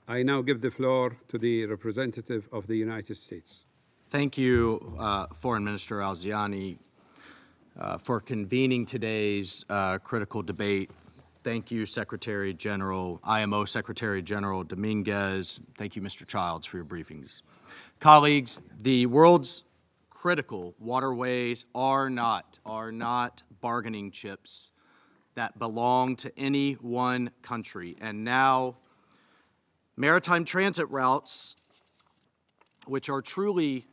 I now give the floor to the representative of the United States. Thank you, Foreign Minister Al-Ziani, for convening today's critical debate. Thank you, Secretary General, IMO Secretary General Dominguez. Thank you, Mr. Childs, for your briefings. Colleagues, the world's critical waterways are not bargaining chips that belong to any one country. And now, maritime transit routes, which are truly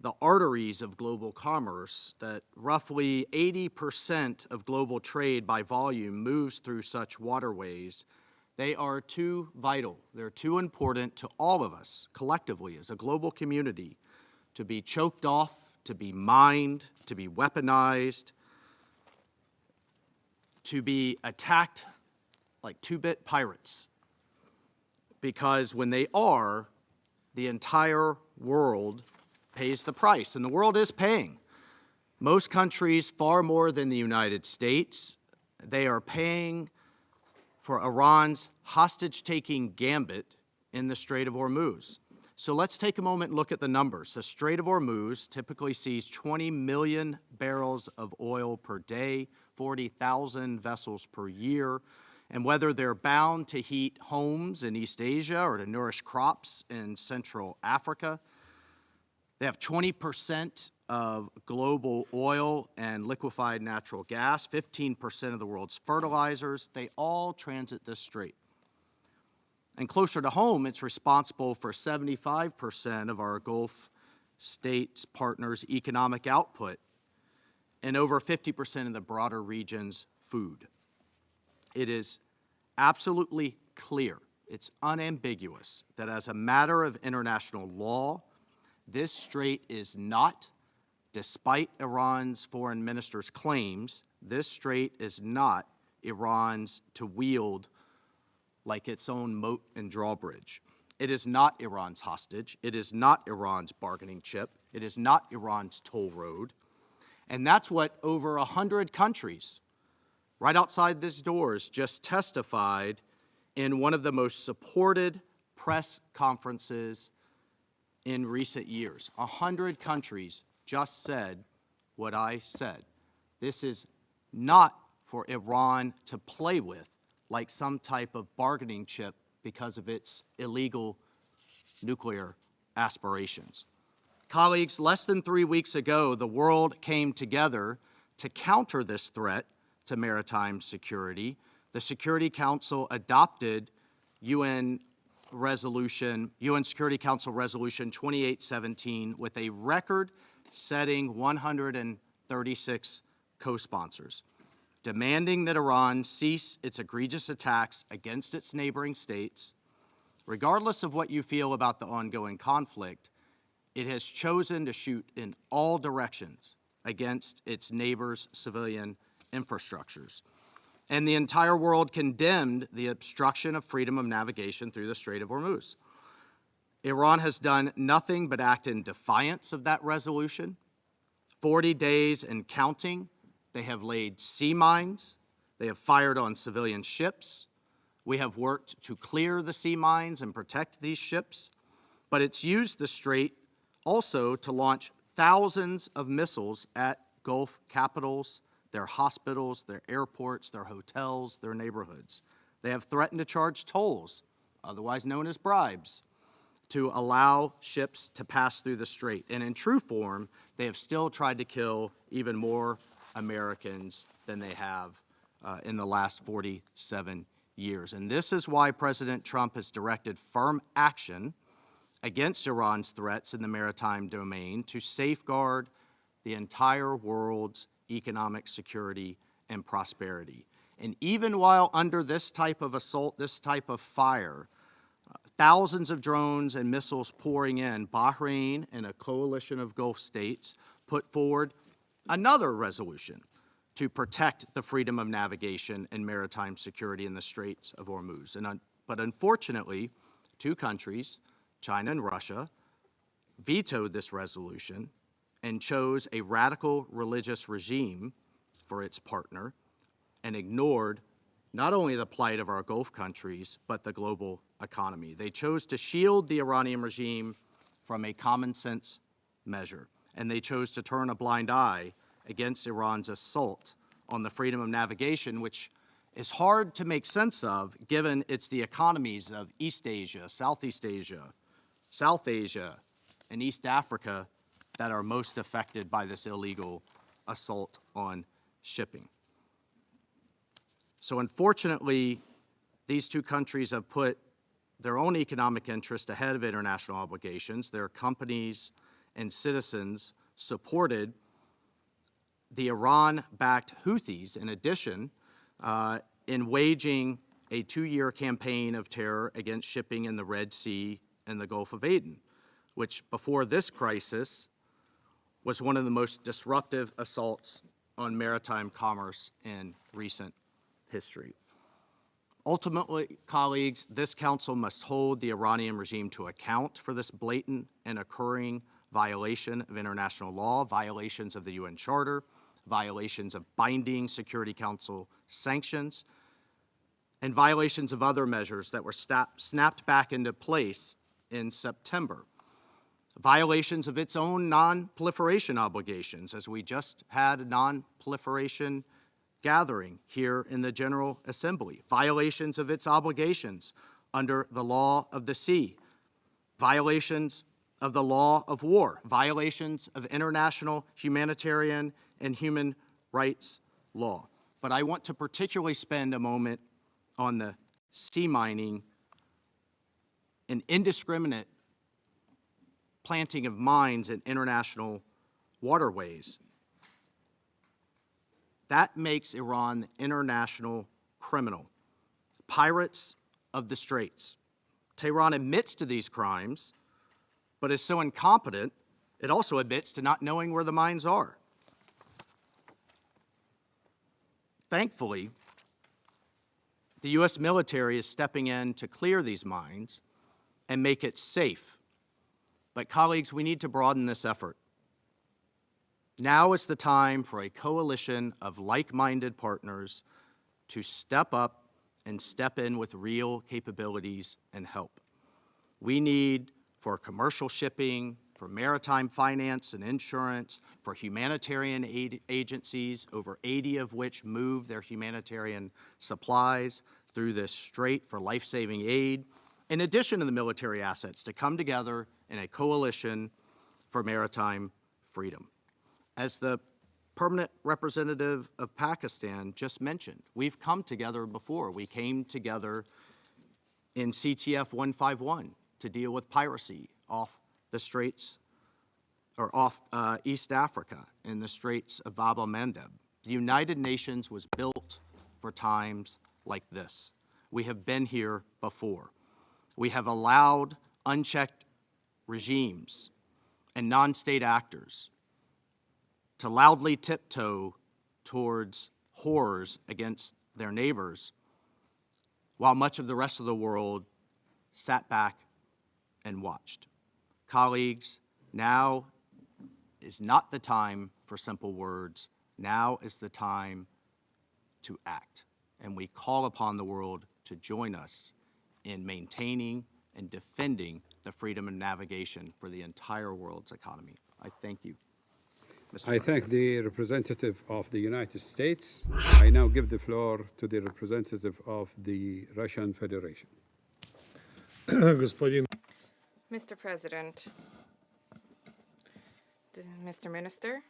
the arteries of global commerce, that roughly 80% of global trade by volume moves through such waterways, they are too vital, they're too important to all of us collectively as a global community to be choked off, to be mined, to be weaponized, to be attacked like two-bit pirates. Because when they are, the entire world pays the price, and the world is paying. Most countries, far more than the United States, they are paying for Iran's hostage-taking gambit in the Strait of Hormuz. So let's take a moment and look at the numbers. The Strait of Hormuz typically sees 20 million barrels of oil per day, 40,000 vessels per year. And whether they're bound to heat homes in East Asia or to nourish crops in Central Africa, they have 20% of global oil and liquefied natural gas, 15% of the world's fertilizers. They all transit this strait. And closer to home, it's responsible for 75% of our Gulf states partners' economic output and over 50% of the broader region's food. It is absolutely clear, it's unambiguous, that as a matter of international law, this strait is not, despite Iran's foreign minister's claims, this strait is not Iran's to wield like its own moat and drawbridge. It is not Iran's hostage. It is not Iran's bargaining chip. It is not Iran's toll road. And that's what over 100 countries right outside these doors just testified in one of the most supported press conferences in recent years. 100 countries just said what I said. This is not for Iran to play with like some type of bargaining chip because of its illegal nuclear aspirations. Colleagues, less than 3 weeks ago, the world came together to counter this threat to maritime security. The Security Council adopted UN Security Council Resolution 2817 with a record-setting 136 co-sponsors, demanding that Iran cease its egregious attacks against its neighboring states. Regardless of what you feel about the ongoing conflict, it has chosen to shoot in all directions against its neighbors' civilian infrastructures. And the entire world condemned the obstruction of freedom of navigation through the Strait of Hormuz. Iran has done nothing but act in defiance of that resolution. 40 days and counting, they have laid sea mines, they have fired on civilian ships. We have worked to clear the sea mines and protect these ships, but it's used the strait also to launch thousands of missiles at Gulf capitals, their hospitals, their airports, their hotels, their neighborhoods. They have threatened to charge tolls, otherwise known as bribes, to allow ships to pass through the strait. And in true form, they have still tried to kill even more Americans than they have in the last 47 years. And this is why President Trump has directed firm action against Iran's threats in the maritime domain to safeguard the entire world's economic security and prosperity. And even while under this type of assault, this type of fire, thousands of drones and missiles pouring in, Bahrain and a coalition of Gulf states put forward another resolution to protect the freedom of navigation and maritime security in the Straits of Hormuz. But unfortunately, two countries, China and Russia, vetoed this resolution and chose a radical religious regime for its partner and ignored not only the plight of our Gulf countries, but the global economy. They chose to shield the Iranian regime from a common sense measure, and they chose to turn a blind eye against Iran's assault on the freedom of navigation, which is hard to make sense of given it's the economies of East Asia, Southeast Asia, South Asia, and East Africa that are most affected by this illegal assault on shipping. So unfortunately, these two countries have put their own economic interest ahead of international obligations. Their companies and citizens supported the Iran-backed Houthis, in addition, in waging a 2-year campaign of terror against shipping in the Red Sea and the Gulf of Aden, which before this crisis was one of the most disruptive assaults on maritime commerce in recent history. Ultimately, colleagues, this council must hold the Iranian regime to account for this blatant and occurring violation of international law, violations of the UN Charter, violations of binding Security Council sanctions, and violations of other measures that were snapped back into place in September. Violations of its own non-proliferation obligations, as we just had a non-proliferation gathering here in the General Assembly. Violations of its obligations under the law of the sea. Violations of the law of war. Violations of international humanitarian and human rights law. But I want to particularly spend a moment on the sea mining and indiscriminate planting of mines in international waterways. That makes Iran the international criminal, pirates of the Straits. Tehran admits to these crimes, but is so incompetent, it also admits to not knowing where the mines are. Thankfully, the U.S. military is stepping in to clear these mines and make it safe. But colleagues, we need to broaden this effort. Now is the time for a coalition of like-minded partners to step up and step in with real capabilities and help. We need for commercial shipping, for maritime finance and insurance, for humanitarian aid agencies, over 80 of which move their humanitarian supplies through this strait for life-saving aid, in addition to the military assets, to come together in a coalition for maritime freedom. As the permanent representative of Pakistan just mentioned, we've come together before. We came together in CTF 151 to deal with piracy off the Straits, or off East Africa in the Straits of Bab el-Mandeb. The United Nations was built for times like this. We have been here before. We have allowed unchecked regimes and non-state actors to loudly tiptoe towards horrors against their neighbors, while much of the rest of the world sat back and watched. Colleagues, now is not the time for simple words. Now is the time to act. And we call upon the world to join us in maintaining and defending the freedom of navigation for the entire world's economy. I thank you, Mr. I President. thank the representative of the United States. I now give the floor to the representative of the Russian Federation. Господин Mr. President, Mr. Minister,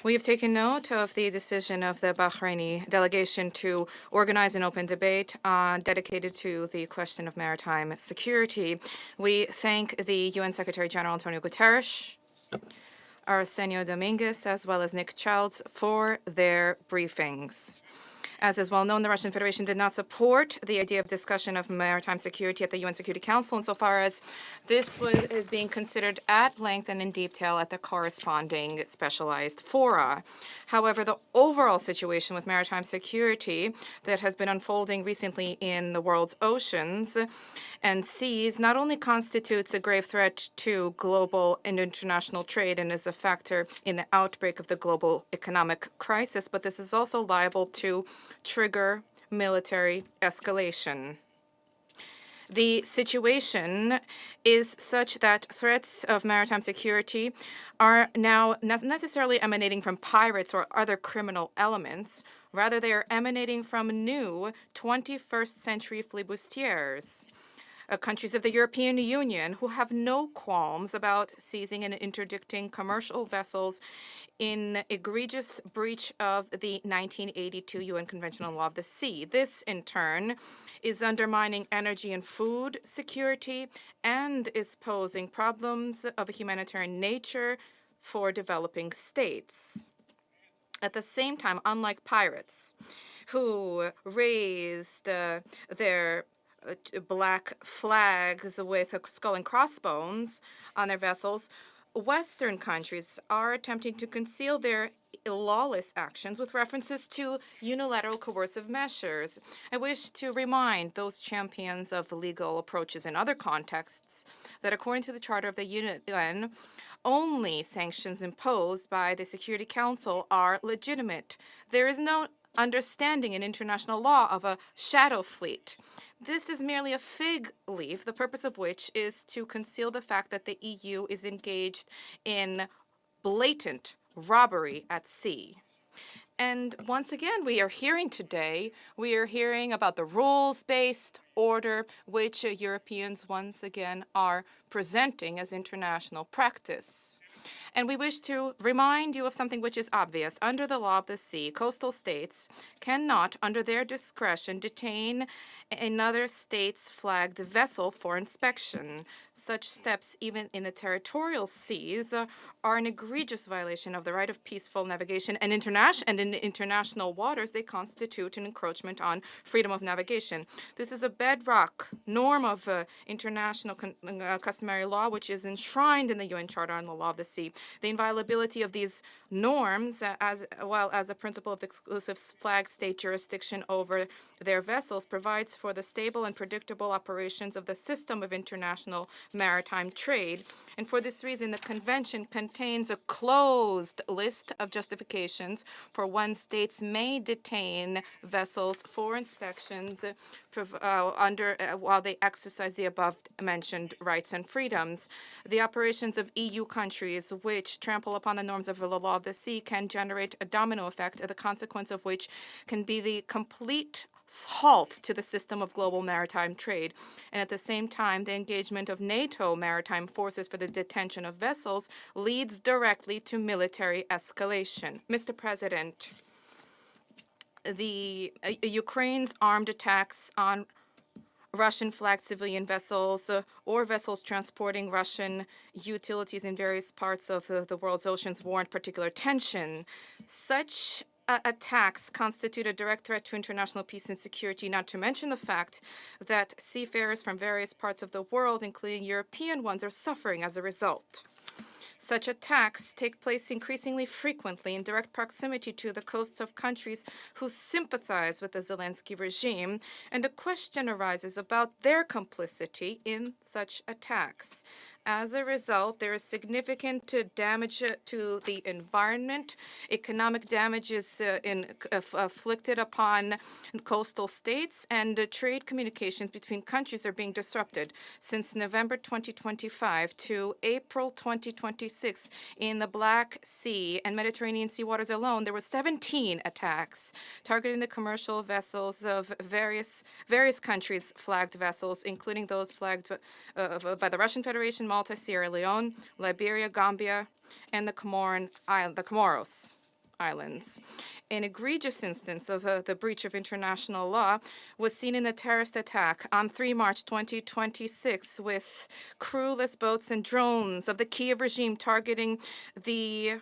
we have taken note of the decision of the Bahraini delegation to organize an open debate dedicated to the question of maritime security. We thank the UN Secretary General Antonio Guterres, Arsenio Dominguez, as well as Nick Childs for their briefings. As is well known, the Russian Federation did not support the idea of discussion of maritime security at the UN Security Council insofar as this is being considered at length and in detail at the corresponding specialized fora. However, the overall situation with maritime security that has been unfolding recently in the world's oceans and seas not only constitutes a grave threat to global and international trade and is a factor in the outbreak of the global economic crisis, but this is also liable to trigger military escalation. The situation is such that threats of maritime security are now not necessarily emanating from pirates or other criminal elements. Rather, they are emanating from new 21st century flibustiers. Countries of the European Union who have no qualms about seizing and interdicting commercial vessels in egregious breach of the 1982 UN Convention on Law of the Sea. This, in turn, is undermining energy and food security and is posing problems of a humanitarian nature for developing states. At the same time, unlike pirates who raised their black flags with skull and crossbones on their vessels, Western countries are attempting to conceal their lawless actions with references to unilateral coercive measures. I wish to remind those champions of legal approaches in other contexts that according to the Charter of the UN, only sanctions imposed by the Security Council are legitimate. There is no understanding in international law of a shadow fleet. This is merely a fig leaf, the purpose of which is to conceal the fact that the EU is engaged in blatant robbery at sea. And once again, we are hearing about the rules-based order which Europeans once again are presenting as international practice. And we wish to remind you of something which is obvious. Under the law of the sea, coastal states cannot, under their discretion, detain another state's flagged vessel for inspection. Such steps, even in the territorial seas, are an egregious violation of the right of peaceful navigation, and in international waters, they constitute an encroachment on freedom of navigation. This is a bedrock norm of international customary law, which is enshrined in the UN Charter on the Law of the Sea. The inviolability of these norms, as well as the principle of exclusive flag state jurisdiction over their vessels, provides for the stable and predictable operations of the system of international maritime trade. And for this reason, the convention contains a closed list of justifications for when states may detain vessels for inspections while they exercise the above-mentioned rights and freedoms. The operations of EU countries which trample upon the norms of the law of the sea can generate a domino effect, the consequence of which can be the complete halt to the system of global maritime trade. And at the same time, the engagement of NATO maritime forces for the detention of vessels leads directly to military escalation. Mr. President, Ukraine's armed attacks on Russian-flagged civilian vessels or vessels transporting Russian utilities in various parts of the world's oceans warrant particular attention. Such attacks constitute a direct threat to international peace and security, not to mention the fact that seafarers from various parts of the world, including European ones, are suffering as a result. Such attacks take place increasingly frequently in direct proximity to the coasts of countries who sympathize with the Zelensky regime, and a question arises about their complicity in such attacks. As a result, there is significant damage to the environment. Economic damage is afflicted upon coastal states, and trade communications between countries are being disrupted. Since November 2025 to April 2026, in the Black Sea and Mediterranean sea waters alone, there were 17 attacks targeting the commercial vessels of various countries' flagged vessels, including those flagged by the Russian Federation, Malta, Sierra Leone, Liberia, Gambia, and the Comoros Islands. An egregious instance of the breach of international law was seen in the terrorist attack on 3 March 2026 with crewless boats and drones of the Kiev regime targeting the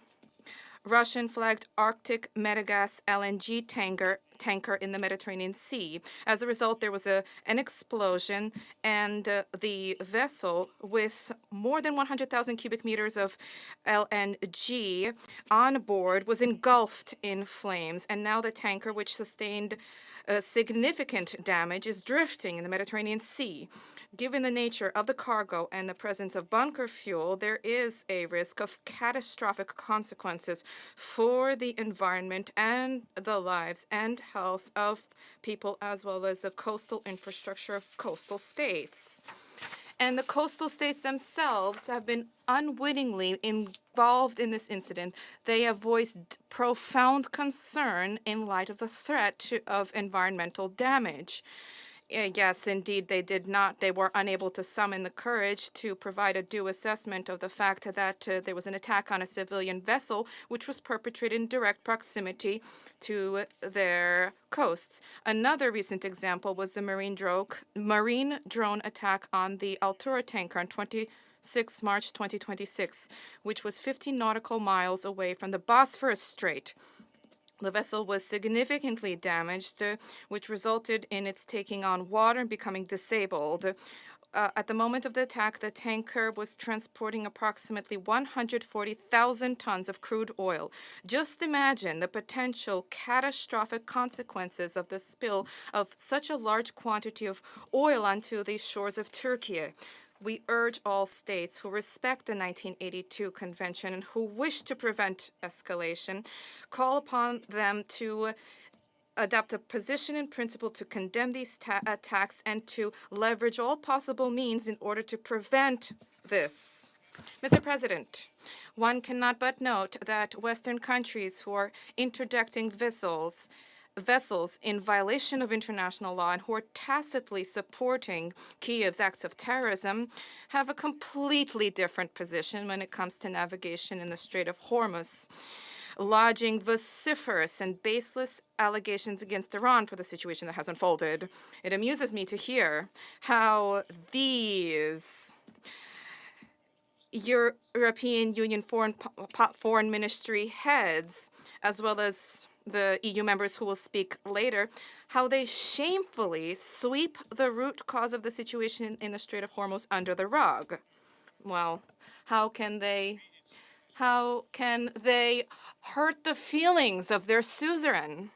Russian-flagged Arctic Metagas LNG tanker in the Mediterranean Sea. As a result, there was an explosion, and the vessel, with more than 100,000 cubic meters of LNG on board, was engulfed in flames. And now the tanker, which sustained significant damage, is drifting in the Mediterranean Sea. Given the nature of the cargo and the presence of bunker fuel, there is a risk of catastrophic consequences for the environment and the lives and health of people, as well as the coastal infrastructure of coastal states. And the coastal states themselves have been unwittingly involved in this incident. They have voiced profound concern in light of the threat of environmental damage. Yes, indeed, they did not. They were unable to summon the courage to provide a due assessment of the fact that there was an attack on a civilian vessel, which was perpetrated in direct proximity to their coasts. Another recent example was the marine drone attack on the Altura tanker on 26 March 2026, which was 15 nautical miles away from the Bosphorus Strait. The vessel was significantly damaged, which resulted in its taking on water and becoming disabled. At the moment of the attack, the tanker was transporting approximately 140,000 tons of crude oil. Just imagine the potential catastrophic consequences of the spill of such a large quantity of oil onto the shores of Turkey. We urge all states who respect the 1982 Convention and who wish to prevent escalation, call upon them to adopt a position in principle to condemn these attacks and to leverage all possible means in order to prevent this. Mr. President, one cannot but note that Western countries who are interdicting vessels in violation of international law and who are tacitly supporting Kiev's acts of terrorism have a completely different position when it comes to navigation in the Strait of Hormuz, lodging vociferous and baseless allegations against Iran for the situation that has unfolded. It amuses me to hear how these European Union foreign ministry heads, as well as the EU members who will speak later, how they shamefully sweep the root cause of the situation in the Strait of Hormuz under the rug. Well, how can they hurt the feelings of their suzerain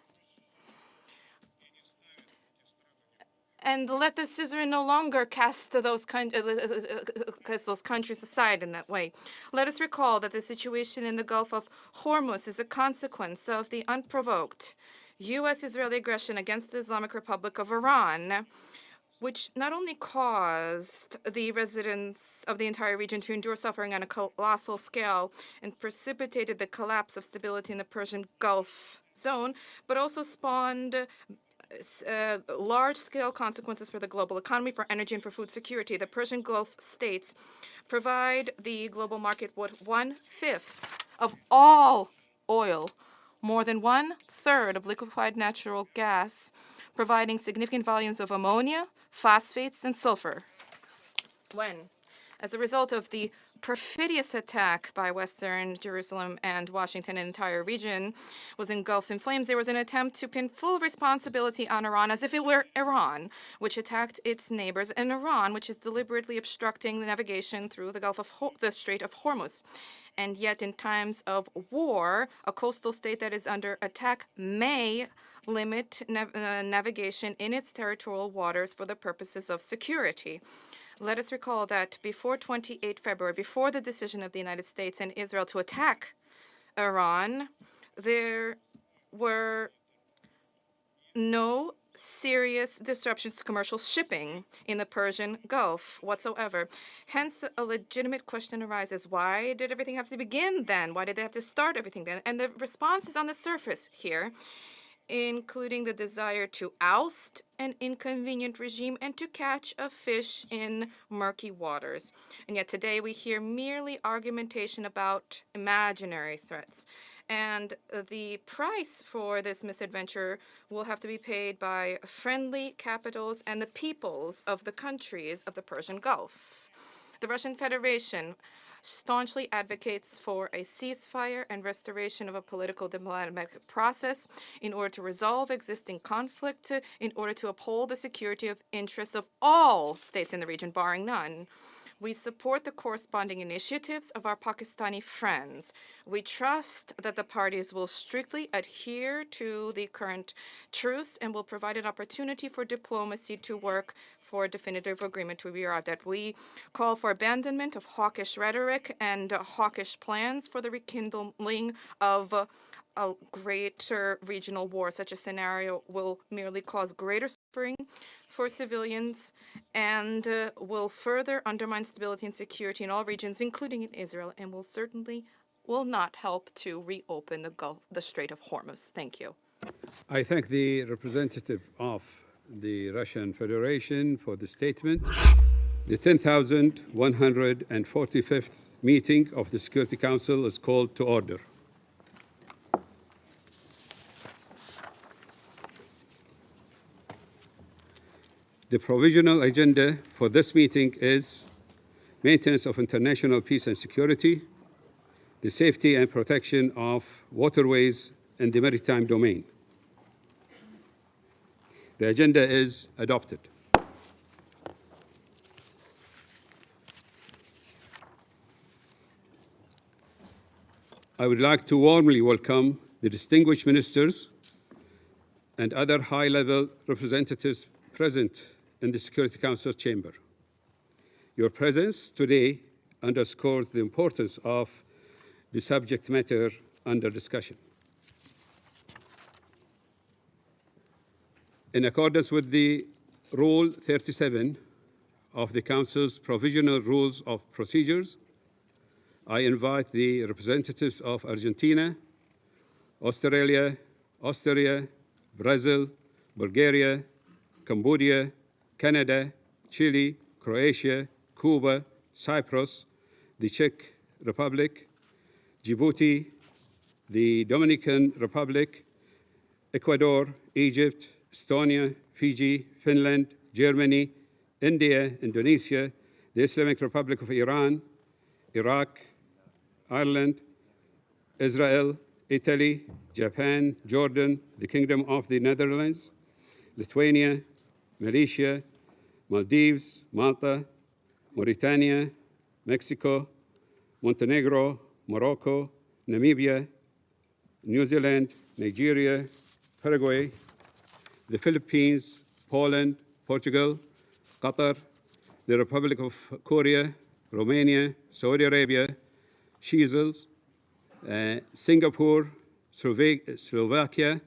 and let the suzerain no longer cast those countries aside in that way? Let us recall that the situation in the Gulf of Hormuz is a consequence of the unprovoked U.S.-Israeli aggression against the Islamic Republic of Iran, which not only caused the residents of the entire region to endure suffering on a colossal scale and precipitated the collapse of stability in the Persian Gulf zone, but also spawned large-scale consequences for the global economy, for energy, and for food security. The Persian Gulf states provide the global market with 1/5 of all oil, more than 1/3 of liquefied natural gas, providing significant volumes of ammonia, phosphates, and sulfur. When, as a result of the perfidious attack by Western Jerusalem and Washington, an entire region was engulfed in flames, there was an attempt to pin full responsibility on Iran as if it were Iran, which attacked its neighbors, and Iran, which is deliberately obstructing the navigation through the the Strait of Hormuz. And yet, in times of war, a coastal state that is under attack may limit navigation in its territorial waters for the purposes of security. Let us recall that before 28 February, before the decision of the United States and Israel to attack Iran, there were no serious disruptions to commercial shipping in the Persian Gulf whatsoever. Hence, a legitimate question arises: why did everything have to begin then? Why did they have to start everything then? And the response is on the surface here, including the desire to oust an inconvenient regime and to catch a fish in murky waters. And yet today we hear merely argumentation about imaginary threats. And the price for this misadventure will have to be paid by friendly capitals and the peoples of the countries of the Persian Gulf. The Russian Federation staunchly advocates for a ceasefire and restoration of a political diplomatic process in order to resolve existing conflict, in order to uphold the security of interests of all states in the region, barring none. We support the corresponding initiatives of our Pakistani friends. We trust that the parties will strictly adhere to the current truce and will provide an opportunity for diplomacy to work for a definitive agreement to be arrived at. We call for abandonment of hawkish rhetoric and hawkish plans for the rekindling of a greater regional war. Such a scenario will merely cause greater suffering for civilians and will further undermine stability and security in all regions, including in Israel, and will not help to reopen the Strait of Hormuz. Thank you. I thank the representative of the Russian Federation for the statement. The 10,145th meeting of the Security Council is called to order. The provisional agenda for this meeting is maintenance of international peace and security, the safety and protection of waterways in the maritime domain. The agenda is adopted. I would like to warmly welcome the distinguished ministers and other high-level representatives present in the Security Council chamber. Your presence today underscores the importance of the subject matter under discussion. In accordance with the Rule 37 of the Council's Provisional Rules of Procedures, I invite the representatives of Argentina, Australia, Austria, Brazil, Bulgaria, Cambodia, Canada, Chile, Croatia, Cuba, Cyprus, the Czech Republic, Djibouti, the Dominican Republic, Ecuador, Egypt, Estonia, Fiji, Finland, Germany, India, Indonesia, the Islamic Republic of Iran, Iraq, Ireland, Israel, Italy, Japan, Jordan, the Kingdom of the Netherlands, Lithuania, Malaysia, Maldives, Malta, Mauritania, Mexico, Montenegro, Morocco, Namibia, New Zealand, Nigeria, Paraguay, the Philippines, Poland, Portugal, Qatar, the Republic of Korea, Romania, Saudi Arabia, Seychelles, Singapore, Slovakia,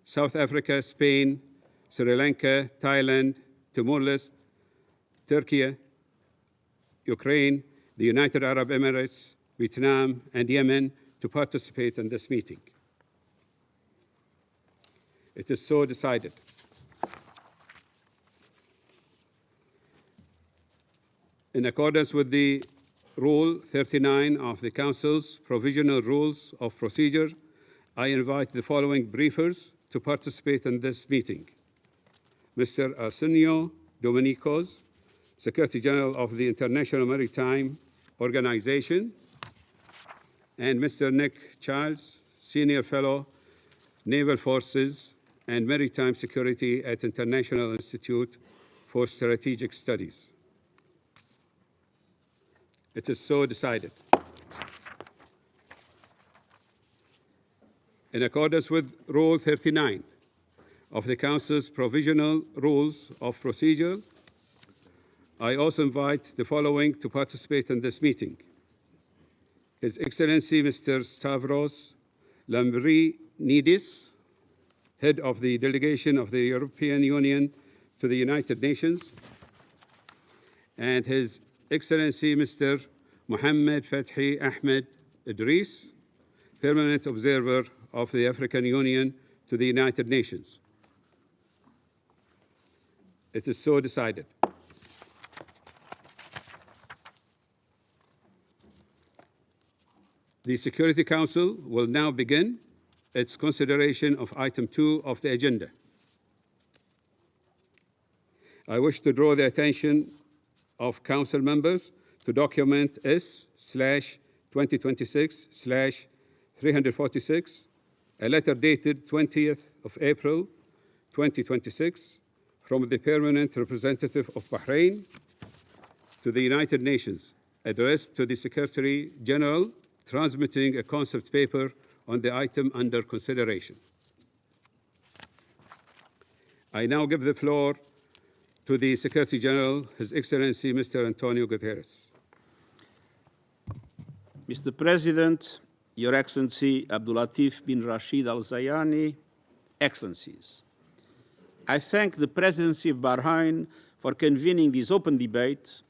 South Africa, Spain, Sri Lanka, Thailand, Timor-Leste, Turkey, Ukraine, the United Arab Emirates, Vietnam, and Yemen to participate in this meeting. It is so decided. In accordance with the Rule 39 of the Council's Provisional Rules of Procedure, I invite the following briefers to participate in this meeting. Mr. Arsenio Dominicos, Secretary General of the International Maritime Organization, and Mr. Nick Childs, Senior Fellow, Naval Forces and Maritime Security at International Institute for Strategic Studies. It is so decided. In accordance with Rule 39 of the Council's Provisional Rules of Procedure, I also invite the following to participate in this meeting. His Excellency Mr. Stavros Lambrinidis, Head of the Delegation of the European Union to the United Nations, and His Excellency Mr. Mohammed Fathi Ahmed Idris, Permanent Observer of the African Union to the United Nations. It is so decided. The Security Council will now begin its consideration of item 2 of the agenda. I wish to draw the attention of Council members to document S/2026/346, a letter dated 20th of April 2026 from the Permanent Representative of Bahrain to the United Nations, addressed to the Secretary General, transmitting a concept paper on the item under consideration. I now give the floor to the Secretary General, His Excellency Mr. Antonio Guterres. Mr. President, Your Excellency Abdulatif bin Rashid Al Zayani, Excellencies, I thank the Presidency of Bahrain for convening this open debate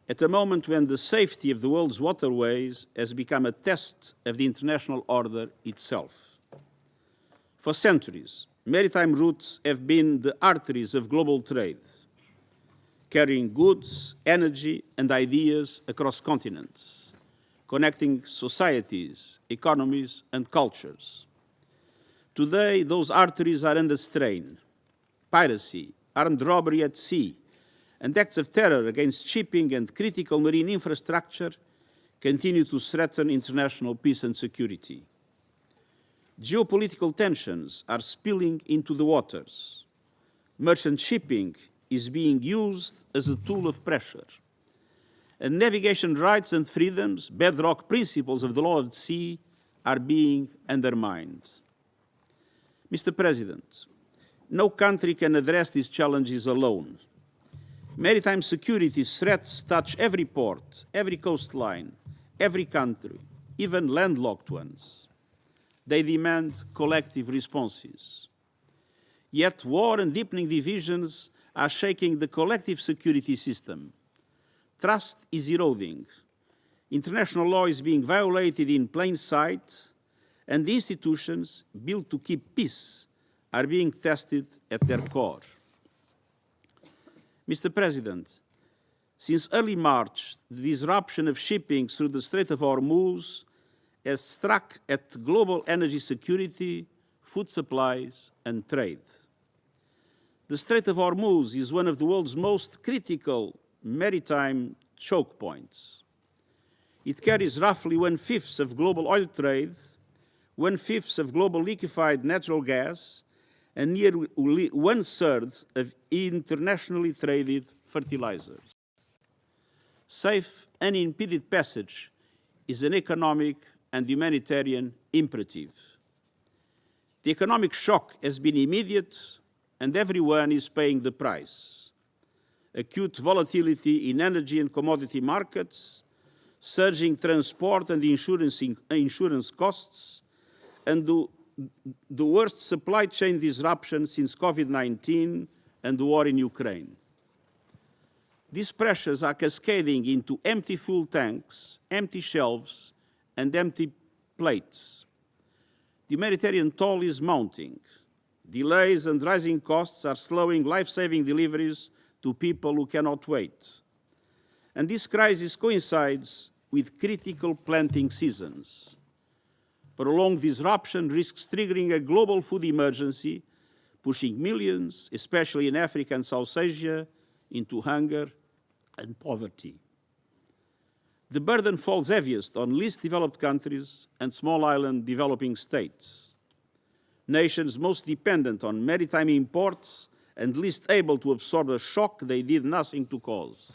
at a moment when the safety of the world's waterways has become a test of the international order itself. For centuries, maritime routes have been the arteries of global trade, carrying goods, energy, and ideas across continents, connecting societies, economies, and cultures. Today, those arteries are under strain. Piracy, armed robbery at sea, and acts of terror against shipping and critical marine infrastructure continue to threaten international peace and security. Geopolitical tensions are spilling into the waters. Merchant shipping is being used as a tool of pressure. And navigation rights and freedoms, bedrock principles of the law of the sea, are being undermined. Mr. President, no country can address these challenges alone. Maritime security threats touch every port, every coastline, every country, even landlocked ones. They demand collective responses. Yet war and deepening divisions are shaking the collective security system. Trust is eroding. International law is being violated in plain sight, and the institutions built to keep peace are being tested at their core. Mr. President, since early March, the disruption of shipping through the Strait of Hormuz has struck at global energy security, food supplies, and trade. The Strait of Hormuz is one of the world's most critical maritime choke points. It carries roughly 1/5 of global oil trade, 1/5 of global liquefied natural gas, and nearly 1/3 of internationally traded fertilizers. Safe, unimpeded passage is an economic and humanitarian imperative. The economic shock has been immediate, and everyone is paying the price. Acute volatility in energy and commodity markets, surging transport and insurance costs, and the worst supply chain disruption since COVID-19 and the war in Ukraine. These pressures are cascading into empty fuel tanks, empty shelves, and empty plates. The humanitarian toll is mounting. Delays and rising costs are slowing life-saving deliveries to people who cannot wait. And this crisis coincides with critical planting seasons. Prolonged disruption risks triggering a global food emergency, pushing millions, especially in Africa and South Asia, into hunger and poverty. The burden falls heaviest on least developed countries and small island developing states, nations most dependent on maritime imports and least able to absorb a shock they did nothing to cause.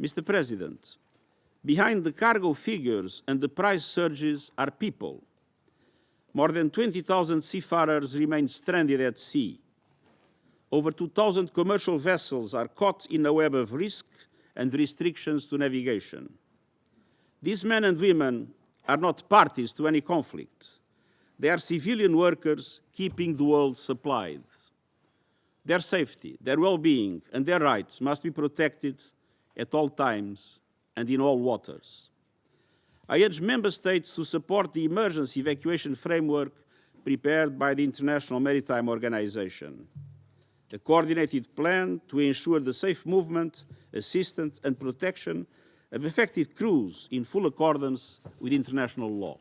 Mr. President, behind the cargo figures and the price surges are people. More than 20,000 seafarers remain stranded at sea. Over 2,000 commercial vessels are caught in a web of risk and restrictions to navigation. These men and women are not parties to any conflict. They are civilian workers keeping the world supplied. Their safety, their well-being, and their rights must be protected at all times and in all waters. I urge Member States to support the emergency evacuation framework prepared by the International Maritime Organization, a coordinated plan to ensure the safe movement, assistance, and protection of effective crews in full accordance with international law.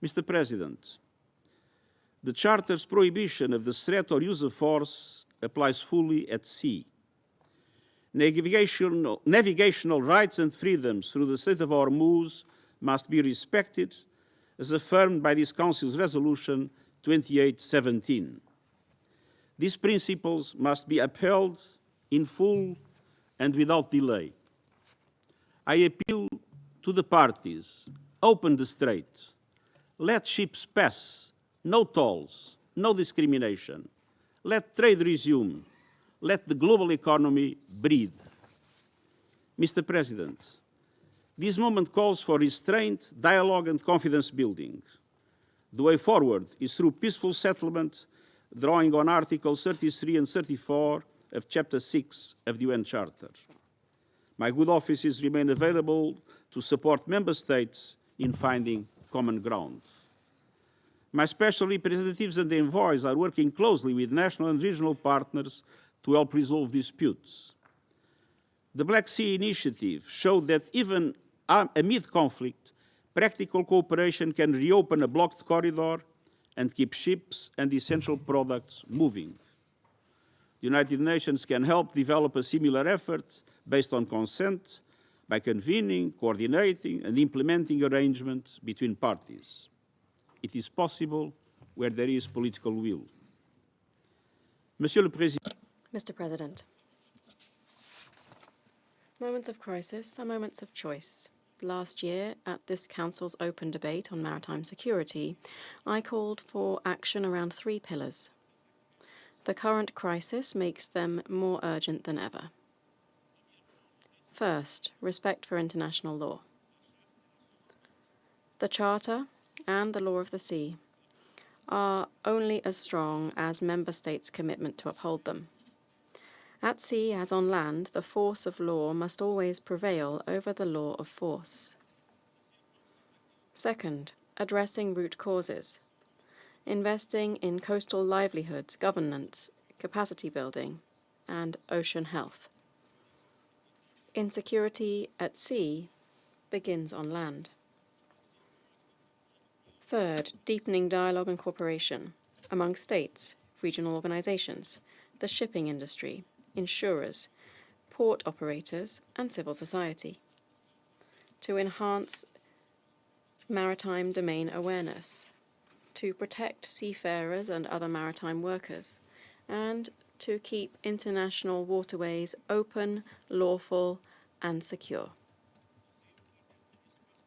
Mr. President, the Charter's prohibition of the threat or use of force applies fully at sea. Navigational rights and freedoms through the Strait of Hormuz must be respected, as affirmed by this Council's Resolution 2817. These principles must be upheld in full and without delay. I appeal to the parties: open the strait, let ships pass, no tolls, no discrimination, let trade resume, let the global economy breathe. Mr. President, this moment calls for restraint, dialogue, and confidence building. The way forward is through peaceful settlement, drawing on Articles 33 and 34 of Chapter 6 of the UN Charter. My good offices remain available to support Member States in finding common ground. My special representatives and envoys are working closely with national and regional partners to help resolve disputes. The Black Sea Initiative showed that even amid conflict, practical cooperation can reopen a blocked corridor and keep ships and essential products moving. The United Nations can help develop a similar effort based on consent by convening, coordinating, and implementing arrangements between parties. It is possible where there is political will. Monsieur le Président. Mr. President, moments of crisis are moments of choice. Last year, at this Council's open debate on maritime security, I called for action around 3 pillars. The current crisis makes them more urgent than ever. First, respect for international law. The Charter and the law of the sea are only as strong as member states' commitment to uphold them. At sea, as on land, the force of law must always prevail over the law of force. Second, addressing root causes. Investing in coastal livelihoods, governance, capacity building, and ocean health. Insecurity at sea begins on land. Third, deepening dialogue and cooperation among states, regional organizations, the shipping industry, insurers, port operators, and civil society, to enhance maritime domain awareness, to protect seafarers and other maritime workers, and to keep international waterways open, lawful, and secure.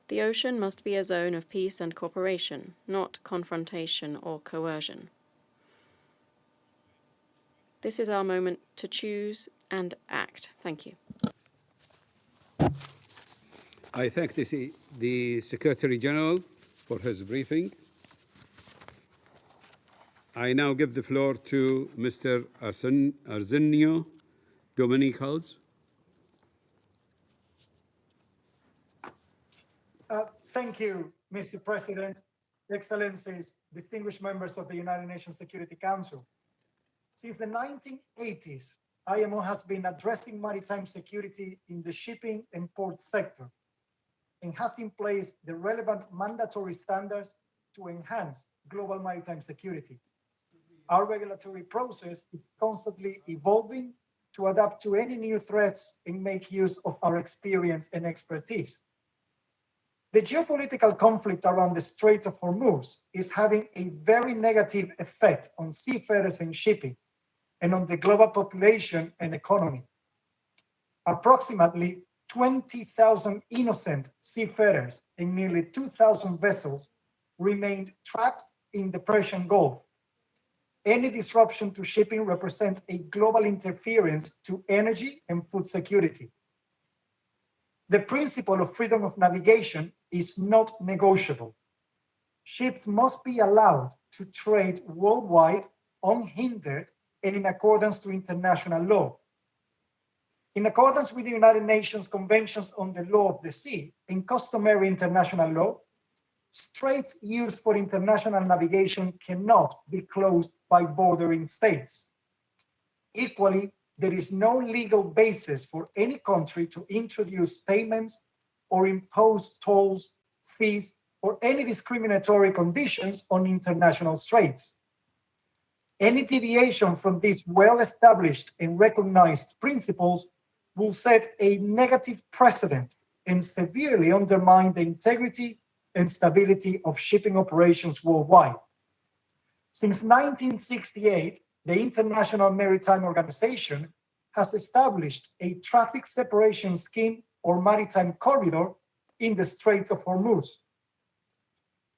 The ocean must be a zone of peace and cooperation, not confrontation or coercion. This is our moment to choose and act. Thank you. I thank the Secretary General for his briefing. I now give the floor to Mr. Arsenio Dominicals. Thank you, Mr. President, Excellencies, distinguished members of the United Nations Security Council. Since the 1980s, IMO has been addressing maritime security in the shipping and port sector and has in place the relevant mandatory standards to enhance global maritime security. Our regulatory process is constantly evolving to adapt to any new threats and make use of our experience and expertise. The geopolitical conflict around the Strait of Hormuz is having a very negative effect on seafarers and shipping, and on the global population and economy. Approximately 20,000 innocent seafarers and nearly 2,000 vessels remained trapped in the Persian Gulf. Any disruption to shipping represents a global interference to energy and food security. The principle of freedom of navigation is not negotiable. Ships must be allowed to trade worldwide unhindered and in accordance to international law. In accordance with the United Nations Conventions on the Law of the Sea and customary international law, straits used for international navigation cannot be closed by bordering states. Equally, there is no legal basis for any country to introduce payments or impose tolls, fees, or any discriminatory conditions on international straits. Any deviation from these well-established and recognized principles will set a negative precedent and severely undermine the integrity and stability of shipping operations worldwide. Since 1968, the International Maritime Organization has established a traffic separation scheme or maritime corridor in the Strait of Hormuz.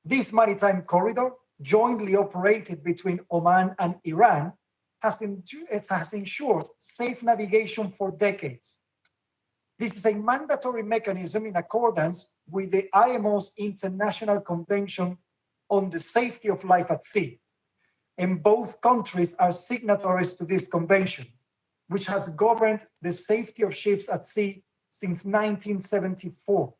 This maritime corridor, jointly operated between Oman and Iran, has ensured safe navigation for decades. This is a mandatory mechanism in accordance with the IMO's International Convention on the Safety of Life at Sea, and both countries are signatories to this convention, which has governed the safety of ships at sea since 1974.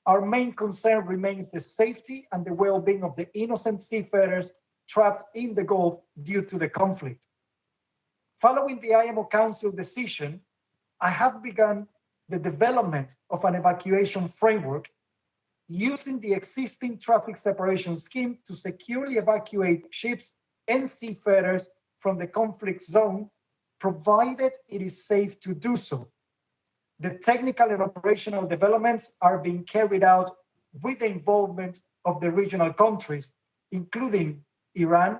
Our main concern remains the safety and the well-being of the innocent seafarers trapped in the Gulf due to the conflict. Following the IMO Council decision, I have begun the development of an evacuation framework using the existing traffic separation scheme to securely evacuate ships and seafarers from the conflict zone, provided it is safe to do so. The technical and operational developments are being carried out with the involvement of the regional countries, including Iran,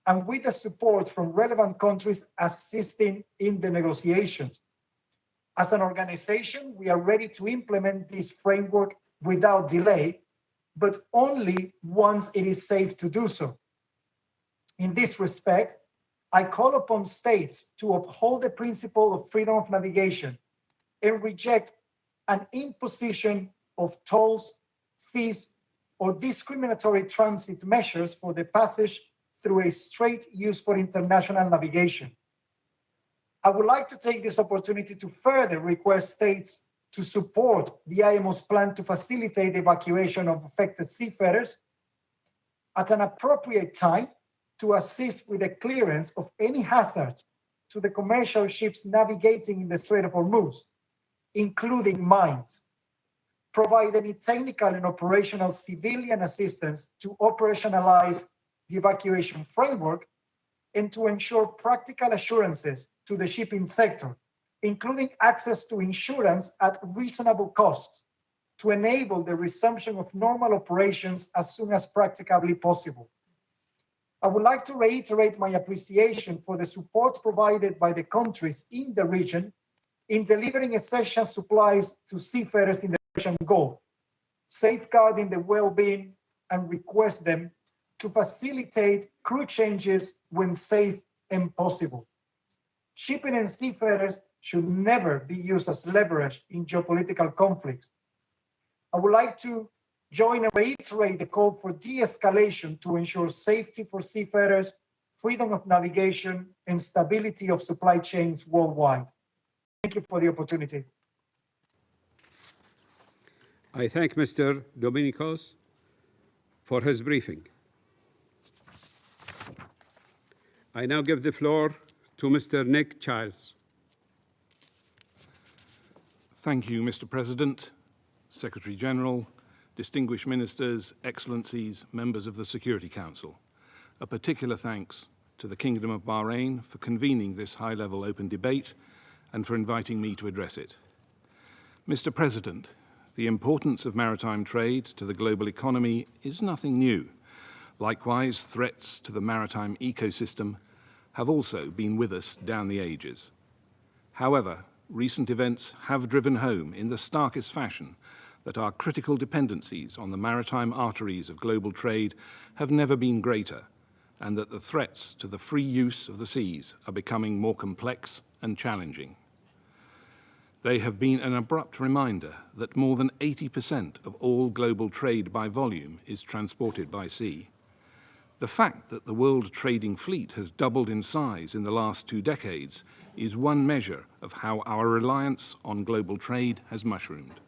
and with the support from relevant countries assisting in the negotiations. As an organization, we are ready to implement this framework without delay, but only once it is safe to do so. In this respect, I call upon states to uphold the principle of freedom of navigation and reject an imposition of tolls, fees, or discriminatory transit measures for the passage through a strait used for international navigation. I would like to take this opportunity to further request states to support the IMO's plan to facilitate the evacuation of affected seafarers at an appropriate time to assist with the clearance of any hazards to the commercial ships navigating in the Strait of Hormuz, including mines, provide any technical and operational civilian assistance to operationalize the evacuation framework, and to ensure practical assurances to the shipping sector, including access to insurance at reasonable costs, to enable the resumption of normal operations as soon as practicably possible. I would like to reiterate my appreciation for the support provided by the countries in the region in delivering essential supplies to seafarers in the Persian Gulf, safeguarding the well-being, and request them to facilitate crew changes when safe and possible. Shipping and seafarers should never be used as leverage in geopolitical conflicts. I would like to join and reiterate the call for de-escalation to ensure safety for seafarers, freedom of navigation, and stability of supply chains worldwide. Thank you for the opportunity. I thank Mr. Dominicos for his briefing. I now give the floor to Mr. Nick Childs. Thank you, Mr. President, Secretary General, distinguished ministers, excellencies, members of the Security Council. A particular thanks to the Kingdom of Bahrain for convening this high-level open debate and for inviting me to address it. Mr. President, the importance of maritime trade to the global economy is nothing new. Likewise, threats to the maritime ecosystem have also been with us down the ages. However, recent events have driven home in the starkest fashion that our critical dependencies on the maritime arteries of global trade have never been greater, and that the threats to the free use of the seas are becoming more complex and challenging. They have been an abrupt reminder that more than 80% of all global trade by volume is transported by sea. The fact that the world trading fleet has doubled in size in the last 2 decades is one measure of how our reliance on global trade has mushroomed.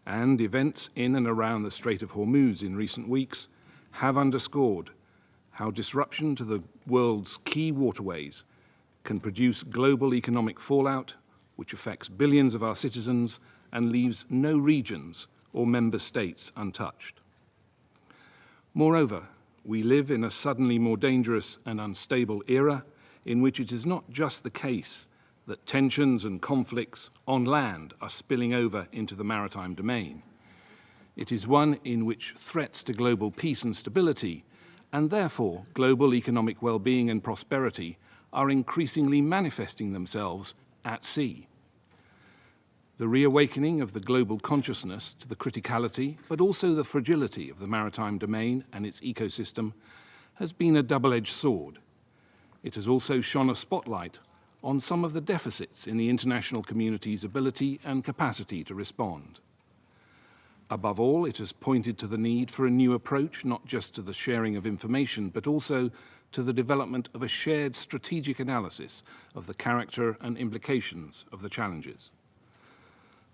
And events in and around the Strait of Hormuz in recent weeks have underscored how disruption to the world's key waterways can produce global economic fallout, which affects billions of our citizens and leaves no regions or member states untouched. Moreover, we live in a suddenly more dangerous and unstable era in which it is not just the case that tensions and conflicts on land are spilling over into the maritime domain. It is one in which threats to global peace and stability, and therefore global economic well-being and prosperity, are increasingly manifesting themselves at sea. The reawakening of the global consciousness to the criticality, but also the fragility of the maritime domain and its ecosystem has been a double-edged sword. It has also shone a spotlight on some of the deficits in the international community's ability and capacity to respond. Above all, it has pointed to the need for a new approach, not just to the sharing of information, but also to the development of a shared strategic analysis of the character and implications of the challenges.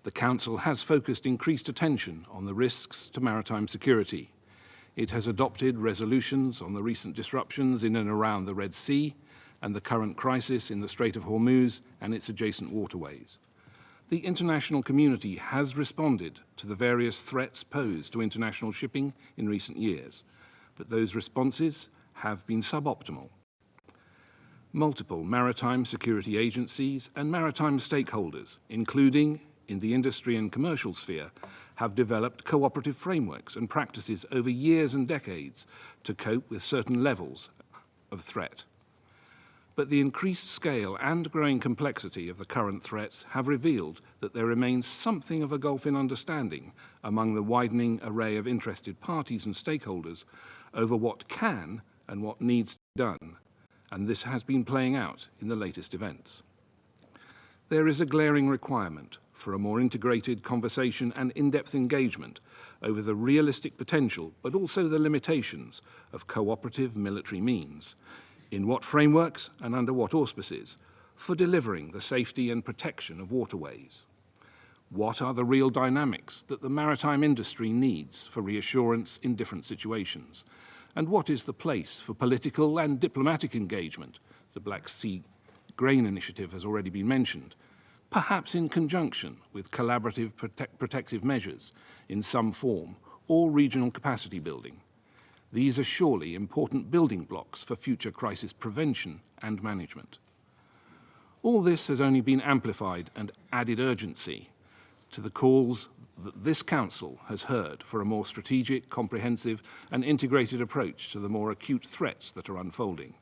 The Council has focused increased attention on the risks to maritime security. It has adopted resolutions on the recent disruptions in and around the Red Sea and the current crisis in the Strait of Hormuz and its adjacent waterways. The international community has responded to the various threats posed to international shipping in recent years, but those responses have been suboptimal. Multiple maritime security agencies and maritime stakeholders, including in the industry and commercial sphere, have developed cooperative frameworks and practices over years and decades to cope with certain levels of threat. But the increased scale and growing complexity of the current threats have revealed that there remains something of a gulf in understanding among the widening array of interested parties and stakeholders over what can and what needs to be done, and this has been playing out in the latest events. There is a glaring requirement for a more integrated conversation and in-depth engagement over the realistic potential, but also the limitations of cooperative military means, in what frameworks and under what auspices, for delivering the safety and protection of waterways. What are the real dynamics that the maritime industry needs for reassurance in different situations? And what is the place for political and diplomatic engagement? The Black Sea Grain Initiative has already been mentioned, perhaps in conjunction with collaborative protective measures in some form or regional capacity building. These are surely important building blocks for future crisis prevention and management. All this has only been amplified and added urgency to the calls that this Council has heard for a more strategic, comprehensive and integrated approach to the more acute threats that are unfolding.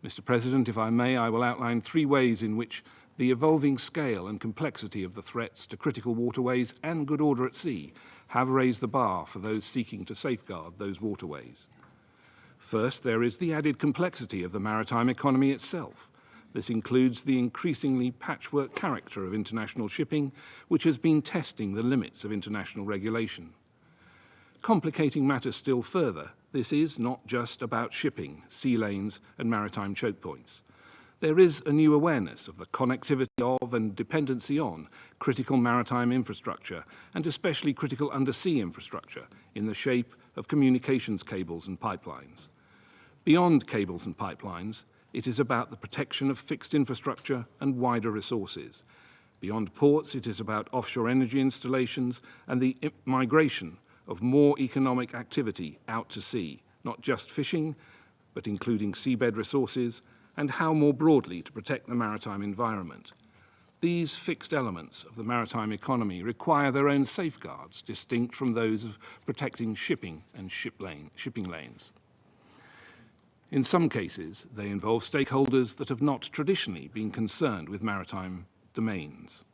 Mr. President, if I may, I will outline 3 ways in which the evolving scale and complexity of the threats to critical waterways and good order at sea have raised the bar for those seeking to safeguard those waterways. First, there is the added complexity of the maritime economy itself. This includes the increasingly patchwork character of international shipping, which has been testing the limits of international regulation. Complicating matters still further, this is not just about shipping, sea lanes, and maritime choke points. There is a new awareness of the connectivity of and dependency on critical maritime infrastructure, and especially critical undersea infrastructure, in the shape of communications cables and pipelines. Beyond cables and pipelines, it is about the protection of fixed infrastructure and wider resources. Beyond ports, it is about offshore energy installations and the migration of more economic activity out to sea, not just fishing, but including seabed resources, and how more broadly to protect the maritime environment. These fixed elements of the maritime economy require their own safeguards, distinct from those of protecting shipping and shipping lanes. In some cases, they involve stakeholders that have not traditionally been concerned with maritime domains.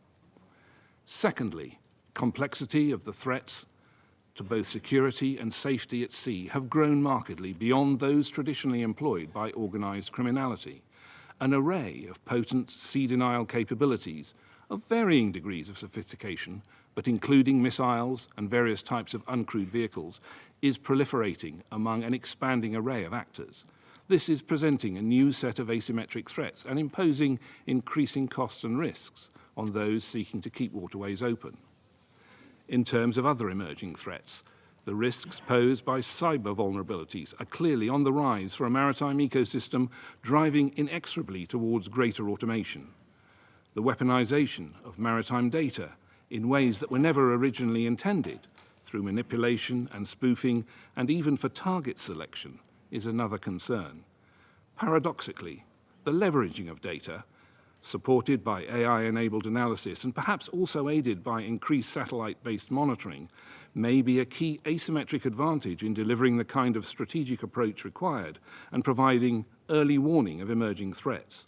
Secondly, complexity of the threats to both security and safety at sea have grown markedly beyond those traditionally employed by organized criminality. An array of potent sea denial capabilities of varying degrees of sophistication, but including missiles and various types of uncrewed vehicles, is proliferating among an expanding array of actors. This is presenting a new set of asymmetric threats and imposing increasing costs and risks on those seeking to keep waterways open. In terms of other emerging threats, the risks posed by cyber vulnerabilities are clearly on the rise for a maritime ecosystem driving inexorably towards greater automation. The weaponization of maritime data in ways that were never originally intended, through manipulation and spoofing, and even for target selection, is another concern. Paradoxically, the leveraging of data supported by AI-enabled analysis and perhaps also aided by increased satellite-based monitoring, may be a key asymmetric advantage in delivering the kind of strategic approach required and providing early warning of emerging threats.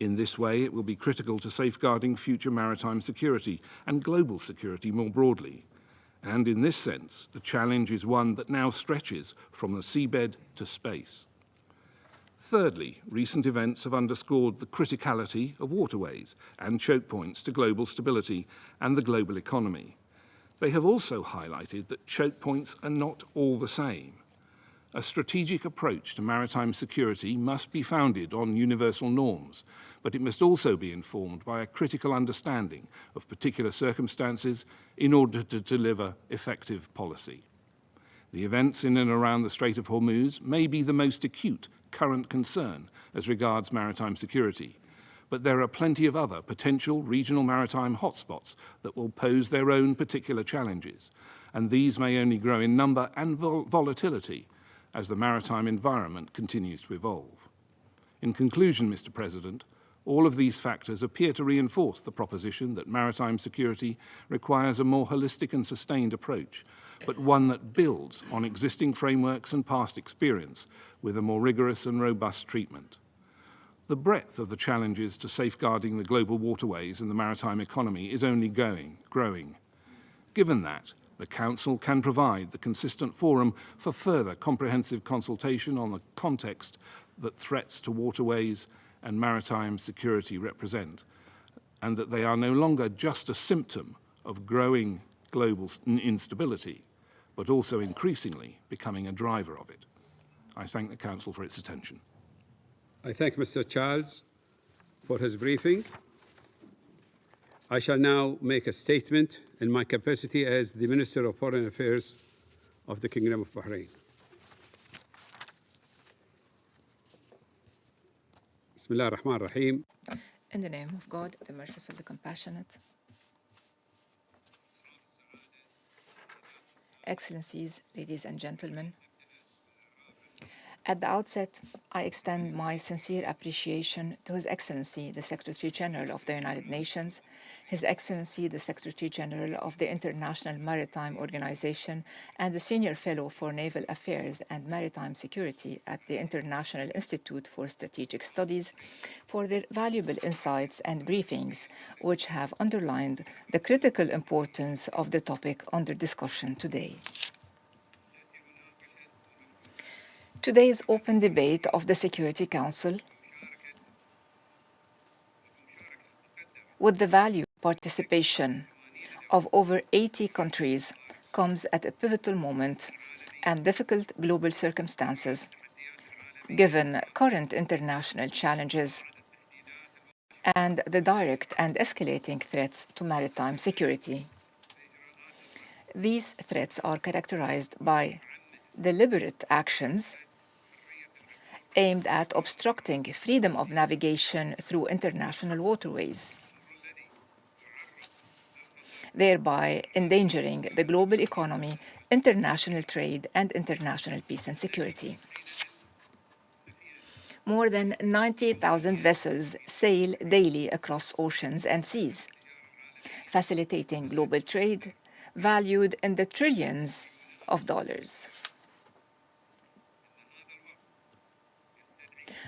In this way, it will be critical to safeguarding future maritime security and global security more broadly. And in this sense, the challenge is one that now stretches from the seabed to space. Thirdly, recent events have underscored the criticality of waterways and choke points to global stability and the global economy. They have also highlighted that choke points are not all the same. A strategic approach to maritime security must be founded on universal norms, but it must also be informed by a critical understanding of particular circumstances in order to deliver effective policy. The events in and around the Strait of Hormuz may be the most acute current concern as regards maritime security, but there are plenty of other potential regional maritime hotspots that will pose their own particular challenges, and these may only grow in number and volatility as the maritime environment continues to evolve. In conclusion, Mr. President, all of these factors appear to reinforce the proposition that maritime security requires a more holistic and sustained approach, but one that builds on existing frameworks and past experience with a more rigorous and robust treatment. The breadth of the challenges to safeguarding the global waterways and the maritime economy is only growing. Given that, the Council can provide the consistent forum for further comprehensive consultation on the context that threats to waterways and maritime security represent, and that they are no longer just a symptom of growing global instability, but also increasingly becoming a driver of it. I thank the Council for its attention. I thank Mr. Charles for his briefing. I shall now make a statement in my capacity as the Minister of Foreign Affairs of the Kingdom of Bahrain. Bismillah ar-Rahman ar-Rahim. In the name of God, the merciful, the compassionate. Excellencies, ladies and gentlemen, at the outset, I extend my sincere appreciation to His Excellency, the Secretary General of the United Nations, His Excellency, the Secretary General of the International Maritime Organization, and the Senior Fellow for Naval Affairs and Maritime Security at the International Institute for Strategic Studies, for their valuable insights and briefings, which have underlined the critical importance of the topic under discussion today. Today's open debate of the Security Council, with the valued participation of over 80 countries, comes at a pivotal moment and difficult global circumstances, given current international challenges and the direct and escalating threats to maritime security. These threats are characterized by deliberate actions aimed at obstructing freedom of navigation through international waterways, thereby endangering the global economy, international trade, and international peace and security. More than 90,000 vessels sail daily across oceans and seas, facilitating global trade valued in the trillions of dollars.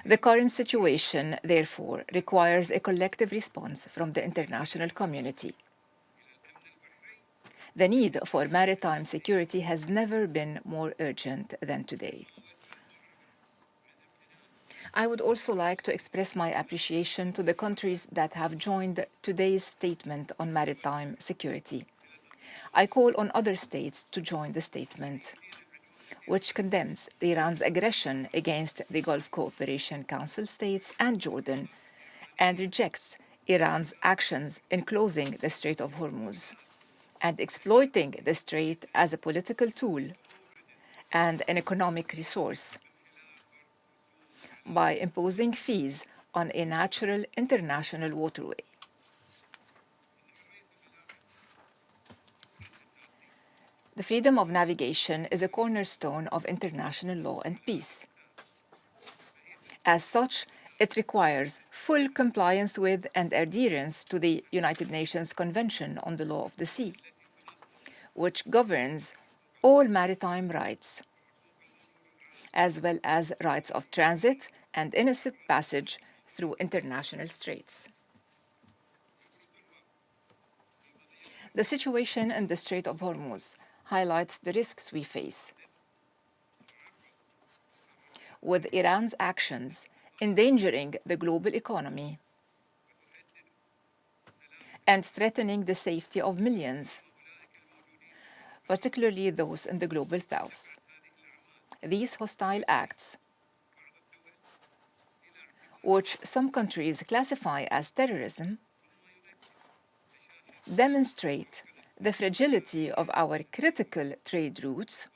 The current situation, therefore, requires a collective response from the international community. The need for maritime security has never been more urgent than today. I would also like to express my appreciation to the countries that have joined today's statement on maritime security. I call on other states to join the statement, which condemns Iran's aggression against the Gulf Cooperation Council states and Jordan, and rejects Iran's actions in closing the Strait of Hormuz and exploiting the strait as a political tool and an economic resource by imposing fees on a natural international waterway. The freedom of navigation is a cornerstone of international law and peace. As such, It requires full compliance with and adherence to the United Nations Convention on the Law of the Sea, which governs all maritime rights, as well as rights of transit and innocent passage through international straits. The situation in the Strait of Hormuz highlights the risks we face, with Iran's actions endangering the global economy and threatening the safety of millions, particularly those in the global south. These hostile acts, which some countries classify as terrorism, demonstrate the fragility of our critical trade routes,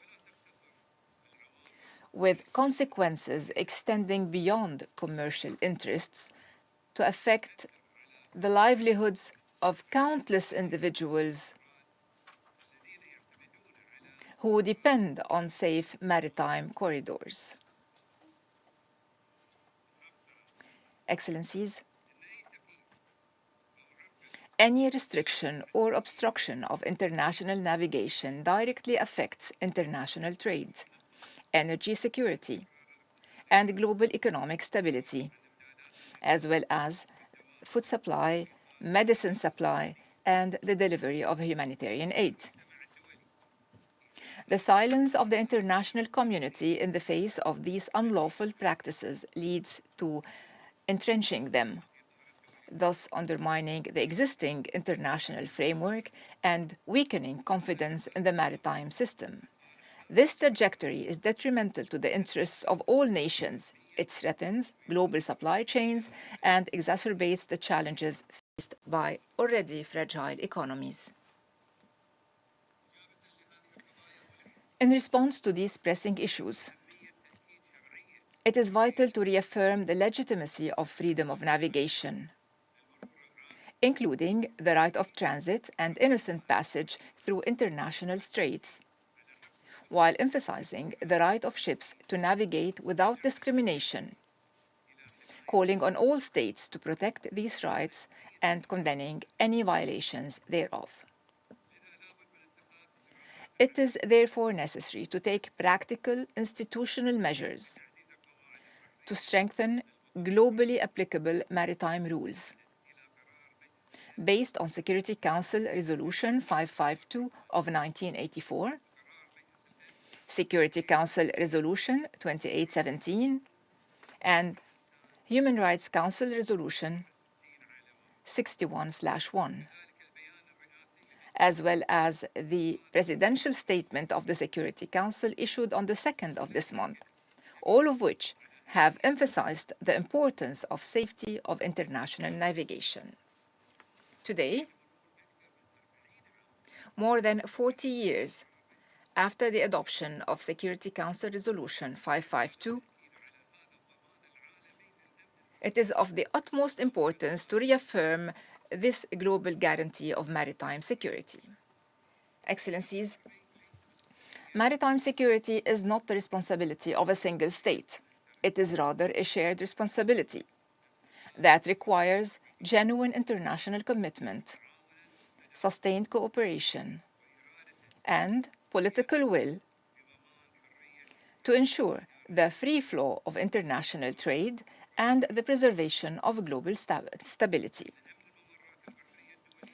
with consequences extending beyond commercial interests to affect the livelihoods of countless individuals who depend on safe maritime corridors. Excellencies, any restriction or obstruction of international navigation directly affects international trade, energy security, and global economic stability, as well as food supply, medicine supply, and the delivery of humanitarian aid. The silence of the international community in the face of these unlawful practices leads to entrenching them, thus undermining the existing international framework and weakening confidence in the maritime system. This trajectory is detrimental to the interests of all nations. It threatens global supply chains and exacerbates the challenges faced by already fragile economies. In response to these pressing issues, it is vital to reaffirm the legitimacy of freedom of navigation, including the right of transit and innocent passage through international straits, while emphasizing the right of ships to navigate without discrimination, calling on all states to protect these rights and condemning any violations thereof. It is therefore necessary to take practical institutional measures to strengthen globally applicable maritime rules based on Security Council Resolution 552 of 1984, Security Council Resolution 2817, and Human Rights Council Resolution 61/1, as well as the Presidential Statement of the Security Council issued on the 2nd of this month, all of which have emphasized the importance of safety of international navigation. Today, more than 40 years after the adoption of Security Council Resolution 552, it is of the utmost importance to reaffirm this global guarantee of maritime security. Excellencies, maritime security is not the responsibility of a single state. It is rather a shared responsibility that requires genuine international commitment, sustained cooperation, and political will to ensure the free flow of international trade and the preservation of global stability.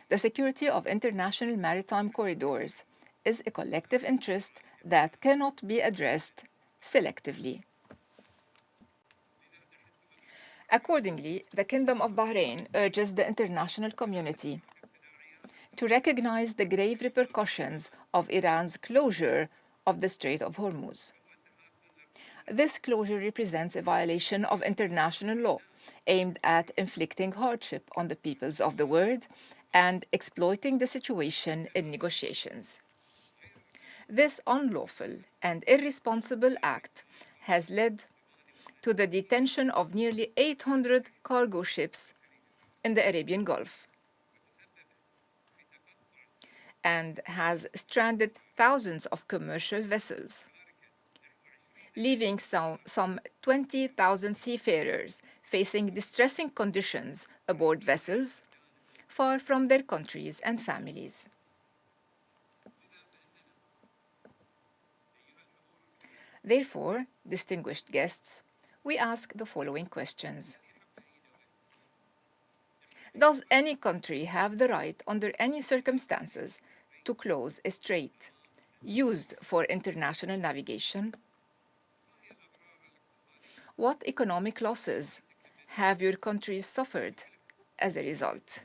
The security of international maritime corridors is a collective interest that cannot be addressed selectively. Accordingly, the Kingdom of Bahrain urges the international community to recognize the grave repercussions of Iran's closure of the Strait of Hormuz. This closure represents a violation of international law aimed at inflicting hardship on the peoples of the world and exploiting the situation in negotiations. This unlawful and irresponsible act has led to the detention of nearly 800 cargo ships in the Arabian Gulf and has stranded thousands of commercial vessels, leaving some 20,000 seafarers facing distressing conditions aboard vessels far from their countries and families. Therefore, distinguished guests, we ask the following questions. Does any country have the right, under any circumstances, to close a strait used for international navigation? What economic losses have your countries suffered as a result?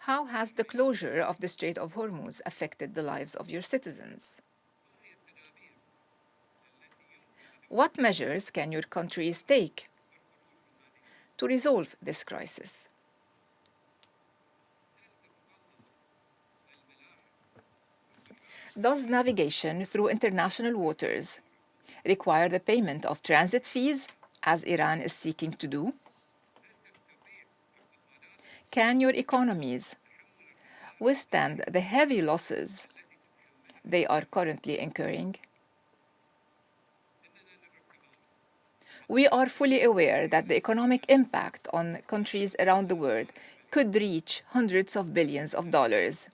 How has the closure of the Strait of Hormuz affected the lives of your citizens? What measures can your countries take to resolve this crisis? Does navigation through international waters require the payment of transit fees, as Iran is seeking to do? Can your economies withstand the heavy losses they are currently incurring? We are fully aware that the economic impact on countries around the world could reach hundreds of billions of dollars,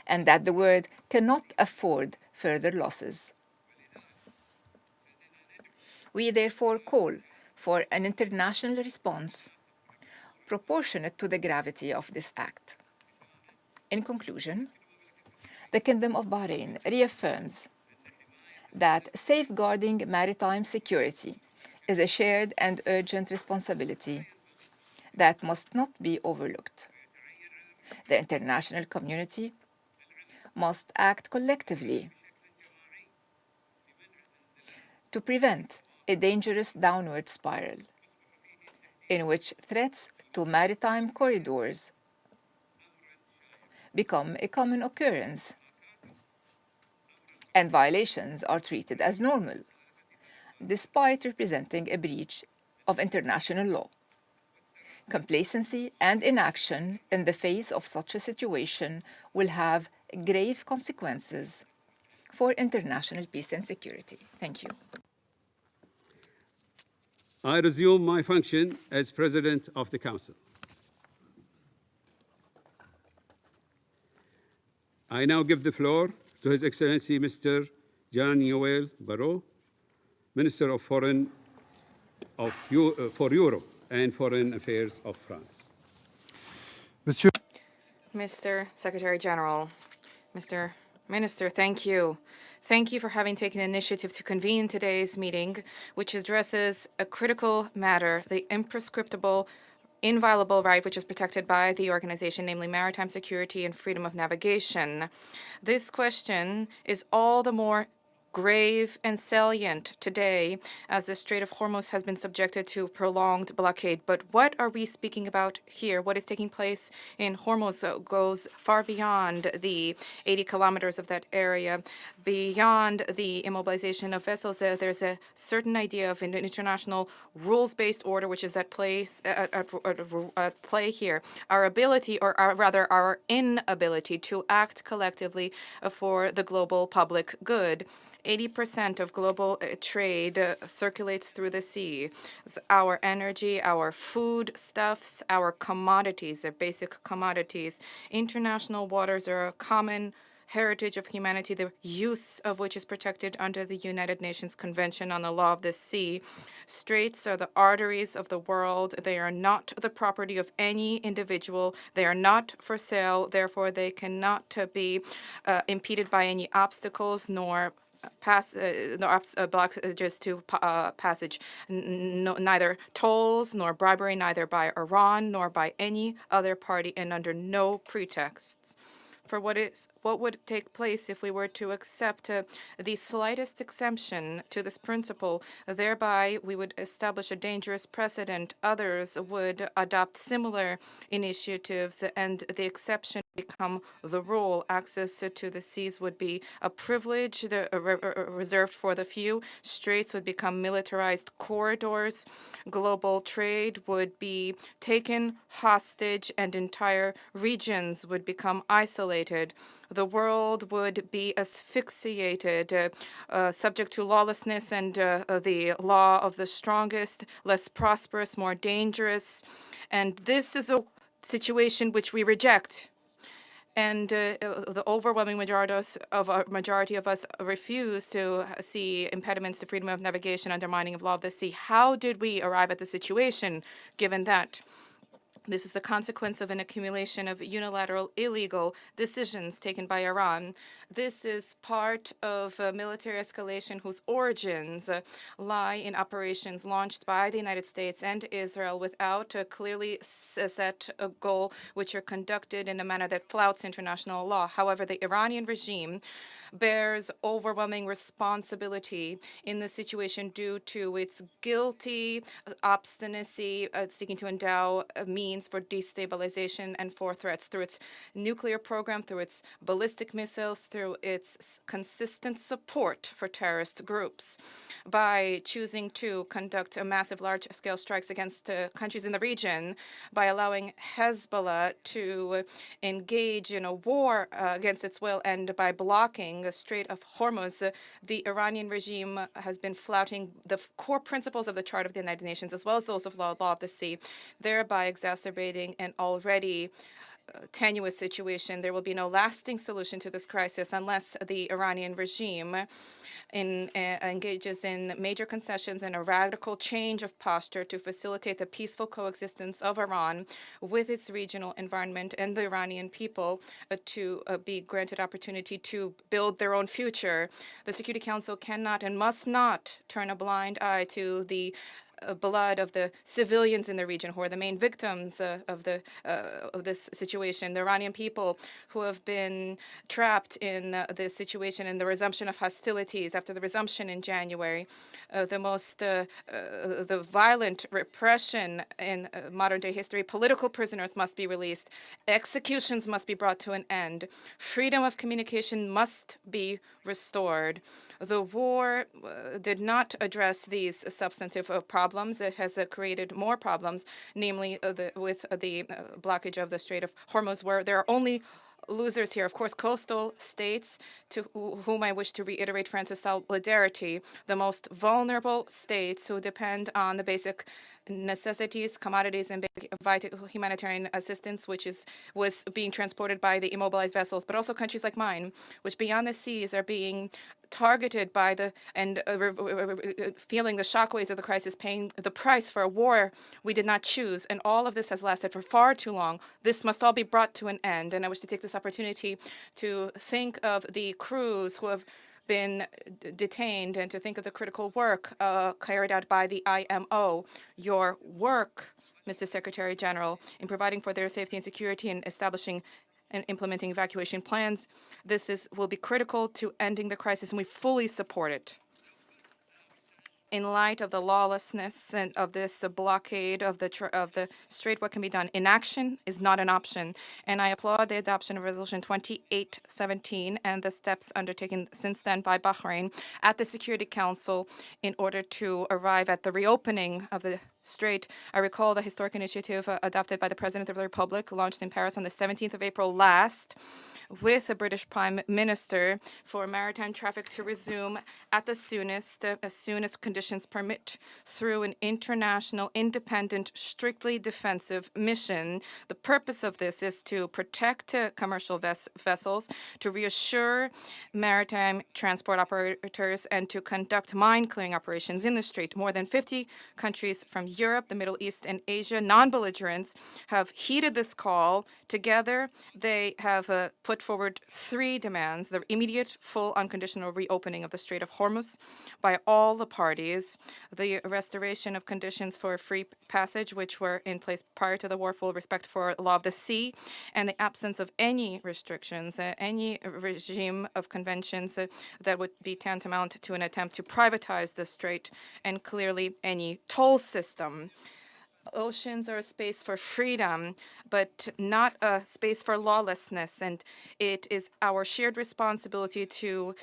and that the world cannot afford further losses. We therefore call for an international response proportionate to the gravity of this act. In conclusion, the Kingdom of Bahrain reaffirms that safeguarding maritime security is a shared and urgent responsibility that must not be overlooked. The international community must act collectively to prevent a dangerous downward spiral in which threats to maritime corridors become a common occurrence and violations are treated as normal, despite representing a breach of international law. Complacency and inaction in the face of such a situation will have grave consequences for international peace and security. Thank you. I resume my function as President of the Council. I now give the floor to His Excellency Mr. Jean-Noël Barrot, Minister of for Europe and Foreign Affairs of France. Mr. Secretary General, Mr. Minister, thank you. Thank you for having taken the initiative to convene today's meeting, which addresses a critical matter, the imprescriptible, inviolable right which is protected by the organization, namely maritime security and freedom of navigation. This question is all the more grave and salient today as the Strait of Hormuz has been subjected to prolonged blockade. But what are we speaking about here? What is taking place in Hormuz goes far beyond the 80 kilometers of that area, beyond the immobilization of vessels. There's a certain idea of an international rules-based order which is at play here. Our ability, or rather our inability to act collectively for the global public good. 80% of global trade circulates through the sea. It's our energy, our foodstuffs, our commodities, our basic commodities. International waters are a common heritage of humanity, the use of which is protected under the United Nations Convention on the Law of the Sea. Straits are the arteries of the world. They are not the property of any individual. They are not for sale. Therefore, they cannot be impeded by any obstacles nor blockages to passage, neither tolls nor bribery, neither by Iran nor by any other party, and under no pretexts. For what would take place if we were to accept the slightest exemption to this principle? Thereby, we would establish a dangerous precedent. Others would adopt similar initiatives, and the exception become the rule. Access to the seas would be a privilege reserved for the few. Straits would become militarized corridors. Global trade would be taken hostage, and entire regions would become isolated. The world would be asphyxiated, subject to lawlessness and the law of the strongest, less prosperous, more dangerous. And this is a situation which we reject. And the overwhelming majority of us refuse to see impediments to freedom of navigation, undermining of law of the sea. How did we arrive at the situation, given that? This is the consequence of an accumulation of unilateral illegal decisions taken by Iran. This is part of a military escalation whose origins lie in operations launched by the United States and Israel without a clearly set goal, which are conducted in a manner that flouts international law. However, the Iranian regime bears overwhelming responsibility in the situation due to its guilty obstinacy, seeking to endow means for destabilization and for threats through its nuclear program, through its ballistic missiles, through its consistent support for terrorist groups. By choosing to conduct a massive large-scale strikes against countries in the region, by allowing Hezbollah to engage in a war against its will, and by blocking the Strait of Hormuz, the Iranian regime has been flouting the core principles of the Charter of the United Nations, as well as those of law of the sea, thereby exacerbating an already tenuous situation. There will be no lasting solution to this crisis unless the Iranian regime engages in major concessions and a radical change of posture to facilitate the peaceful coexistence of Iran with its regional environment and the Iranian people to be granted opportunity to build their own future. The Security Council cannot and must not turn a blind eye to the blood of the civilians in the region who are the main victims of this situation. The Iranian people who have been trapped in this situation and the resumption of hostilities after the resumption in January, the violent repression in modern day history. Political prisoners must be released. Executions must be brought to an end. Freedom of communication must be restored. The war did not address these substantive problems. It has created more problems, namely with the blockage of the Strait of Hormuz, where there are only losers here. Of course, coastal states, to whom I wish to reiterate France's solidarity, the most vulnerable states who depend on the basic necessities, commodities, and vital humanitarian assistance, which was being transported by the immobilized vessels, but also countries like mine, which beyond the seas are being targeted by feeling the shockwaves of the crisis, paying the price for a war we did not choose. And all of this has lasted for far too long. This must all be brought to an end. And I wish to take this opportunity to think of the crews who have been detained and to think of the critical work carried out by the IMO. Your work, Mr. Secretary General, in providing for their safety and security and establishing and implementing evacuation plans, will be critical to ending the crisis, and we fully support it. In light of the lawlessness and of this blockade of the strait, what can be done? Inaction is not an option, and I applaud the adoption of Resolution 2817 and the steps undertaken since then by Bahrain at the Security Council in order to arrive at the reopening of the strait. I recall the historic initiative adopted by the President of the Republic, launched in Paris on the 17th of April last, with the British Prime Minister, for maritime traffic to resume at the soonest, as soon as conditions permit, through an international, independent, strictly defensive mission. The purpose of this is to protect commercial vessels, to reassure maritime transport operators, and to conduct mine-clearing operations in the strait. More than 50 countries from Europe, the Middle East, and Asia, non-belligerents, have heeded this call. Together, they have put forward 3 demands: the immediate, full, unconditional reopening of the Strait of Hormuz by all the parties, the restoration of conditions for free passage, which were in place prior to the war, full respect for law of the sea, and the absence of any restrictions, any regime of conventions that would be tantamount to an attempt to privatize the strait, and clearly any toll system. Oceans are a space for freedom, but not a space for lawlessness. And it is our shared responsibility to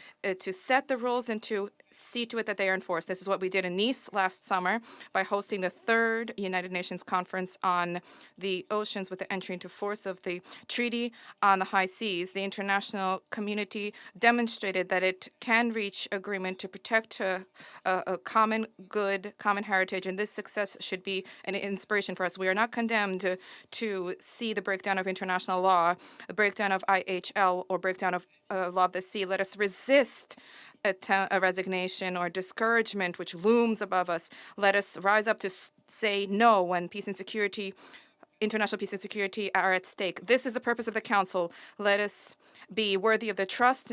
set the rules and to see to it that they are enforced. This is what we did in Nice last summer by hosting the 3rd United Nations Conference on the Oceans with the entry into force of the Treaty on the High Seas. The international community demonstrated that it can reach agreement to protect a common good, common heritage, and this success should be an inspiration for us. We are not condemned to see the breakdown of international law, the breakdown of IHL, or breakdown of law of the sea. Let us resist a resignation or discouragement which looms above us. Let us rise up to say no when peace and security, international peace and security are at stake. This is the purpose of the Council. Let us be worthy of the trust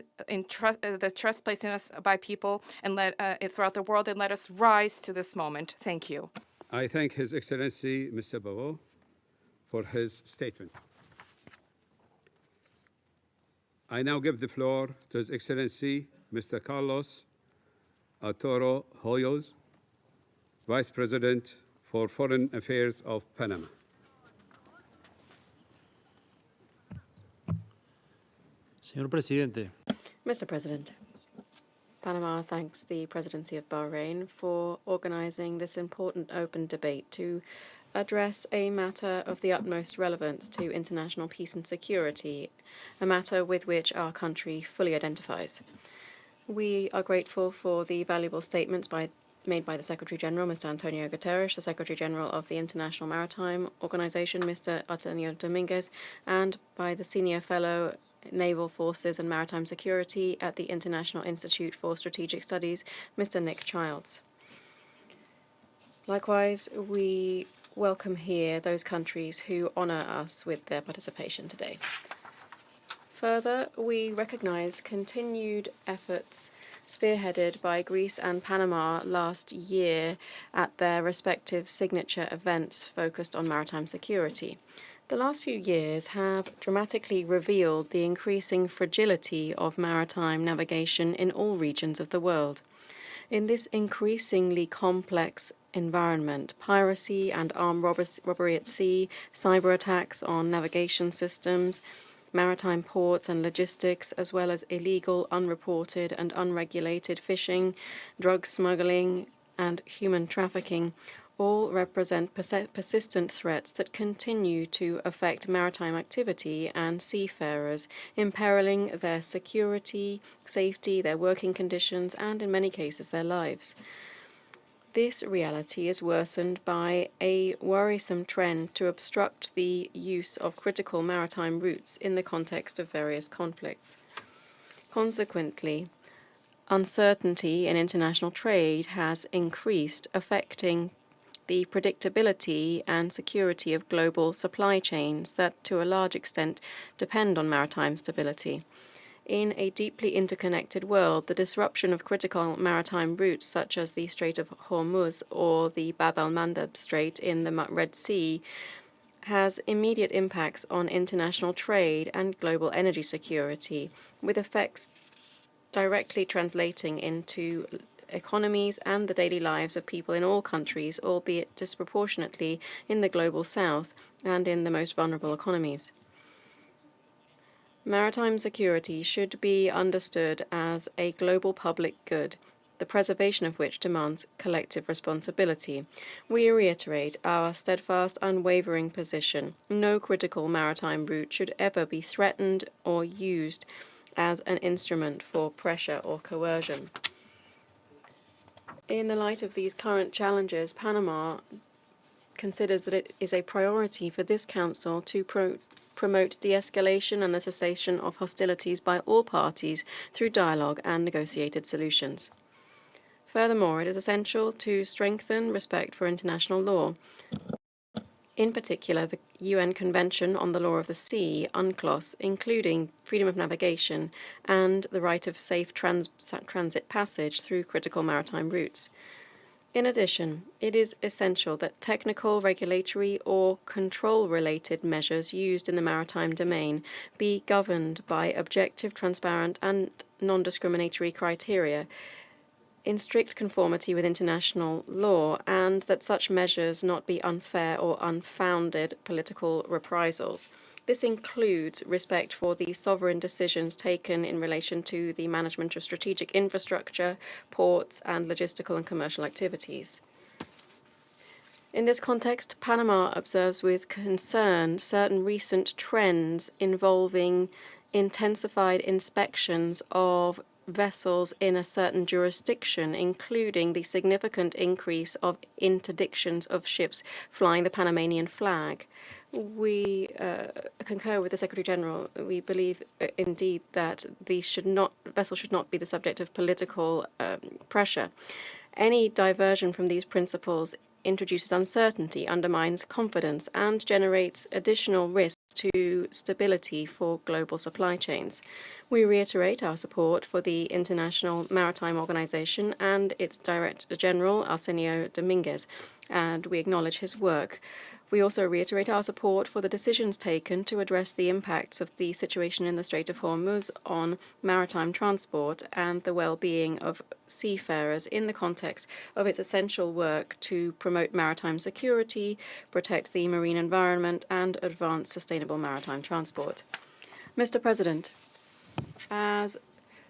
placed in us by people and throughout the world, and let us rise to this moment. Thank you. I thank His Excellency Mr. Bavo for his statement. I now give the floor to His Excellency Mr. Carlos Arturo Hoyos, Vice President for Foreign Affairs of Panama. Señor Presidente, Mr. President, Panama thanks the Presidency of Bahrain for organizing this important open debate to address a matter of the utmost relevance to international peace and security, a matter with which our country fully identifies. We are grateful for the valuable statements made by the Secretary-General, Mr. Antonio Guterres, the Secretary-General of the International Maritime Organization, Mr. Artemio Dominguez, and by the Senior Fellow Naval Forces and Maritime Security at the International Institute for Strategic Studies, Mr. Nick Childs. Likewise, we welcome here those countries who honor us with their participation today. Further, we recognize continued efforts spearheaded by Greece and Panama last year at their respective signature events focused on maritime security. The last few years have dramatically revealed the increasing fragility of maritime navigation in all regions of the world. In this increasingly complex environment, piracy and armed robbery at sea, cyber attacks on navigation systems, maritime ports and logistics, as well as illegal, unreported and unregulated fishing, drug smuggling, and human trafficking, all represent persistent threats that continue to affect maritime activity and seafarers, imperiling their security, safety, their working conditions, and in many cases their lives. This reality is worsened by a worrisome trend to obstruct the use of critical maritime routes in the context of various conflicts. Consequently, uncertainty in international trade has increased, affecting the predictability and security of global supply chains that, to a large extent, depend on maritime stability. In a deeply interconnected world, the disruption of critical maritime routes such as the Strait of Hormuz or the Bab el-Mandeb Strait in the Red Sea has immediate impacts on international trade and global energy security, with effects directly translating into economies and the daily lives of people in all countries, albeit disproportionately in the global south and in the most vulnerable economies. Maritime security should be understood as a global public good, the preservation of which demands collective responsibility. We reiterate our steadfast, unwavering position. No critical maritime route should ever be threatened or used as an instrument for pressure or coercion. In the light of these current challenges, Panama considers that it is a priority for this Council to promote de-escalation and the cessation of hostilities by all parties through dialogue and negotiated solutions. Furthermore, it is essential to strengthen respect for international law. In particular, the UN Convention on the Law of the Sea, UNCLOS, including freedom of navigation and the right of safe transit passage through critical maritime routes. In addition, it is essential that technical, regulatory, or control-related measures used in the maritime domain be governed by objective, transparent, and non-discriminatory criteria, in strict conformity with international law, and that such measures not be unfair or unfounded political reprisals. This includes respect for the sovereign decisions taken in relation to the management of strategic infrastructure, ports, and logistical and commercial activities. In this context, Panama observes with concern certain recent trends involving intensified inspections of vessels in a certain jurisdiction, including the significant increase of interdictions of ships flying the Panamanian flag. We concur with the Secretary General. We believe indeed that vessels should not be the subject of political pressure. Any diversion from these principles introduces uncertainty, undermines confidence, and generates additional risks to stability for global supply chains. We reiterate our support for the International Maritime Organization and its Director General, Arsenio Dominguez, and we acknowledge his work. We also reiterate our support for the decisions taken to address the impacts of the situation in the Strait of Hormuz on maritime transport and the well-being of seafarers in the context of its essential work to promote maritime security, protect the marine environment, and advance sustainable maritime transport. Mr. President, as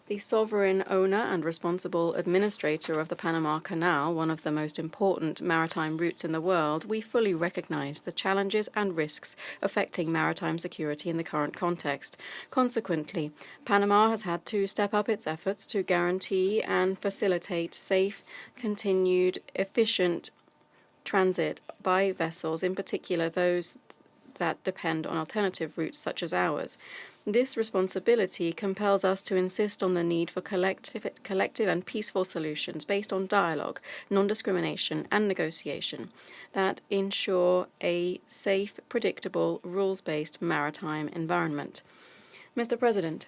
the sovereign owner and responsible administrator of the Panama Canal, one of the most important maritime routes in the world, we fully recognize the challenges and risks affecting maritime security in the current context. Consequently, Panama has had to step up its efforts to guarantee and facilitate safe, continued, efficient transit by vessels, in particular those that depend on alternative routes such as ours. This responsibility compels us to insist on the need for collective and peaceful solutions based on dialogue, non-discrimination, and negotiation that ensure a safe, predictable, rules-based maritime environment. Mr. President,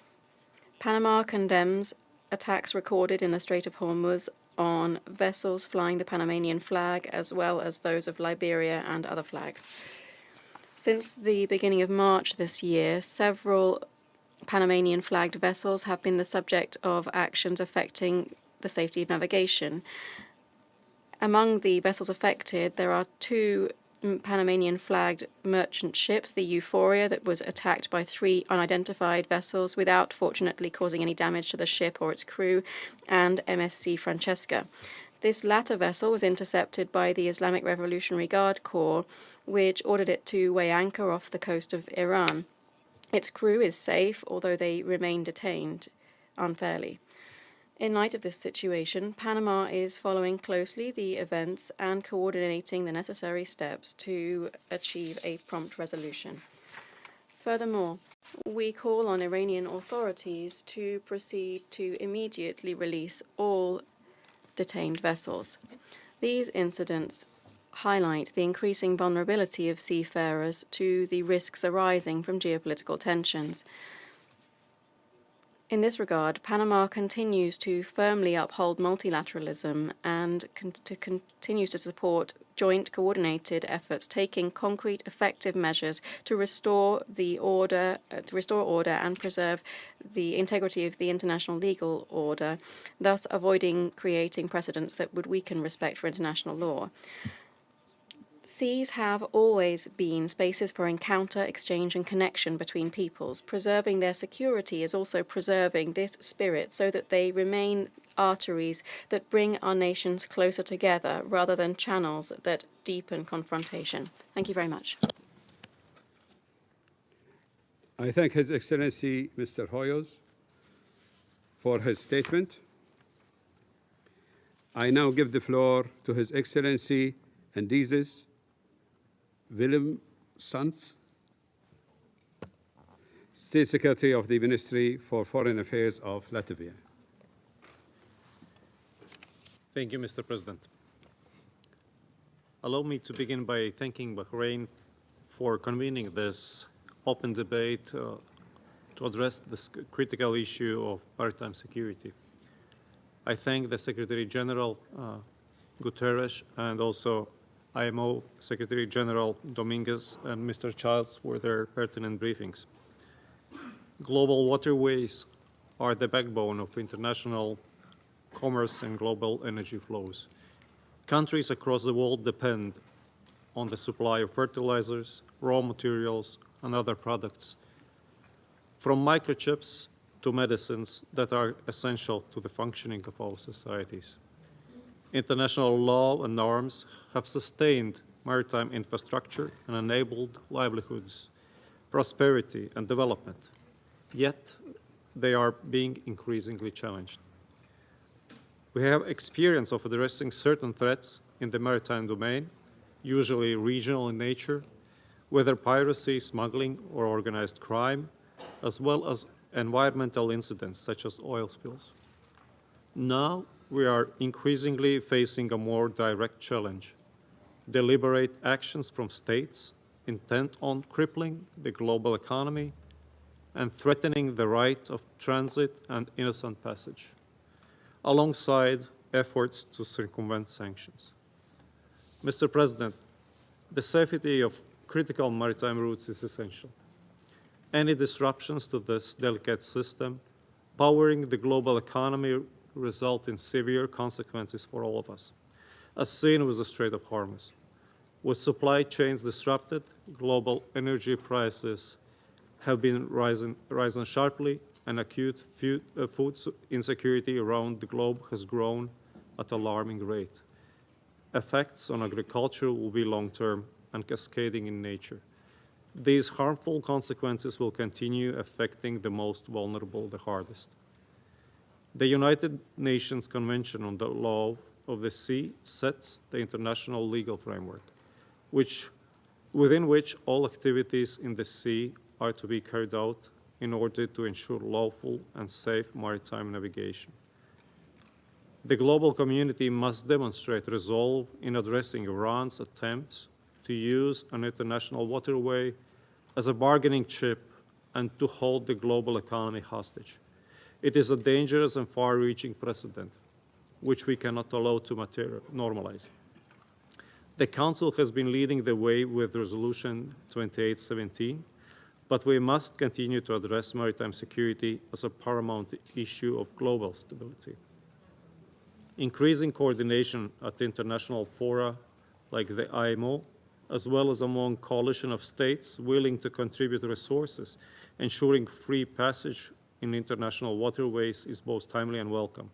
Panama condemns attacks recorded in the Strait of Hormuz on vessels flying the Panamanian flag as well as those of Liberia and other flags. Since the beginning of March this year, several Panamanian flagged vessels have been the subject of actions affecting the safety of navigation. Among the vessels affected, there are two Panamanian flagged merchant ships, the Euphoria, that was attacked by 3 unidentified vessels without, fortunately, causing any damage to the ship or its crew, and MSC Francesca. This latter vessel was intercepted by the Islamic Revolutionary Guard Corps, which ordered it to weigh anchor off the coast of Iran. Its crew is safe, although they remain detained unfairly. In light of this situation, Panama is following closely the events and coordinating the necessary steps to achieve a prompt resolution. Furthermore, we call on Iranian authorities to proceed to immediately release all detained vessels. These incidents highlight the increasing vulnerability of seafarers to the risks arising from geopolitical tensions. In this regard, Panama continues to firmly uphold multilateralism and continues to support joint coordinated efforts taking concrete, effective measures to restore order and preserve the integrity of the international legal order, thus avoiding creating precedents that would weaken respect for international law. Seas have always been spaces for encounter, exchange, and connection between peoples. Preserving their security is also preserving this spirit so that they remain arteries that bring our nations closer together rather than channels that deepen confrontation. Thank you very much. I thank His Excellency Mr. Hoyos for his statement. I now give the floor to His Excellency Andizes Willem Sans, State Secretary of the Ministry for Foreign Affairs of Latvia. Thank you, Mr. President. Allow me to begin by thanking Bahrain for convening this open debate to address this critical issue of maritime security. I thank the Secretary General Guterres and also IMO Secretary General Dominguez and Mr. Childs for their pertinent briefings. Global waterways are the backbone of international commerce, and global energy flows. Countries across the world depend on the supply of fertilizers, raw materials, and other products, from microchips to medicines that are essential to the functioning of our societies. International law and norms have sustained maritime infrastructure and enabled livelihoods, prosperity, and development. Yet, they are being increasingly challenged. We have experience of addressing certain threats in the maritime domain, usually regional in nature, whether piracy, smuggling, or organized crime, as well as environmental incidents such as oil spills. Now, we are increasingly facing a more direct challenge: deliberate actions from states intent on crippling the global economy and threatening the right of transit and innocent passage, alongside efforts to circumvent sanctions. Mr. President, the safety of critical maritime routes is essential. Any disruptions to this delicate system powering the global economy result in severe consequences for all of us, as seen with the Strait of Hormuz. With supply chains disrupted, global energy prices have been rising sharply, and acute food insecurity around the globe has grown at an alarming rate. Effects on agriculture will be long-term and cascading in nature. These harmful consequences will continue affecting the most vulnerable the hardest. The United Nations Convention on the Law of the Sea sets the international legal framework, within which all activities in the sea are to be carried out in order to ensure lawful and safe maritime navigation. The global community must demonstrate resolve in addressing Iran's attempts to use an international waterway as a bargaining chip and to hold the global economy hostage. It is a dangerous and far-reaching precedent, which we cannot allow to normalize. The Council has been leading the way with Resolution 2817, but we must continue to address maritime security as a paramount issue of global stability. Increasing coordination at international fora like the IMO, as well as among coalition of states willing to contribute resources, ensuring free passage in international waterways is both timely and welcome.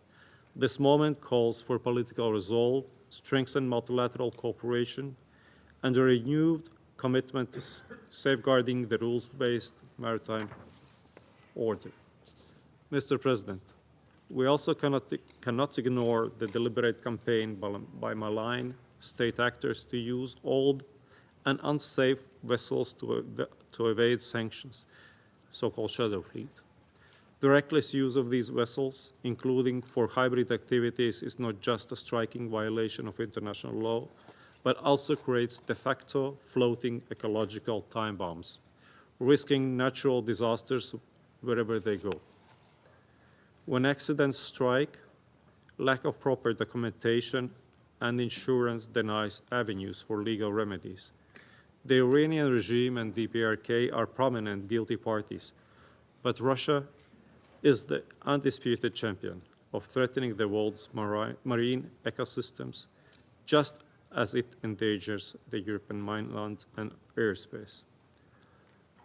This moment calls for political resolve, strengthened multilateral cooperation, and a renewed commitment to safeguarding the rules-based maritime order. Mr. President, we also cannot ignore the deliberate campaign by malign state actors to use old and unsafe vessels to evade sanctions, so-called shadow fleet. The reckless use of these vessels, including for hybrid activities, is not just a striking violation of international law, but also creates de facto floating ecological time bombs, risking natural disasters wherever they go. When accidents strike, lack of proper documentation and insurance denies avenues for legal remedies. The Iranian regime and DPRK are prominent guilty parties, but Russia is the undisputed champion of threatening the world's marine ecosystems, just as it endangers the European mainland and airspace.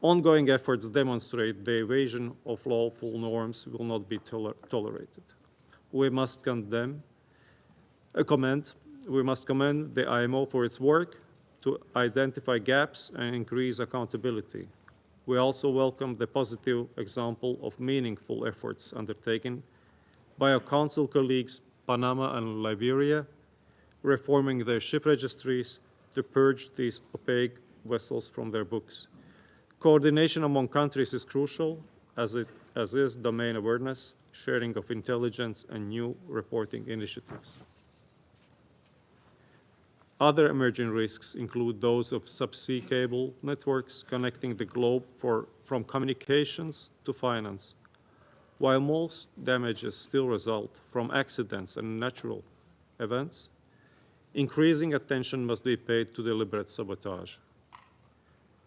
Ongoing efforts demonstrate the evasion of lawful norms will not be tolerated. We must commend the IMO for its work to identify gaps and increase accountability. We also welcome the positive example of meaningful efforts undertaken by our Council colleagues Panama and Liberia, reforming their ship registries to purge these opaque vessels from their books. Coordination among countries is crucial, as is domain awareness, sharing of intelligence, and new reporting initiatives. Other emerging risks include those of subsea cable networks connecting the globe from communications to finance. While most damages still result from accidents and natural events, increasing attention must be paid to deliberate sabotage.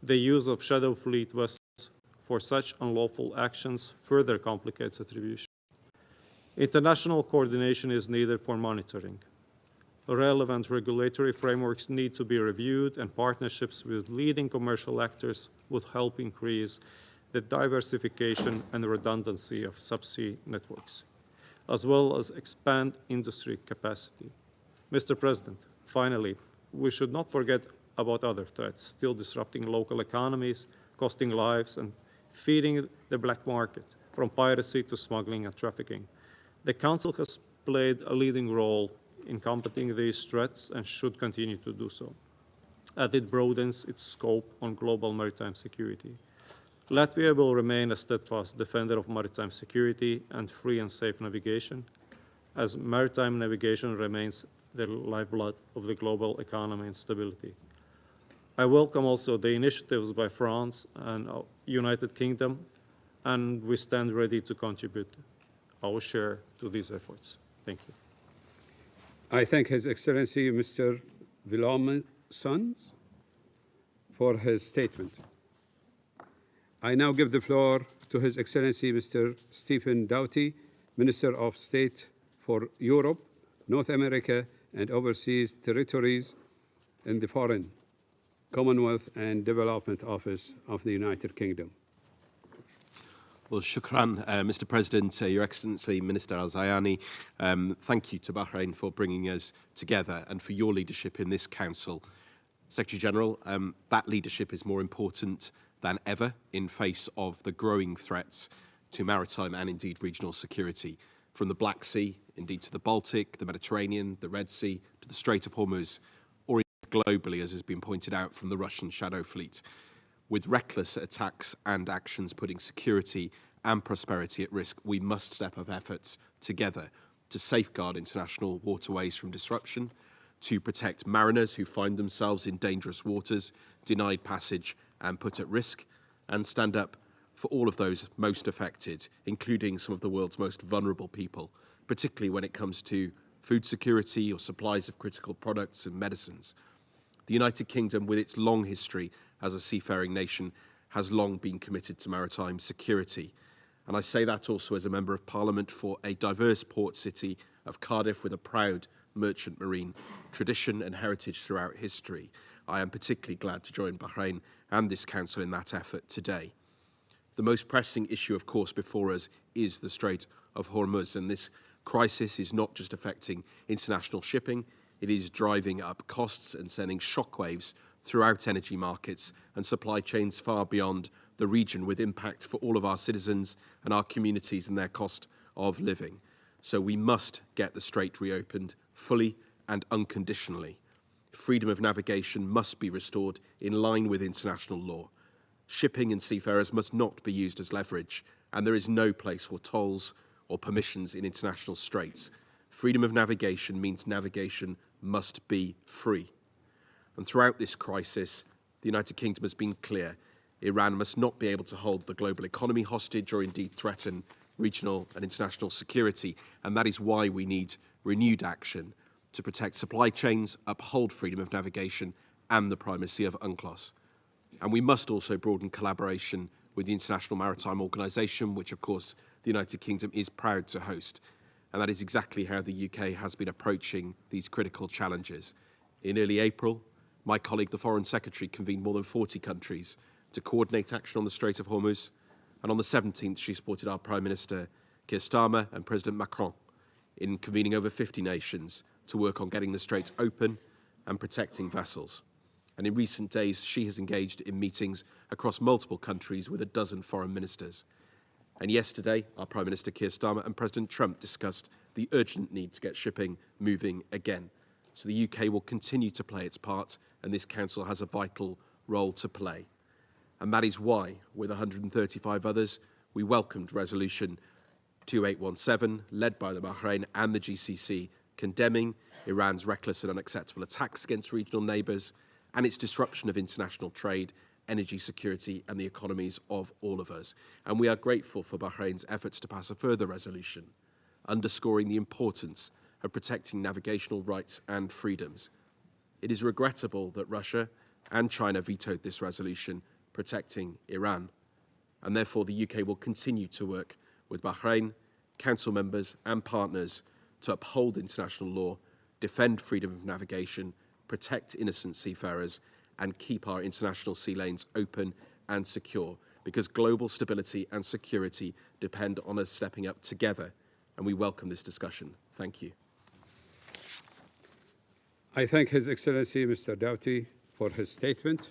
The use of shadow fleet vessels for such unlawful actions further complicates attribution. International coordination is needed for monitoring. Relevant regulatory frameworks need to be reviewed, and partnerships with leading commercial actors would help increase the diversification and redundancy of subsea networks, as well as expand industry capacity. Mr. President, finally, we should not forget about other threats still disrupting local economies, costing lives, and feeding the black market, from piracy to smuggling and trafficking. The Council has played a leading role in combating these threats and should continue to do so, as it broadens its scope on global maritime security. Latvia will remain a steadfast defender of maritime security and free and safe navigation, as maritime navigation remains the lifeblood of the global economy and stability. I welcome also the initiatives by France and United Kingdom, and we stand ready to contribute our share to these efforts. Thank you. I thank His Excellency Mr. Villalon-Sons for his statement. I now give the floor to His Excellency Mr. Stephen Doughty, Minister of State for Europe, North America, and Overseas Territories in the Foreign, Commonwealth and Development Office of the United Kingdom. Well, shukran, Mr. President, Your Excellency, Minister Al-Zayani. Thank you to Bahrain for bringing us together and for your leadership in this Council. Secretary General, that leadership is more important than ever in face of the growing threats to maritime and indeed regional security, from the Black Sea, indeed to the Baltic, the Mediterranean, the Red Sea, to the Strait of Hormuz, or globally, as has been pointed out, from the Russian shadow fleet. With reckless attacks and actions putting security and prosperity at risk, we must step up efforts together to safeguard international waterways from disruption, to protect mariners who find themselves in dangerous waters, denied passage and put at risk, and stand up for all of those most affected, including some of the world's most vulnerable people, particularly when it comes to food security or supplies of critical products and medicines. The United Kingdom, with its long history as a seafaring nation, has long been committed to maritime security. And I say that also as a Member of Parliament for a diverse port city of Cardiff with a proud merchant marine tradition and heritage throughout history. I am particularly glad to join Bahrain and this Council in that effort today. The most pressing issue, of course, before us is the Strait of Hormuz, and this crisis is not just affecting international shipping, it is driving up costs and sending shockwaves throughout energy markets and supply chains far beyond the region, with impact for all of our citizens and our communities and their cost of living. So we must get the strait reopened fully and unconditionally. Freedom of navigation must be restored in line with international law. Shipping and seafarers must not be used as leverage, and there is no place for tolls or permissions in international straits. Freedom of navigation means navigation must be free. And throughout this crisis, the United Kingdom has been clear: Iran must not be able to hold the global economy hostage or indeed threaten regional and international security. And that is why we need renewed action to protect supply chains, uphold freedom of navigation and the primacy of UNCLOS. And we must also broaden collaboration with the International Maritime Organization, which of course the United Kingdom is proud to host. And that is exactly how the UK has been approaching these critical challenges. In early April, my colleague, the Foreign Secretary, convened more than 40 countries to coordinate action on the Strait of Hormuz. And on the 17th, she supported our Prime Minister, Keir Starmer, and President Macron in convening over 50 nations to work on getting the straits open and protecting vessels. And in recent days, she has engaged in meetings across multiple countries with a dozen foreign ministers. And yesterday, our Prime Minister Keir Starmer and President Trump discussed the urgent need to get shipping moving again. So the UK will continue to play its part, and this Council has a vital role to play. And that is why, with 135 others, we welcomed Resolution 2817, led by the Bahrain and the GCC, condemning Iran's reckless and unacceptable attacks against regional neighbours and its disruption of international trade, energy security and the economies of all of us. And we are grateful for Bahrain's efforts to pass a further resolution, underscoring the importance of protecting navigational rights and freedoms. It is regrettable that Russia and China vetoed this resolution protecting Iran, and therefore the UK will continue to work with Bahrain, Council members and partners to uphold international law, defend freedom of navigation, protect innocent seafarers, and keep our international sea lanes open and secure, because global stability and security depend on us stepping up together, and we welcome this discussion. Thank you. I thank His Excellency Mr. Doughty for his statement.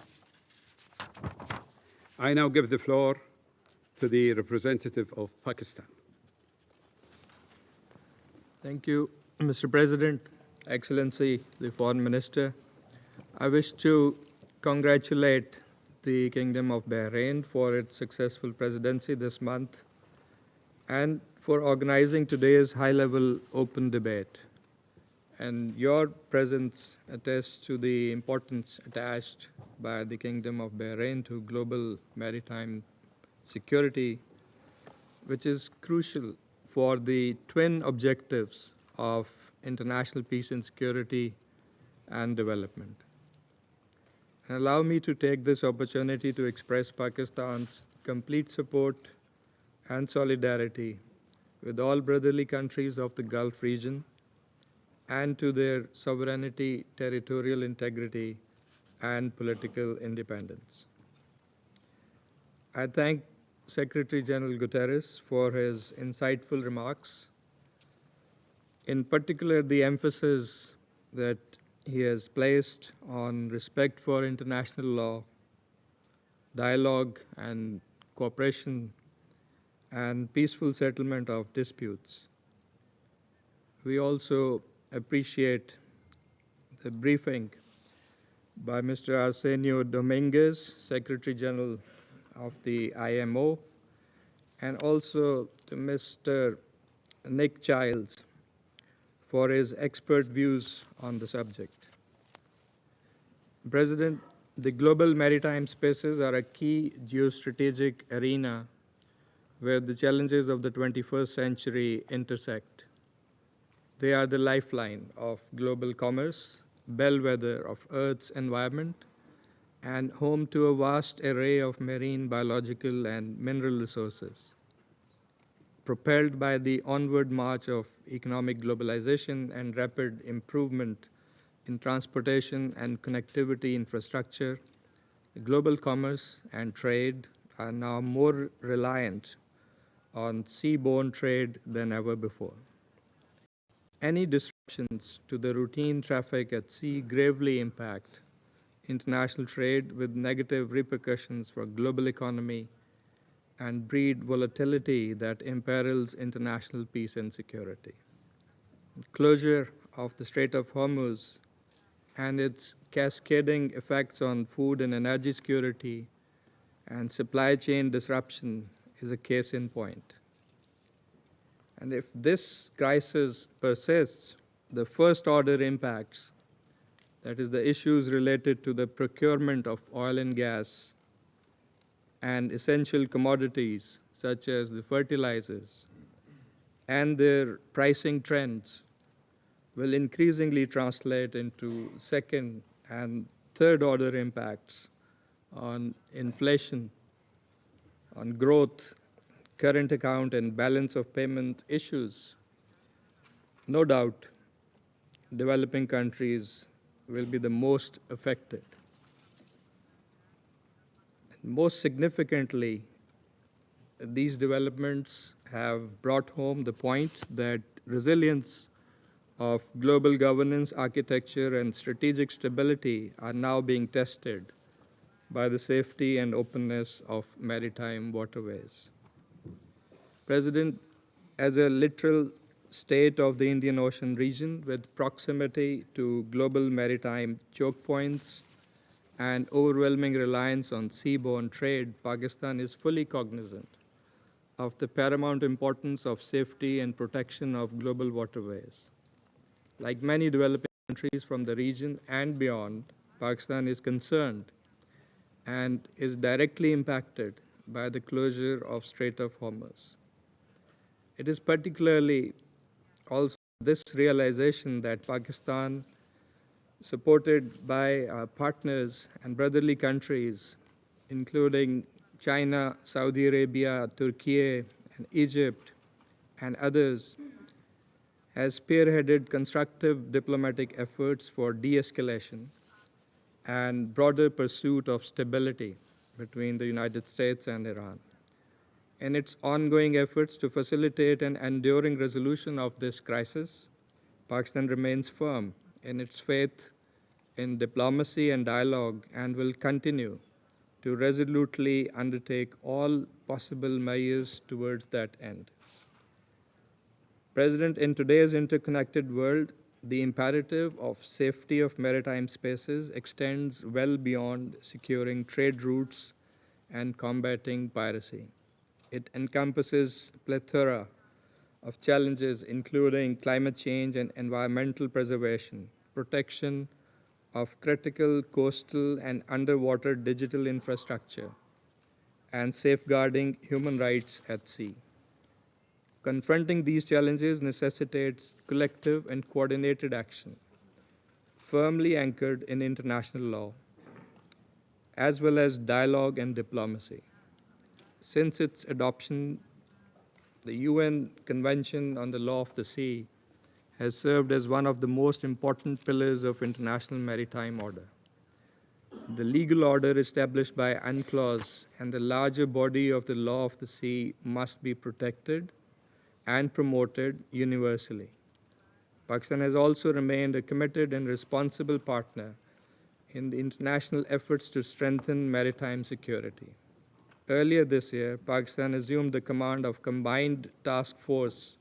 I now give the floor to the representative of Pakistan. Thank you, Mr. President, Excellency, the Foreign Minister. I wish to congratulate the Kingdom of Bahrain for its successful presidency this month and for organizing today's high-level open debate. And your presence attests to the importance attached by the Kingdom of Bahrain to global maritime security, which is crucial for the twin objectives of international peace and security and development. And allow me to take this opportunity to express Pakistan's complete support and solidarity with all brotherly countries of the Gulf region and to their sovereignty, territorial integrity, and political independence. I thank Secretary General Guterres for his insightful remarks, in particular the emphasis that he has placed on respect for international law, dialogue and cooperation, and peaceful settlement of disputes. We also appreciate the briefing by Mr. Arsenio Dominguez, Secretary General of the IMO, and also to Mr. Nick Childs for his expert views on the subject. President, the global maritime spaces are a key geostrategic arena where the challenges of the 21st century intersect. They are the lifeline of global commerce, bellwether of Earth's environment, and home to a vast array of marine, biological, and mineral resources. Propelled by the onward march of economic globalization and rapid improvement in transportation and connectivity infrastructure, global commerce and trade are now more reliant on seaborne trade than ever before. Any disruptions to the routine traffic at sea gravely impact international trade with negative repercussions for global economy and breed volatility that imperils international peace and security. Closure of the Strait of Hormuz and its cascading effects on food and energy security and supply chain disruption is a case in point. And if this crisis persists, the first order impacts, that is the issues related to the procurement of oil and gas and essential commodities such as the fertilizers and their pricing trends will increasingly translate into second and third order impacts on inflation, on growth, current account and balance of payment issues. No doubt, developing countries will be the most affected. Most significantly, these developments have brought home the point that resilience of global governance, architecture, and strategic stability are now being tested by the safety and openness of maritime waterways. President, as a literal state of the Indian Ocean region with proximity to global maritime choke points and overwhelming reliance on seaborne trade, Pakistan is fully cognizant of the paramount importance of safety and protection of global waterways. Like many developing countries from the region and beyond, Pakistan is concerned and is directly impacted by the closure of Strait of Hormuz. It is particularly also this realization that Pakistan, supported by partners and brotherly countries, including China, Saudi Arabia, Turkey, and Egypt, and others, has spearheaded constructive diplomatic efforts for de-escalation and broader pursuit of stability between the United States and Iran. In its ongoing efforts to facilitate an enduring resolution of this crisis, Pakistan remains firm in its faith in diplomacy and dialogue and will continue to resolutely undertake all possible measures towards that end. President, in today's interconnected world, the imperative of safety of maritime spaces extends well beyond securing trade routes and combating piracy. It encompasses a plethora of challenges, including climate change and environmental preservation, protection of critical coastal and underwater digital infrastructure, and safeguarding human rights at sea. Confronting these challenges necessitates collective and coordinated action, firmly anchored in international law, as well as dialogue and diplomacy. Since its adoption, the UN Convention on the Law of the Sea has served as one of the most important pillars of international maritime order. The legal order established by UNCLOS and the larger body of the law of the sea must be protected and promoted universally. Pakistan has also remained a committed and responsible partner in the international efforts to strengthen maritime security. Earlier this year, Pakistan assumed the command of Combined Task Force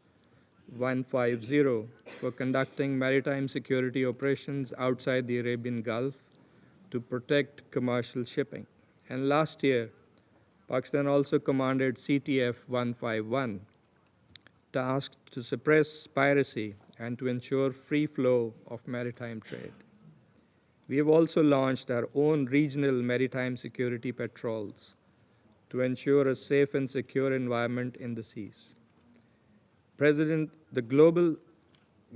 150 for conducting maritime security operations outside the Arabian Gulf to protect commercial shipping. And last year, Pakistan also commanded CTF 151, tasked to suppress piracy and to ensure free flow of maritime trade. We have also launched our own regional maritime security patrols to ensure a safe and secure environment in the seas. President, the global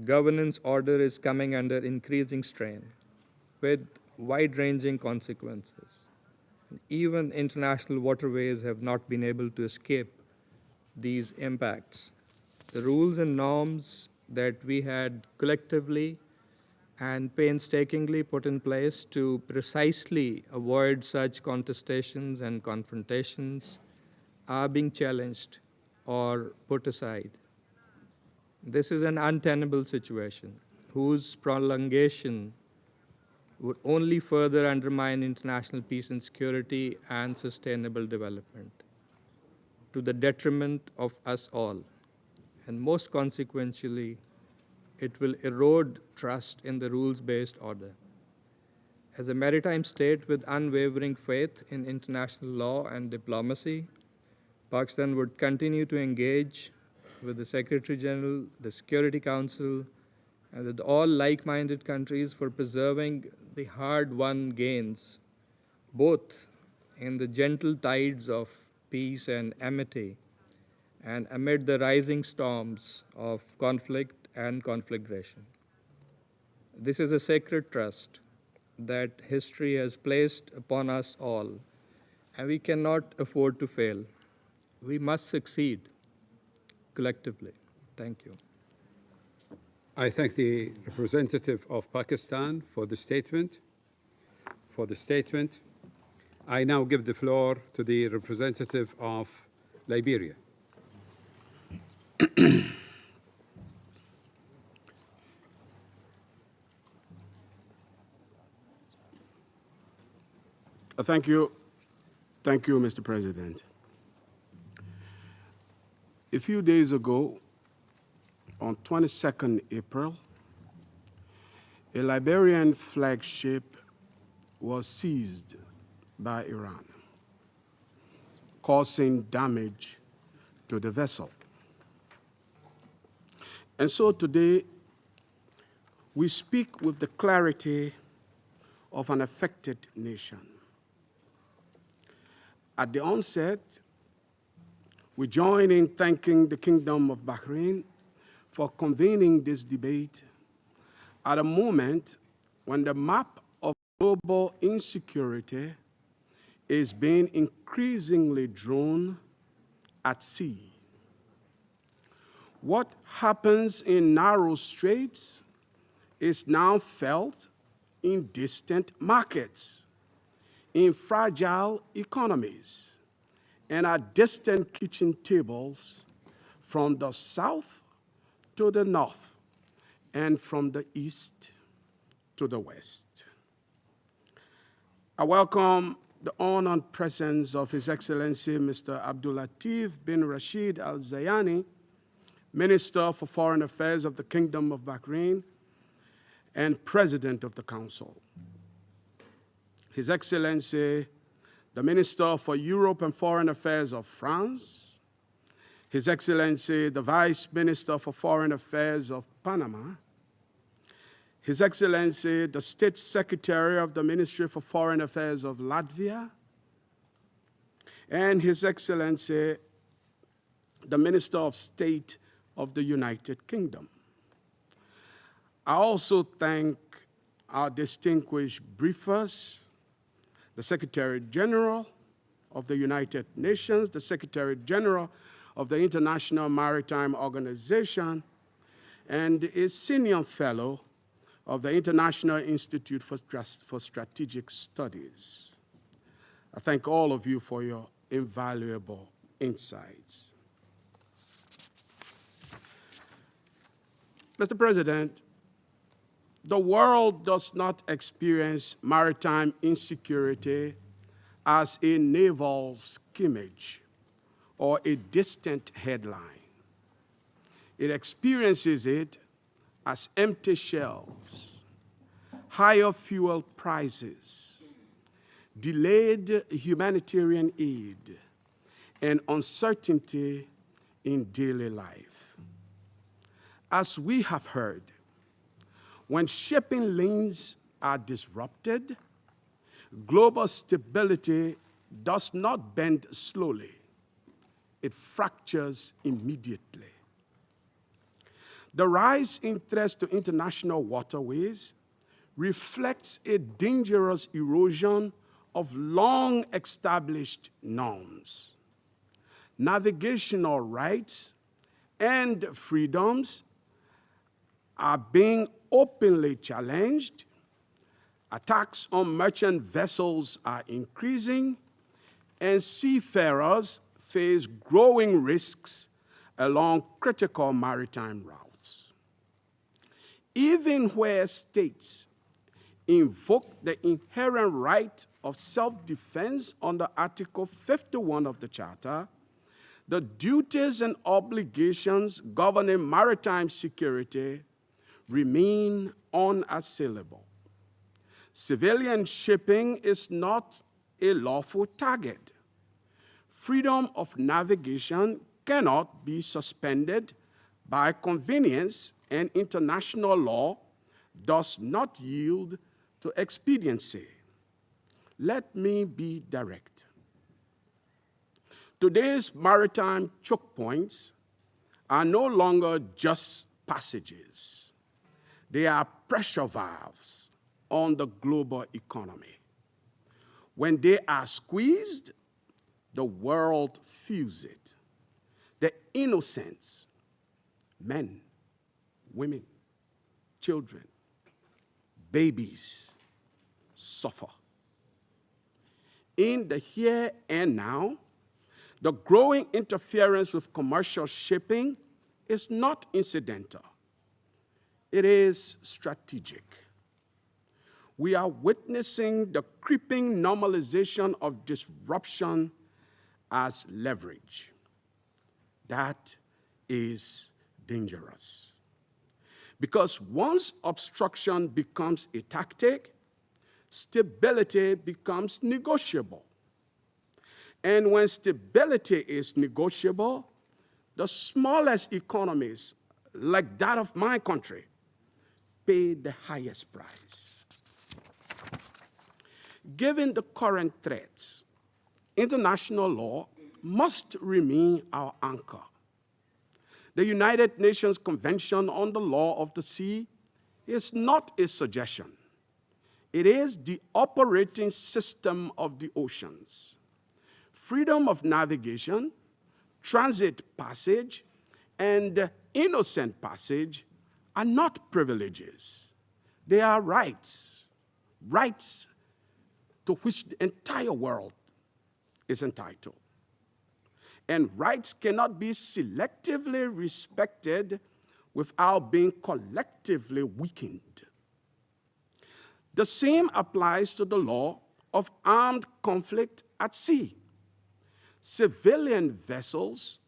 governance order is coming under increasing strain with wide-ranging consequences. Even international waterways have not been able to escape these impacts. The rules and norms that we had collectively and painstakingly put in place to precisely avoid such contestations and confrontations are being challenged or put aside. This is an untenable situation whose prolongation would only further undermine international peace and security and sustainable development to the detriment of us all. And most consequentially, it will erode trust in the rules-based order. As a maritime state with unwavering faith in international law and diplomacy, Pakistan would continue to engage with the Secretary General, the Security Council, and with all like-minded countries for preserving the hard-won gains, both in the gentle tides of peace and amity, and amid the rising storms of conflict and conflagration. This is a sacred trust that history has placed upon us all, and we cannot afford to fail. We must succeed collectively. Thank you. I thank the representative of Pakistan for the statement. I now give the floor to the representative of Liberia. Thank you, Mr. President. A few days ago, on 22nd April, a Liberian flagship was seized by Iran, causing damage to the vessel. And so today, we speak with the clarity of an affected nation. At the onset, we join in thanking the Kingdom of Bahrain for convening this debate at a moment when the map of global insecurity is being increasingly drawn at sea. What happens in narrow straits is now felt in distant markets, in fragile economies, and at distant kitchen tables from the south to the north and from the east to the west. I welcome the honored presence of His Excellency Mr. Abdulatif bin Rashid Al Zayani, Minister for Foreign Affairs of the Kingdom of Bahrain and President of the Council. His Excellency, the Minister for Europe and Foreign Affairs of France, His Excellency, the Vice Minister for Foreign Affairs of Panama, His Excellency, the State Secretary of the Ministry for Foreign Affairs of Latvia, and His Excellency, the Minister of State of the United Kingdom. I also thank our distinguished briefers, the Secretary General of the United Nations, the Secretary General of the International Maritime Organization, and a senior fellow of the International Institute for Strategic Studies. I thank all of you for your invaluable insights. Mr. President, the world does not experience maritime insecurity as a naval skimmage or a distant headline. It experiences it as empty shelves, higher fuel prices, delayed humanitarian aid, and uncertainty in daily life. As we have heard, when shipping lanes are disrupted, global stability does not bend slowly. It fractures immediately. The rise in threats to international waterways reflects a dangerous erosion of long-established norms. Navigational rights and freedoms are being openly challenged. Attacks on merchant vessels are increasing, and seafarers face growing risks along critical maritime routes. Even where states invoke the inherent right of self-defense under Article 51 of the Charter, the duties and obligations governing maritime security remain unassailable. Civilian shipping is not a lawful target. Freedom of navigation cannot be suspended by convenience, and international law does not yield to expediency. Let me be direct. Today's maritime choke points are no longer just passages. They are pressure valves on the global economy. When they are squeezed, the world feels it. The innocents, men, women, children, babies, suffer. In the here and now, the growing interference with commercial shipping is not incidental. It is strategic. We are witnessing the creeping normalization of disruption as leverage. That is dangerous. Because once obstruction becomes a tactic, stability becomes negotiable. And when stability is negotiable, the smallest economies, like that of my country, pay the highest price. Given the current threats, international law must remain our anchor. The United Nations Convention on the Law of the Sea is not a suggestion. It is the operating system of the oceans. Freedom of navigation, transit passage, and innocent passage are not privileges. They are rights, rights to which the entire world is entitled. And rights cannot be selectively respected without being collectively weakened. The same applies to the law of armed conflict at sea. Civilian vessels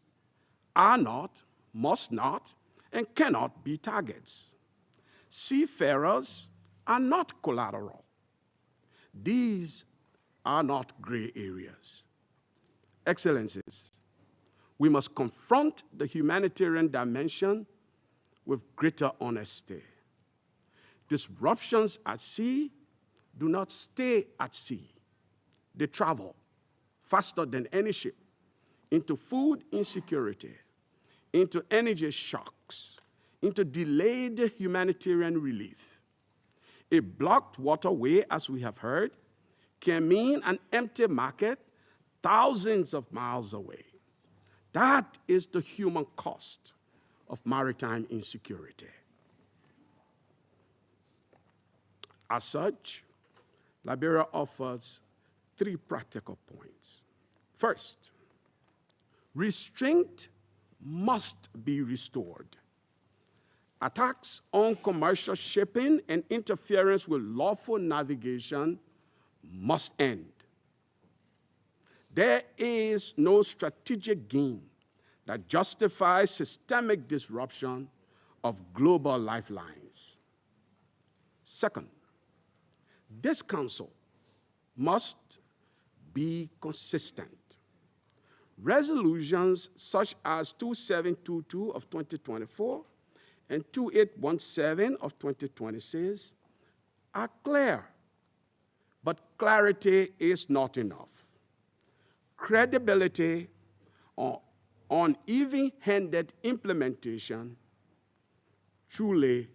are not, must not, and cannot be targets. Seafarers are not collateral. These are not gray areas. Excellencies, we must confront the humanitarian dimension with greater honesty. Disruptions at sea do not stay at sea. They travel faster than any ship into food insecurity, into energy shocks, into delayed humanitarian relief. A blocked waterway, as we have heard, can mean an empty market thousands of miles away. That is the human cost of maritime insecurity. As such, Liberia offers 3 practical points. First, restraint must be restored. Attacks on commercial shipping and interference with lawful navigation must end. There is no strategic gain that justifies systemic disruption of global lifelines. Second, this council must be consistent. Resolutions such as 2722 of 2024 and 2817 of 2026 are clear, but clarity is not enough. Credibility on even-handed implementation truly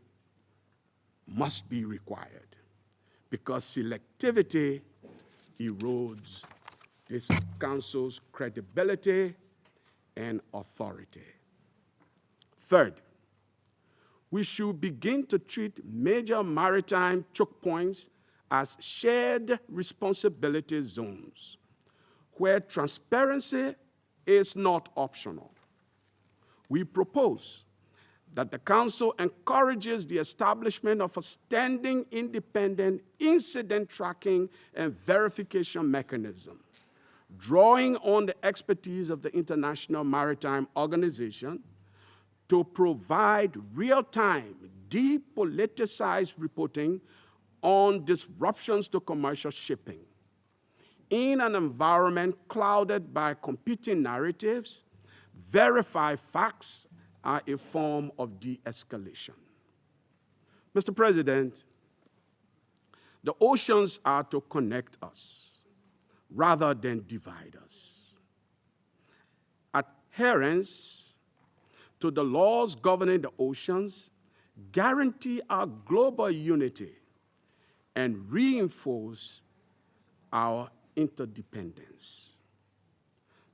must be required, because selectivity erodes this council's credibility and authority. Third, we should begin to treat major maritime choke points as shared responsibility zones, where transparency is not optional. We propose that the Council encourages the establishment of a standing independent incident tracking and verification mechanism, drawing on the expertise of the International Maritime Organization to provide real-time, depoliticized reporting on disruptions to commercial shipping. In an environment clouded by competing narratives, verified facts are a form of de-escalation. Mr. President, the oceans are to connect us rather than divide us. Adherence to the laws governing the oceans guarantee our global unity and reinforce our interdependence.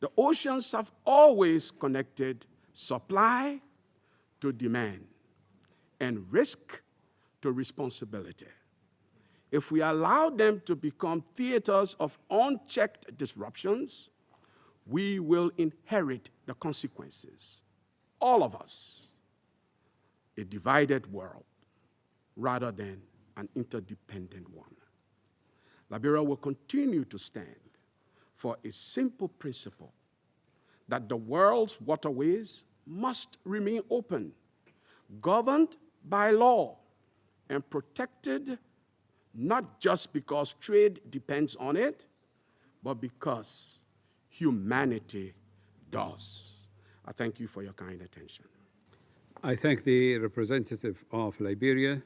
The oceans have always connected supply to demand and risk to responsibility. If we allow them to become theaters of unchecked disruptions, we will inherit the consequences. All of us, a divided world rather than an interdependent one. Liberia will continue to stand for a simple principle that the world's waterways must remain open, governed by law, and protected not just because trade depends on it, but because humanity does. I thank you for your kind attention. I thank the representative of Liberia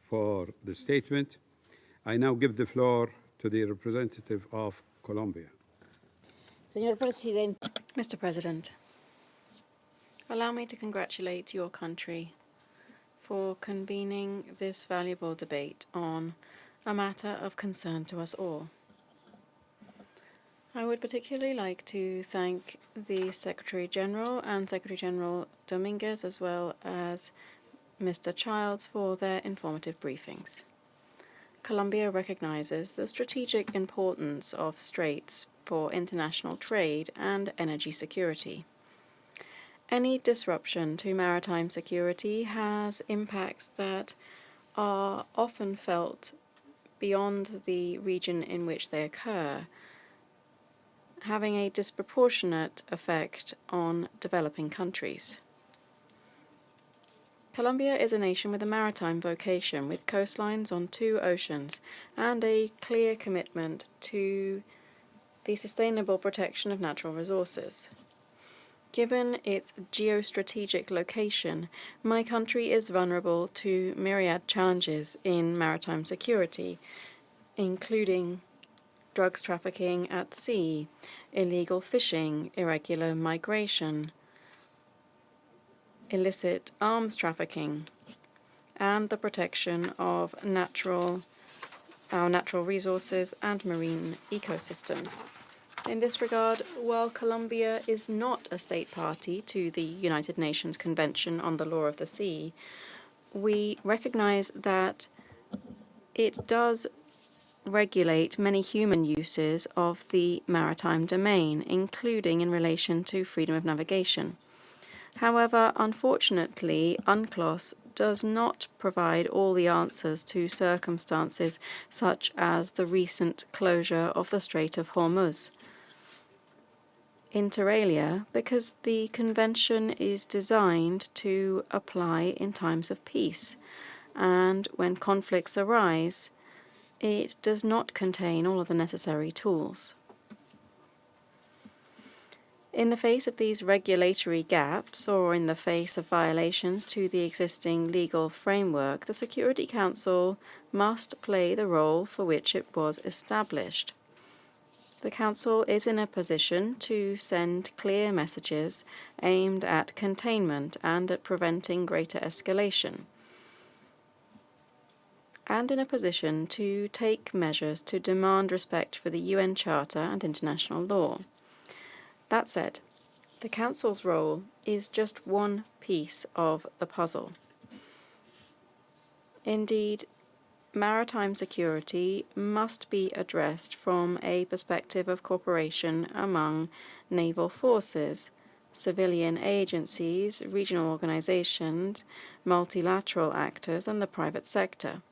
for the statement. I now give the floor to the representative of Colombia. Mr. President, allow me to congratulate your country for convening this valuable debate on a matter of concern to us all. I would particularly like to thank the Secretary General and Secretary General Dominguez, as well as Mr. Childs, for their informative briefings. Colombia recognizes the strategic importance of straits for international trade and energy security. Any disruption to maritime security has impacts that are often felt beyond the region in which they occur, having a disproportionate effect on developing countries. Colombia is a nation with a maritime vocation, with coastlines on 2 oceans, and a clear commitment to the sustainable protection of natural resources. Given its geostrategic location, my country is vulnerable to myriad challenges in maritime security, including drugs trafficking at sea, illegal fishing, irregular migration, illicit arms trafficking, and the protection of our natural resources and marine ecosystems. In this regard, while Colombia is not a state party to the United Nations Convention on the Law of the Sea, we recognize that it does regulate many human uses of the maritime domain, including in relation to freedom of navigation. However, unfortunately, UNCLOS does not provide all the answers to circumstances such as the recent closure of the Strait of Hormuz. Inter alia, because the convention is designed to apply in times of peace, and when conflicts arise, it does not contain all of the necessary tools. In the face of these regulatory gaps, or in the face of violations to the existing legal framework, the Security Council must play the role for which it was established. The Council is in a position to send clear messages aimed at containment and at preventing greater escalation, and in a position to take measures to demand respect for the UN Charter and international law. That said, the Council's role is just one piece of the puzzle. Indeed, maritime security must be addressed from a perspective of cooperation among naval forces, civilian agencies, regional organizations, multilateral actors, and the private sector.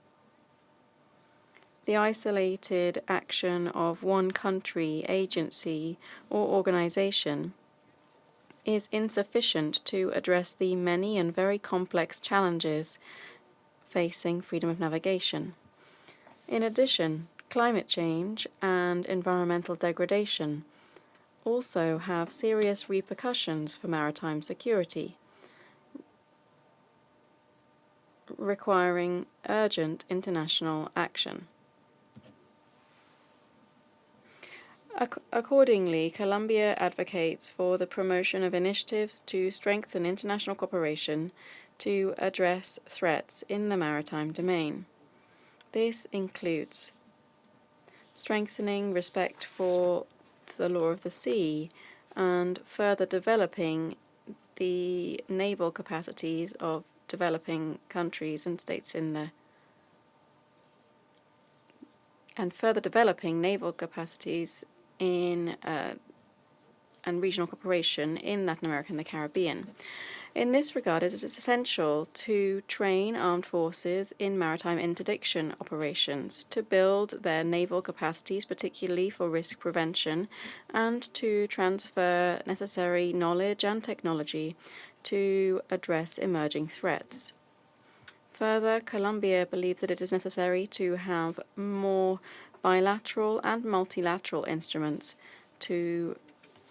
The isolated action of one country, agency, or organization is insufficient to address the many and very complex challenges facing freedom of navigation. In addition, climate change and environmental degradation also have serious repercussions for maritime security, requiring urgent international action. Accordingly, Colombia advocates for the promotion of initiatives to strengthen international cooperation to address threats in the maritime domain. This includes strengthening respect for the law of the sea and further developing the naval capacities of developing countries and states in the and further developing naval capacities in and regional cooperation in Latin America and the Caribbean. In this regard, it is essential to train armed forces in maritime interdiction operations, to build their naval capacities, particularly for risk prevention, and to transfer necessary knowledge and technology to address emerging threats. Further, Colombia believes that it is necessary to have more bilateral and multilateral instruments to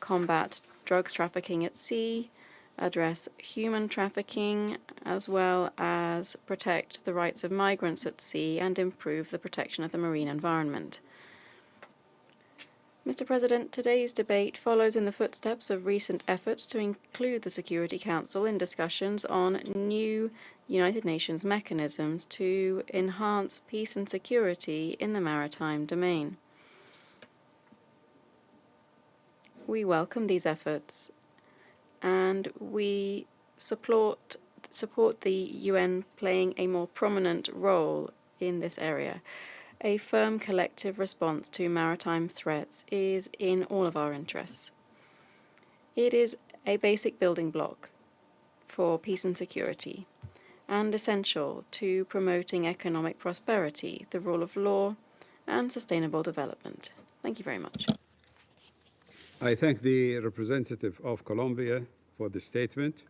combat drugs trafficking at sea, address human trafficking, as well as protect the rights of migrants at sea and improve the protection of the marine environment. Mr. President, today's debate follows in the footsteps of recent efforts to include the Security Council in discussions on new United Nations mechanisms to enhance peace and security in the maritime domain. We welcome these efforts, and we support the UN playing a more prominent role in this area. A firm collective response to maritime threats is in all of our interests. It is a basic building block for peace and security, and essential to promoting economic prosperity, the rule of law, and sustainable development. Thank you very much. I thank the representative of Colombia for the statement.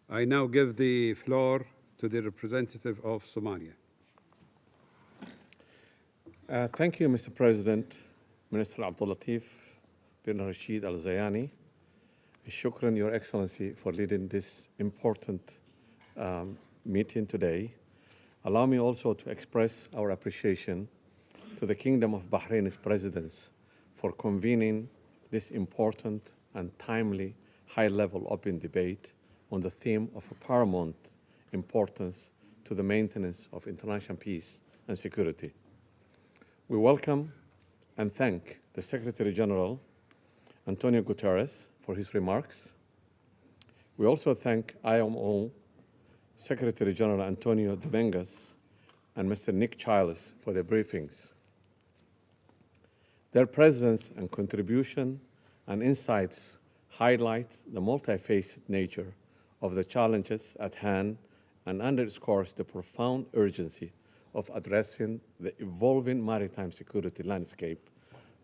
I now give the floor to the representative of Somalia. Thank you, Mr. President, Minister Abdul Latif bin Rashid Al Zayani. Shukran, Your Excellency, for leading this important meeting today. Allow me also to express our appreciation to the Kingdom of Bahrain's presidents for convening this important and timely high-level open debate on the theme of paramount importance to the maintenance of international peace and security. We welcome and thank the Secretary General, Antonio Guterres, for his remarks. We also thank IMO Secretary General Antonio Dominguez and Mr. Nick Childs for their briefings. Their presence and contribution and insights highlight the multifaceted nature of the challenges at hand and underscores the profound urgency of addressing the evolving maritime security landscape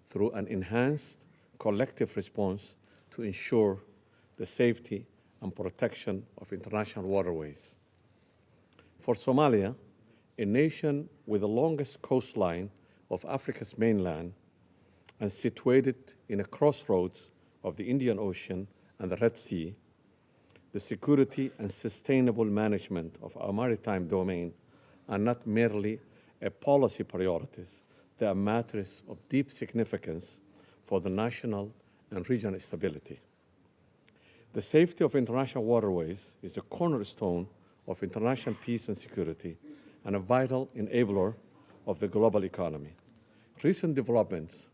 through an enhanced collective response to ensure the safety and protection of international waterways. For Somalia, a nation with the longest coastline of Africa's mainland and situated in a crossroads of the Indian Ocean and the Red Sea, the security and sustainable management of our maritime domain are not merely a policy priorities, they are matters of deep significance for the national and regional stability. The safety of international waterways is a cornerstone of international peace and security and a vital enabler of the global economy. Recent developments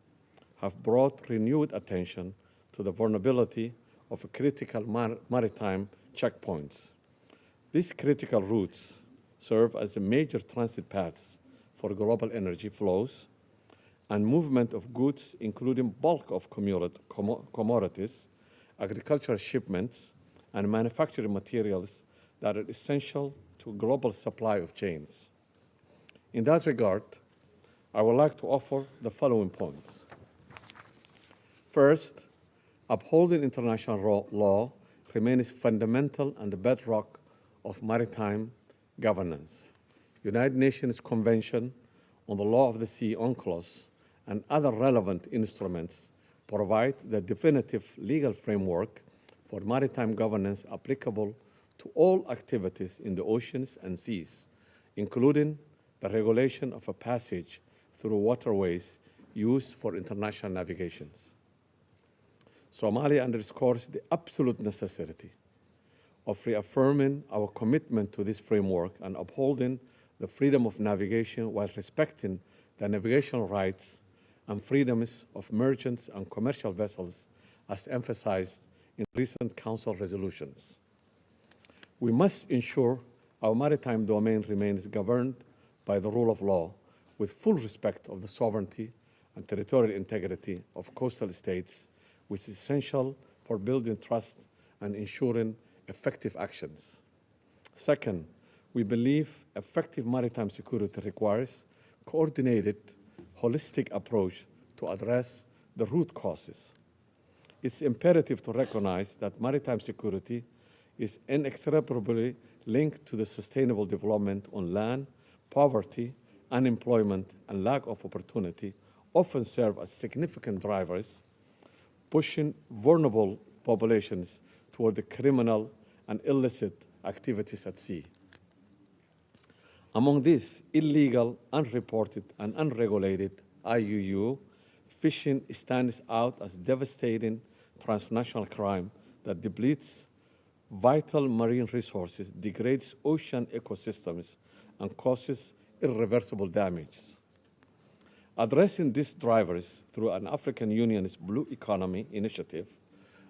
have brought renewed attention to the vulnerability of critical maritime checkpoints. These critical routes serve as a major transit paths for global energy flows and movement of goods, including bulk of commodities, agricultural shipments, and manufacturing materials that are essential to global supply of chains. In that regard, I would like to offer the following points. First, upholding international law remains fundamental and the bedrock of maritime governance. United Nations Convention on the Law of the Sea, UNCLOS, and other relevant instruments provide the definitive legal framework for maritime governance applicable to all activities in the oceans and seas, including the regulation of a passage through waterways used for international navigations. Somalia underscores the absolute necessity of reaffirming our commitment to this framework and upholding the freedom of navigation while respecting the navigational rights and freedoms of merchants and commercial vessels as emphasized in recent Council resolutions. We must ensure our maritime domain remains governed by the rule of law with full respect of the sovereignty and territorial integrity of coastal states, which is essential for building trust and ensuring effective actions. Second, we believe effective maritime security requires coordinated, holistic approach to address the root causes. It's imperative to recognize that maritime security is inextricably linked to the sustainable development on land. Poverty, unemployment, and lack of opportunity often serve as significant drivers, pushing vulnerable populations toward the criminal and illicit activities at sea. Among these, illegal, unreported, and unregulated IUU fishing stands out as devastating transnational crime that depletes vital marine resources, degrades ocean ecosystems, and causes irreversible damage. Addressing these drivers through an African Union's Blue Economy initiative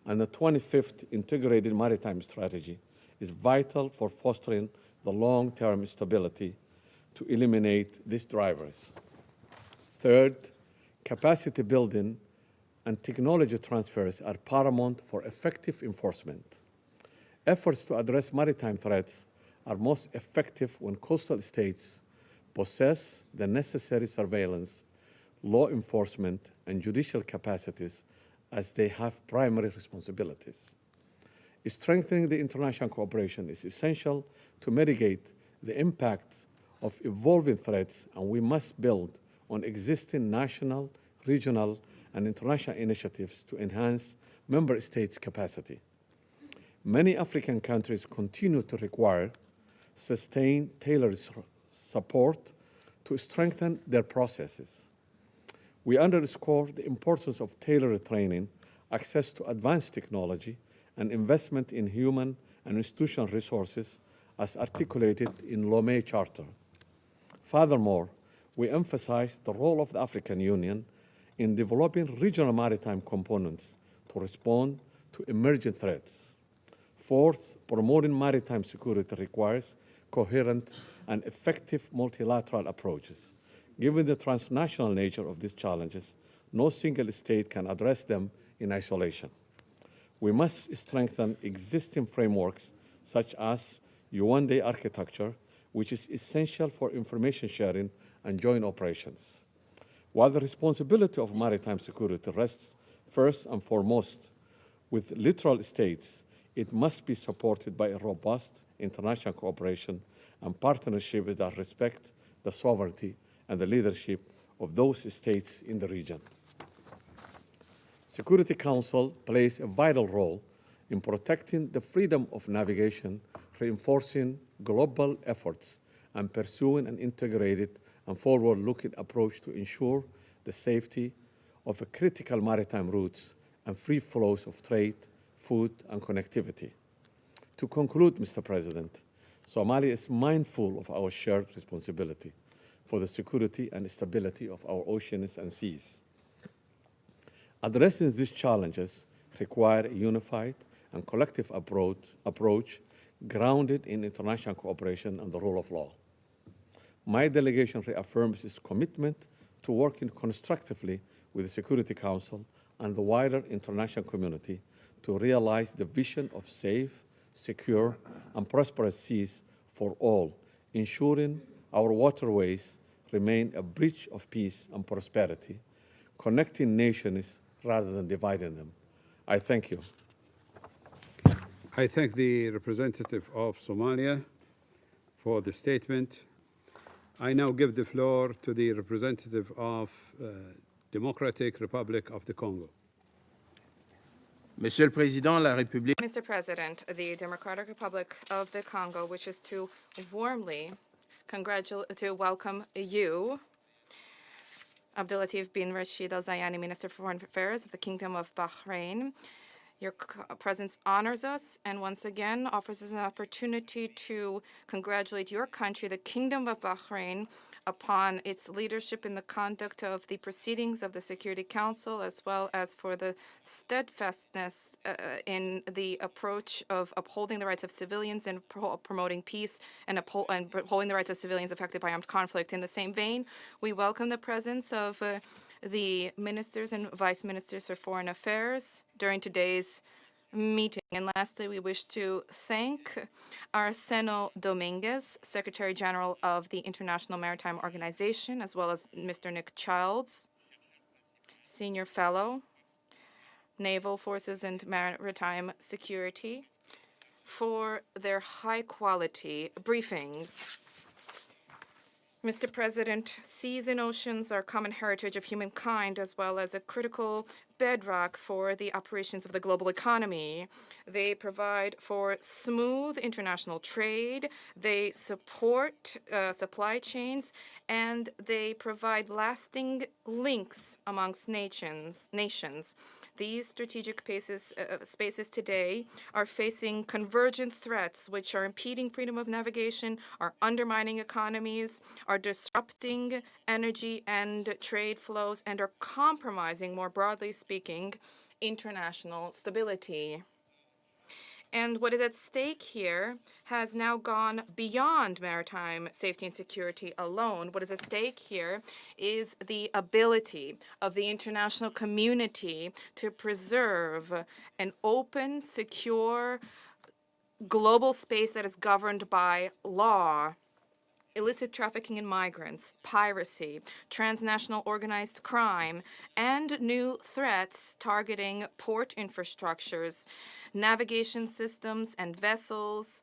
and the 25th Integrated Maritime Strategy is vital for fostering the long-term stability to eliminate these drivers. Third, capacity building and technology transfers are paramount for effective enforcement. Efforts to address maritime threats are most effective when coastal states possess the necessary surveillance, law enforcement, and judicial capacities as they have primary responsibilities. Strengthening the international cooperation is essential to mitigate the impacts of evolving threats, and we must build on existing national, regional, and international initiatives to enhance member states' capacity. Many African countries continue to require sustained, tailored support to strengthen their processes. We underscore the importance of tailored training, access to advanced technology, and investment in human and institutional resources as articulated in Lomé Charter. Furthermore, we emphasize the role of the African Union in developing regional maritime components to respond to emerging threats. Fourth, promoting maritime security requires coherent and effective multilateral approaches. Given the transnational nature of these challenges, no single state can address them in isolation. We must strengthen existing frameworks such as UN-Day architecture, which is essential for information sharing and joint operations. While the responsibility of maritime security rests first and foremost with littoral states, it must be supported by a robust international cooperation and partnership that respect the sovereignty and the leadership of those states in the region. Security Council plays a vital role in protecting the freedom of navigation, reinforcing global efforts, and pursuing an integrated and forward-looking approach to ensure the safety of critical maritime routes and free flows of trade, food, and connectivity. To conclude, Mr. President, Somalia is mindful of our shared responsibility for the security and stability of our oceans and seas. Addressing these challenges require a unified and collective approach grounded in international cooperation and the rule of law. My delegation reaffirms its commitment to working constructively with the Security Council and the wider international community to realize the vision of safe, secure, and prosperous seas for all, ensuring our waterways remain a bridge of peace and prosperity, connecting nations rather than dividing them. I thank you. I thank the representative of Somalia for the statement. I now give the floor to the representative of Democratic Republic of the Congo. Monsieur le Président, la République. Mr. President, the Democratic Republic of the Congo wishes to warmly welcome you, Abdulatif bin Rashid Al Zayani, Minister for Foreign Affairs of the Kingdom of Bahrain. Your presence honors us and once again offers us an opportunity to congratulate your country, the Kingdom of Bahrain, upon its leadership in the conduct of the proceedings of the Security Council, as well as for the steadfastness in the approach of upholding the rights of civilians and promoting peace and upholding the rights of civilians affected by armed conflict. In the same vein, we welcome the presence of the ministers and vice ministers for foreign affairs during today's meeting. And lastly, we wish to thank Arseno Dominguez, Secretary General of the International Maritime Organization, as well as Mr. Nick Childs, Senior Fellow, Naval Forces and Maritime Security, for their high-quality briefings. Mr. President, seas and oceans are common heritage of humankind, as well as a critical bedrock for the operations of the global economy. They provide for smooth international trade, they support supply chains, and they provide lasting links amongst nations. These strategic spaces today are facing convergent threats which are impeding freedom of navigation, are undermining economies, are disrupting energy and trade flows and are compromising, more broadly speaking, international stability. And what is at stake here has now gone beyond maritime safety and security alone. What is at stake here is the ability of the international community to preserve an open, secure, global space that is governed by law. Illicit trafficking in migrants, piracy, transnational organized crime, and new threats targeting port infrastructures, navigation systems, and vessels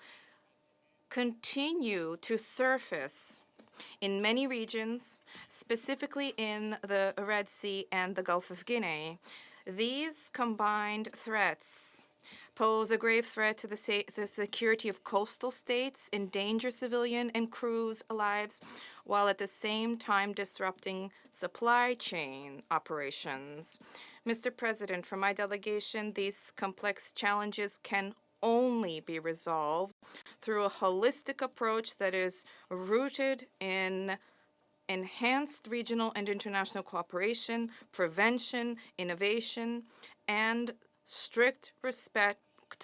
continue to surface in many regions, specifically in the Red Sea and the Gulf of Guinea. These combined threats pose a grave threat to the security of coastal states, endanger civilian and crews' lives, while at the same time disrupting supply chain operations. Mr. President, for my delegation, these complex challenges can only be resolved through a holistic approach that is rooted in enhanced regional and international cooperation, prevention, innovation, and strict respect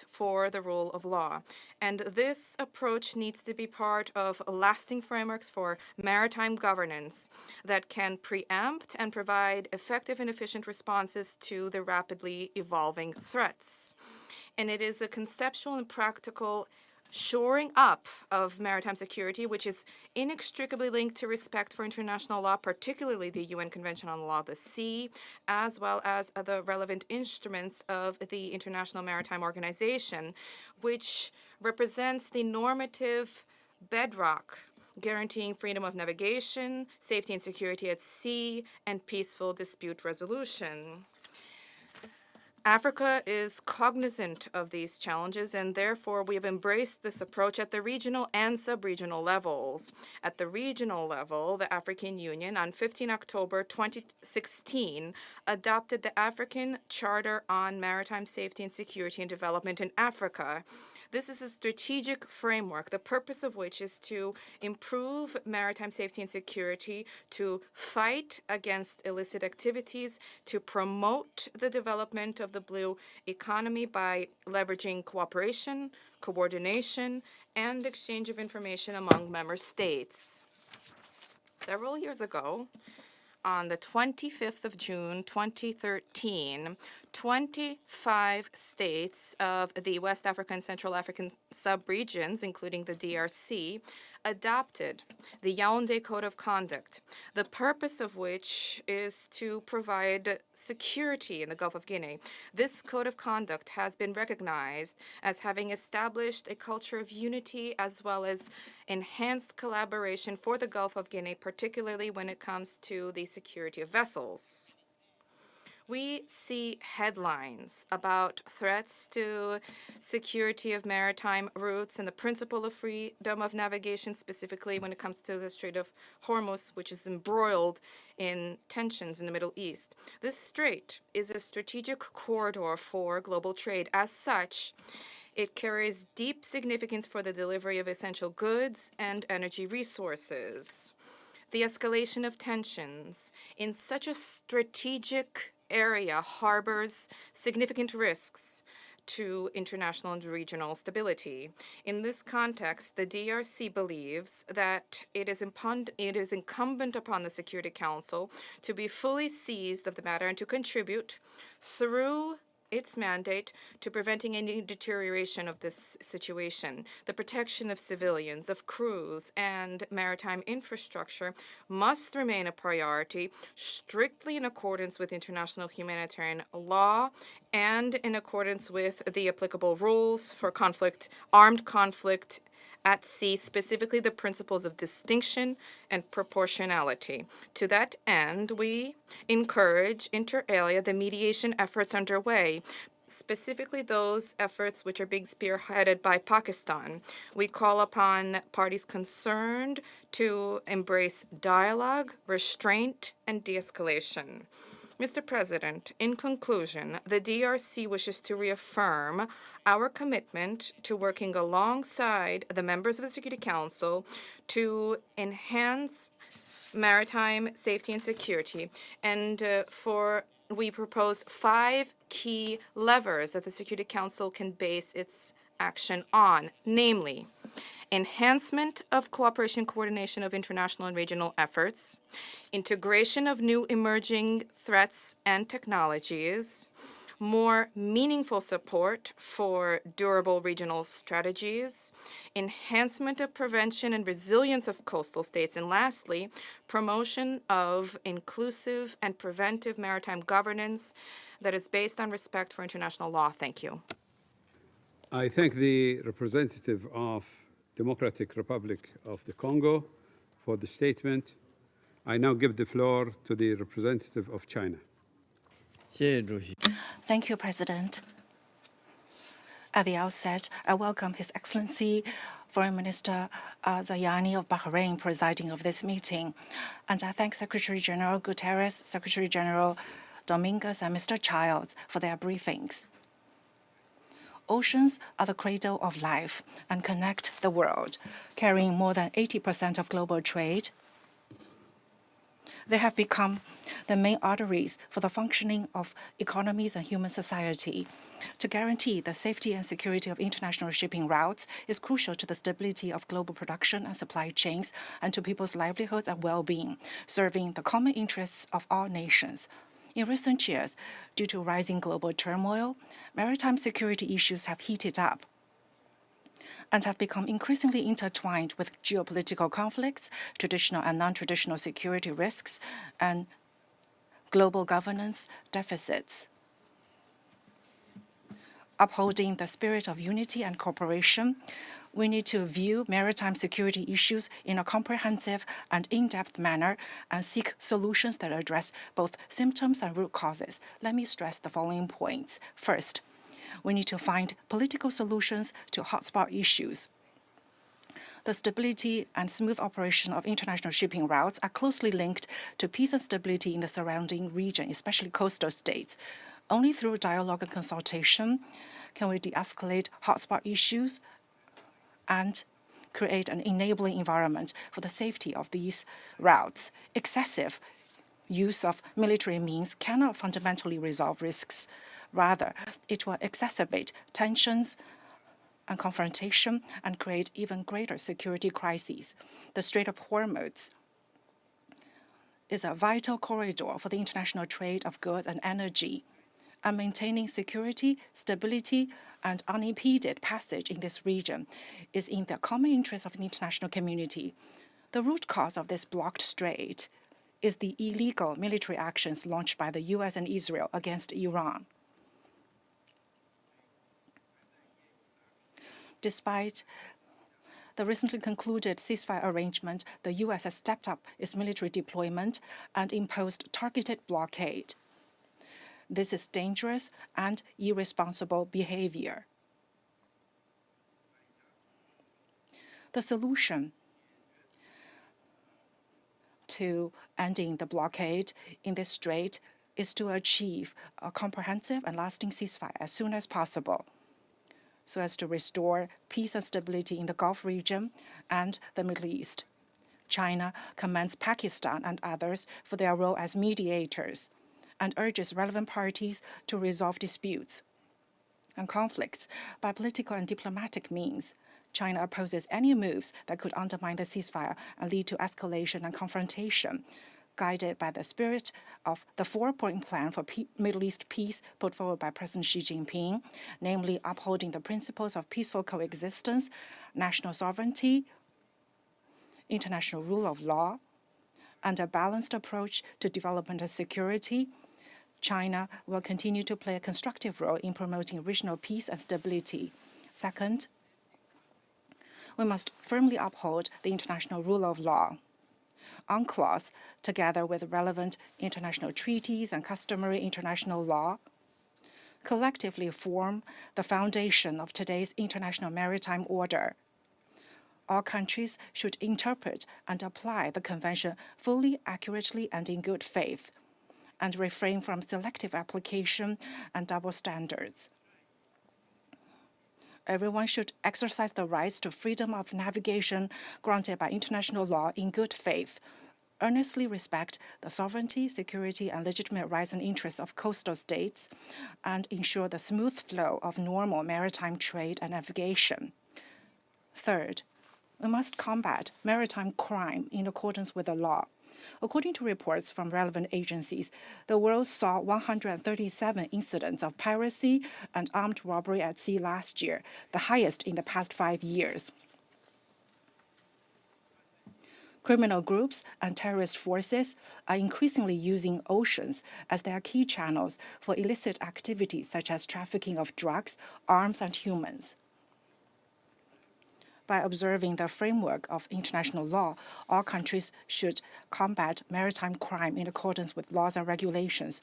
for the rule of law. And this approach needs to be part of lasting frameworks for maritime governance that can preempt and provide effective and efficient responses to the rapidly evolving threats. And it is a conceptual and practical shoring up of maritime security, which is inextricably linked to respect for international law, particularly the UN Convention on the Law of the Sea, as well as the relevant instruments of the International Maritime Organization, which represents the normative bedrock guaranteeing freedom of navigation, safety and security at sea, and peaceful dispute resolution. Africa is cognizant of these challenges, and therefore we have embraced this approach at the regional and sub-regional levels. At the regional level, the African Union, on 15 October 2016, adopted the African Charter on Maritime Safety and Security and Development in Africa. This is a strategic framework, the purpose of which is to improve maritime safety and security, to fight against illicit activities, to promote the development of the blue economy by leveraging cooperation, coordination, and exchange of information among member states. Several years ago, on the 25th of June 2013, 25 states of the West African and Central African sub-regions, including the DRC, adopted the Yaoundé Code of Conduct, the purpose of which is to provide security in the Gulf of Guinea. This Code of Conduct has been recognized as having established a culture of unity as well as enhanced collaboration for the Gulf of Guinea, particularly when it comes to the security of vessels. We see headlines about threats to security of maritime routes and the principle of freedom of navigation, specifically when it comes to the Strait of Hormuz, which is embroiled in tensions in the Middle East. This strait is a strategic corridor for global trade. As such, it carries deep significance for the delivery of essential goods and energy resources. The escalation of tensions in such a strategic area harbors significant risks to international and regional stability. In this context, the DRC believes that it is incumbent upon the Security Council to be fully seized of the matter and to contribute through its mandate to preventing any deterioration of this situation. The protection of civilians, of crews, and maritime infrastructure must remain a priority, strictly in accordance with international humanitarian law and in accordance with the applicable rules for armed conflict at sea, specifically the principles of distinction and proportionality. To that end, we encourage, inter alia, the mediation efforts underway, specifically those efforts which are being spearheaded by Pakistan. We call upon parties concerned to embrace dialogue, restraint, and de-escalation. Mr. President, in conclusion, the DRC wishes to reaffirm our commitment to working alongside the members of the Security Council to enhance maritime safety and security. And we propose 5 key levers that the Security Council can base its action on, namely, enhancement of cooperation coordination of international and regional efforts, integration of new emerging threats and technologies, more meaningful support for durable regional strategies, enhancement of prevention and resilience of coastal states, and lastly, promotion of inclusive and preventive maritime governance that is based on respect for international law. Thank you. I thank the representative of Democratic Republic of the Congo for the statement. I now give the floor to the representative of China. Thank you, President. At the outset, I welcome His Excellency Foreign Minister Zayani of Bahrain presiding of this meeting. And I thank Secretary General Guterres, Secretary General Dominguez, and Mr. Childs for their briefings. Oceans are the cradle of life and connect the world, carrying more than 80% of global trade. They have become the main arteries for the functioning of economies and human society. To guarantee the safety and security of international shipping routes is crucial to the stability of global production and supply chains and to people's livelihoods and well-being, serving the common interests of all nations. In recent years, due to rising global turmoil, maritime security issues have heated up and have become increasingly intertwined with geopolitical conflicts, traditional and non-traditional security risks, and global governance deficits. Upholding the spirit of unity and cooperation, we need to view maritime security issues in a comprehensive and in-depth manner and seek solutions that address both symptoms and root causes. Let me stress the following points. First, we need to find political solutions to hotspot issues. The stability and smooth operation of international shipping routes are closely linked to peace and stability in the surrounding region, especially coastal states. Only through dialogue and consultation can we de-escalate hotspot issues and create an enabling environment for the safety of these routes. Excessive use of military means cannot fundamentally resolve risks. Rather, it will exacerbate tensions and confrontation and create even greater security crises. The Strait of Hormuz is a vital corridor for the international trade of goods and energy, and maintaining security, stability, and unimpeded passage in this region is in the common interest of the international community. The root cause of this blocked strait is the illegal military actions launched by the US and Israel against Iran. Despite the recently concluded ceasefire arrangement, the US has stepped up its military deployment and imposed targeted blockade. This is dangerous and irresponsible behavior. The solution to ending the blockade in this strait is to achieve a comprehensive and lasting ceasefire as soon as possible, so as to restore peace and stability in the Gulf region and the Middle East. China commends Pakistan and others for their role as mediators and urges relevant parties to resolve disputes and conflicts by political and diplomatic means. China opposes any moves that could undermine the ceasefire and lead to escalation and confrontation, guided by the spirit of the four-point plan for Middle East peace put forward by President Xi Jinping, namely upholding the principles of peaceful coexistence, national sovereignty, international rule of law, and a balanced approach to development and security. China will continue to play a constructive role in promoting regional peace and stability. Second, we must firmly uphold the international rule of law. UNCLOS, together with relevant international treaties and customary international law, collectively form the foundation of today's international maritime order. All countries should interpret and apply the Convention fully, accurately, and in good faith, and refrain from selective application and double standards. Everyone should exercise the rights to freedom of navigation granted by international law in good faith, earnestly respect the sovereignty, security, and legitimate rights and interests of coastal states, and ensure the smooth flow of normal maritime trade and navigation. Third, we must combat maritime crime in accordance with the law. According to reports from relevant agencies, the world saw 137 incidents of piracy and armed robbery at sea last year, the highest in the past 5 years. Criminal groups and terrorist forces are increasingly using oceans as their key channels for illicit activities such as trafficking of drugs, arms, and humans. By observing the framework of international law, all countries should combat maritime crime in accordance with laws and regulations,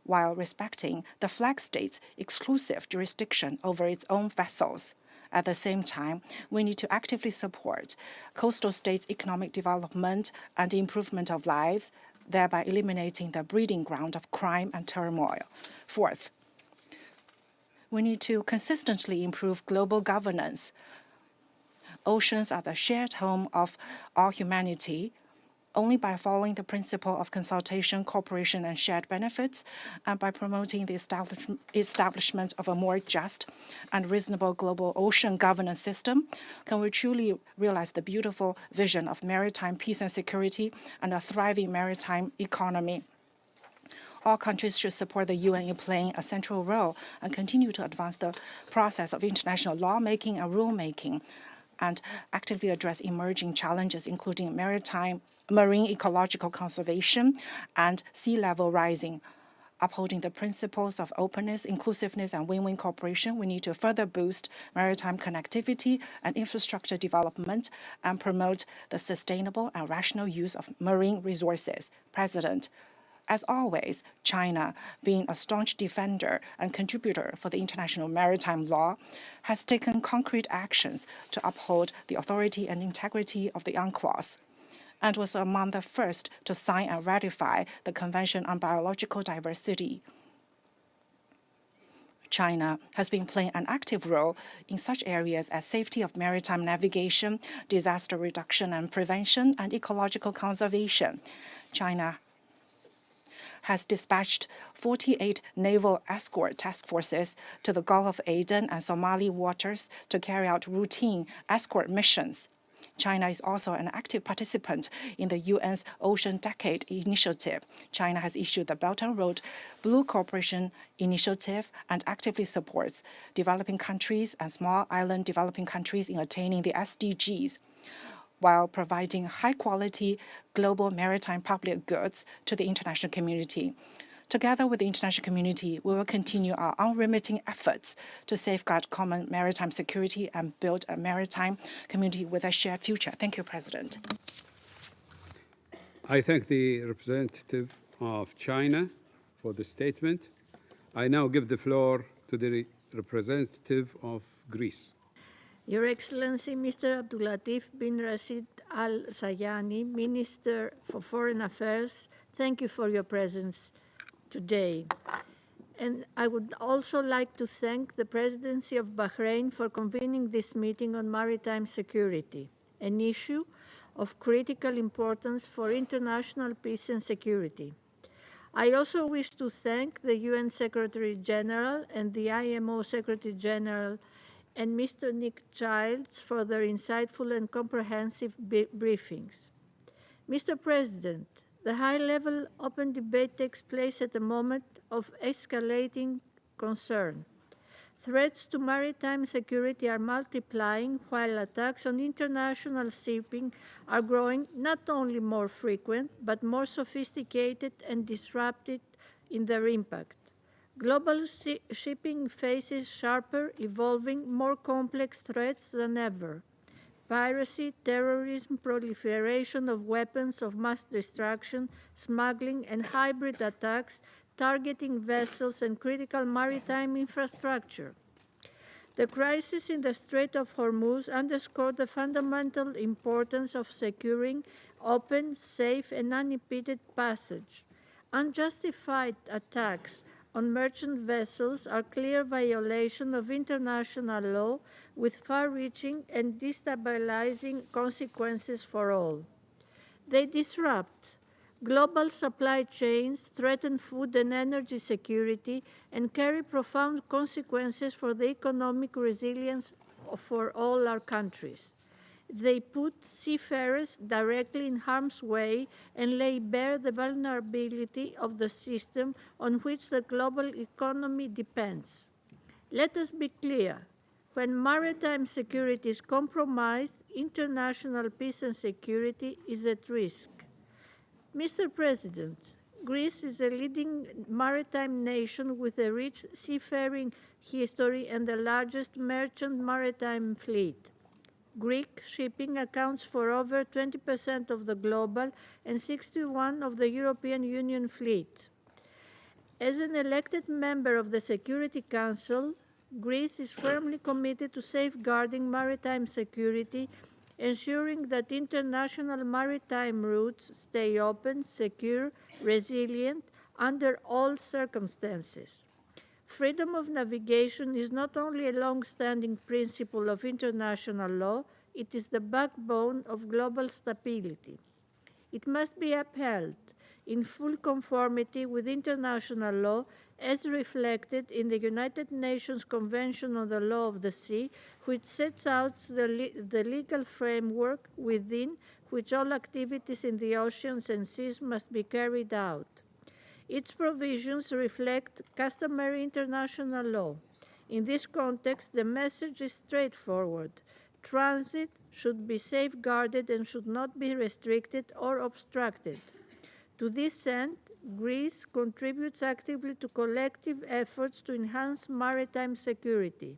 while respecting the flag state's exclusive jurisdiction over its own vessels. At the same time, we need to actively support coastal states' economic development and improvement of lives, thereby eliminating the breeding ground of crime and turmoil. Fourth, we need to consistently improve global governance. Oceans are the shared home of all humanity. Only by following the principle of consultation, cooperation, and shared benefits, and by promoting the establishment of a more just and reasonable global ocean governance system, can we truly realize the beautiful vision of maritime peace and security and a thriving maritime economy. All countries should support the UN in playing a central role and continue to advance the process of international lawmaking and rulemaking, and actively address emerging challenges, including marine ecological conservation and sea level rising. Upholding the principles of openness, inclusiveness, and win-win cooperation, we need to further boost maritime connectivity and infrastructure development and promote the sustainable and rational use of marine resources. President, as always, China, being a staunch defender and contributor for the international maritime law, has taken concrete actions to uphold the authority and integrity of the UNCLOS, and was among the first to sign and ratify the Convention on Biological Diversity. China has been playing an active role in such areas as safety of maritime navigation, disaster reduction and prevention, and ecological conservation. China has dispatched 48 naval escort task forces to the Gulf of Aden and Somali waters to carry out routine escort missions. China is also an active participant in the UN's Ocean Decade Initiative. China has issued the Belt and Road Blue Cooperation Initiative and actively supports developing countries and small island developing countries in attaining the SDGs, while providing high-quality global maritime public goods to the international community. Together with the international community, we will continue our unremitting efforts to safeguard common maritime security and build a maritime community with a shared future. Thank you, President. I thank the representative of China for the statement. I now give the floor to the representative of Greece. Your Excellency, Mr. Abdulatif bin Rashid Al Sayani, Minister for Foreign Affairs, thank you for your presence today. And I would also like to thank the Presidency of Bahrain for convening this meeting on maritime security, an issue of critical importance for international peace and security. I also wish to thank the UN Secretary General and the IMO Secretary General and Mr. Nick Childs for their insightful and comprehensive briefings. Mr. President, the high-level open debate takes place at a moment of escalating concern. Threats to maritime security are multiplying, while attacks on international shipping are growing not only more frequent, but more sophisticated and disruptive in their impact. Global shipping faces sharper, evolving, more complex threats than ever. Piracy, terrorism, proliferation of weapons of mass destruction, smuggling, and hybrid attacks targeting vessels and critical maritime infrastructure. The crisis in the Strait of Hormuz underscored the fundamental importance of securing open, safe, and unimpeded passage. Unjustified attacks on merchant vessels are clear violation of international law with far-reaching and destabilizing consequences for all. They disrupt global supply chains, threaten food and energy security, and carry profound consequences for the economic resilience for all our countries. They put seafarers directly in harm's way and lay bare the vulnerability of the system on which the global economy depends. Let us be clear. When maritime security is compromised, international peace and security is at risk. Mr. President, Greece is a leading maritime nation with a rich seafaring history and the largest merchant maritime fleet. Greek shipping accounts for over 20% of the global and 61% of the European Union fleet. As an elected member of the Security Council, Greece is firmly committed to safeguarding maritime security, ensuring that international maritime routes stay open, secure, resilient under all circumstances. Freedom of navigation is not only a long-standing principle of international law, it is the backbone of global stability. It must be upheld in full conformity with international law as reflected in the United Nations Convention on the Law of the Sea, which sets out the legal framework within which all activities in the oceans and seas must be carried out. Its provisions reflect customary international law. In this context, the message is straightforward. Transit should be safeguarded and should not be restricted or obstructed. To this end, Greece contributes actively to collective efforts to enhance maritime security.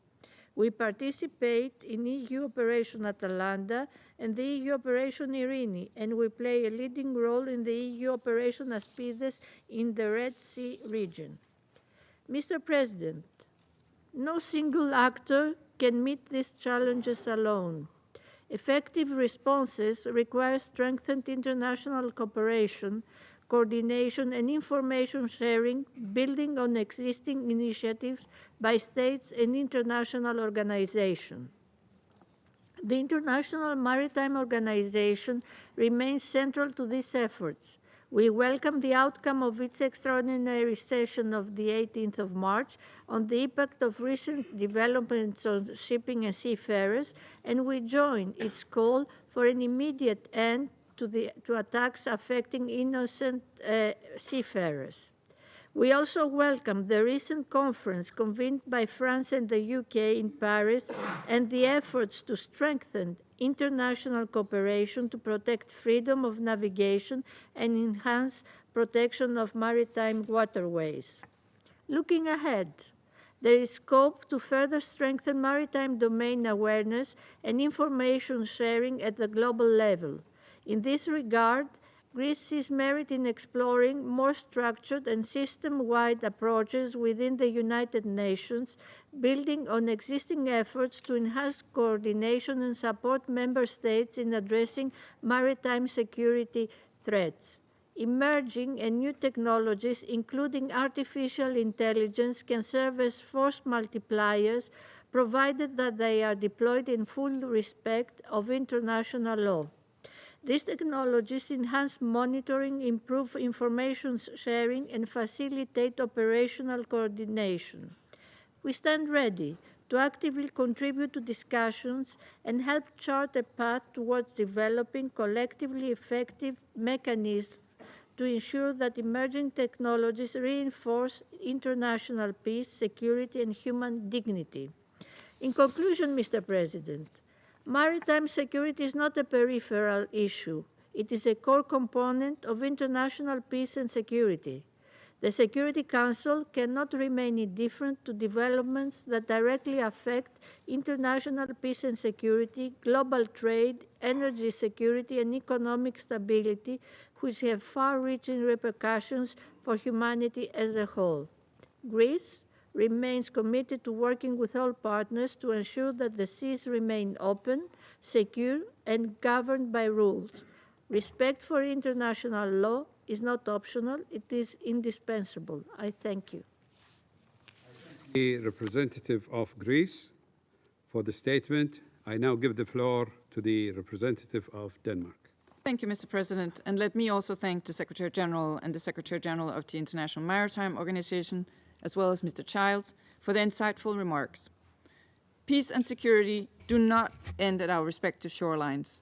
We participate in EU Operation Atalanta and the EU Operation Irini, and we play a leading role in the EU Operation Aspides in the Red Sea region. Mr. President, no single actor can meet these challenges alone. Effective responses require strengthened international cooperation, coordination and information sharing, building on existing initiatives by states and international organizations. The International Maritime Organization remains central to these efforts. We welcome the outcome of its extraordinary session of the 18th of March on the impact of recent developments on shipping and seafarers, and we join its call for an immediate end to attacks affecting innocent seafarers. We also welcome the recent conference convened by France and the UK in Paris and the efforts to strengthen international cooperation to protect freedom of navigation and enhance protection of maritime waterways. Looking ahead, there is scope to further strengthen maritime domain awareness and information sharing at the global level. In this regard, Greece sees merit in exploring more structured and system-wide approaches within the United Nations, building on existing efforts to enhance coordination and support member states in addressing maritime security threats. Emerging and new technologies, including artificial intelligence, can serve as force multipliers, provided that they are deployed in full respect of international law. These technologies enhance monitoring, improve information sharing, and facilitate operational coordination. We stand ready to actively contribute to discussions and help chart a path towards developing collectively effective mechanisms to ensure that emerging technologies reinforce international peace, security, and human dignity. In conclusion, Mr. President, maritime security is not a peripheral issue. It is a core component of international peace and security. The Security Council cannot remain indifferent to developments that directly affect international peace and security, global trade, energy security, and economic stability, which have far-reaching repercussions for humanity as a whole. Greece remains committed to working with all partners to ensure that the seas remain open, secure, and governed by rules. Respect for international law, is not optional, it is indispensable. I thank you. The representative of Greece for the statement. I now give the floor to the representative of Denmark. Thank you, Mr. President. And let me also thank the Secretary General and the Secretary General of the International Maritime Organization, as well as Mr. Childs, for their insightful remarks. Peace and security do not end at our respective shorelines.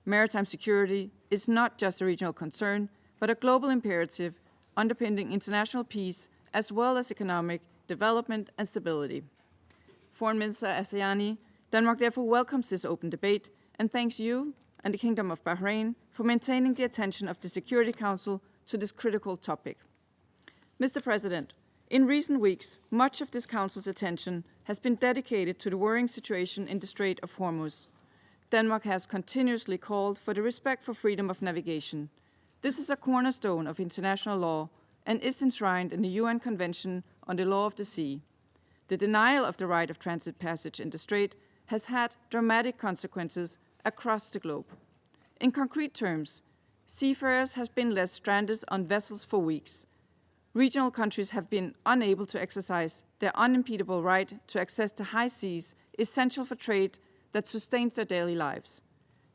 Maritime security is not just a regional concern, but a global imperative underpinning international peace as well as economic development and stability. Foreign Minister Asayani, Denmark therefore welcomes this open debate and thanks you and the Kingdom of Bahrain for maintaining the attention of the Security Council to this critical topic. Mr. President, in recent weeks, much of this Council's attention has been dedicated to the worrying situation in the Strait of Hormuz. Denmark has continuously called for the respect for freedom of navigation. This is a cornerstone of international law and is enshrined in the UN Convention on the Law of the Sea. The denial of the right of transit passage in the Strait has had dramatic consequences across the globe. In concrete terms, seafarers have been left stranded on vessels for weeks. Regional countries have been unable to exercise their unimpedable right to access the high seas essential for trade that sustains their daily lives.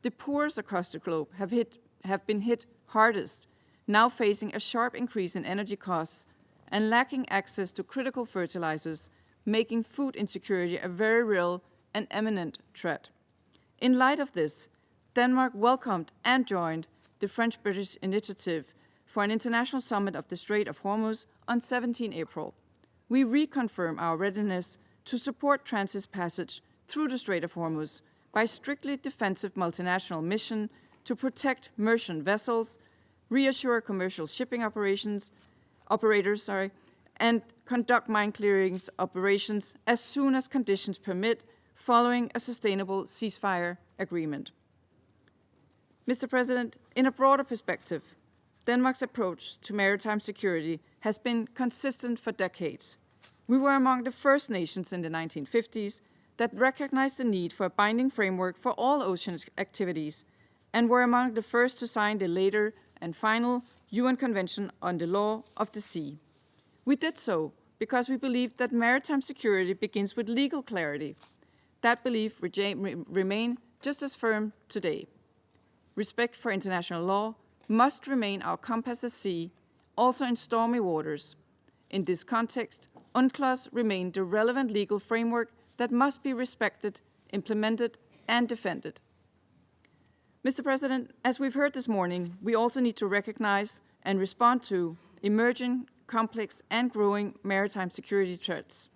The poorest across the globe have been hit hardest, now facing a sharp increase in energy costs and lacking access to critical fertilizers, making food insecurity a very real and imminent threat. In light of this, Denmark welcomed and joined the French-British initiative for an international summit of the Strait of Hormuz on 17 April. We reconfirm our readiness to support transit passage through the Strait of Hormuz by strictly defensive multinational mission to protect merchant vessels, reassure commercial shipping operators, and conduct mine clearings operations as soon as conditions permit following a sustainable ceasefire agreement. Mr. President, in a broader perspective, Denmark's approach to maritime security has been consistent for decades. We were among the first nations in the 1950s that recognized the need for a binding framework for all ocean activities and were among the first to sign the later and final UN Convention on the Law of the Sea. We did so because we believed that maritime security begins with legal clarity. That belief remains just as firm today. Respect for international law must remain our compass at sea, also in stormy waters. In this context, UNCLOS remain the relevant legal framework that must be respected, implemented, and defended. Mr. President, as we've heard this morning, we also need to recognize and respond to emerging, complex, and growing maritime security threats.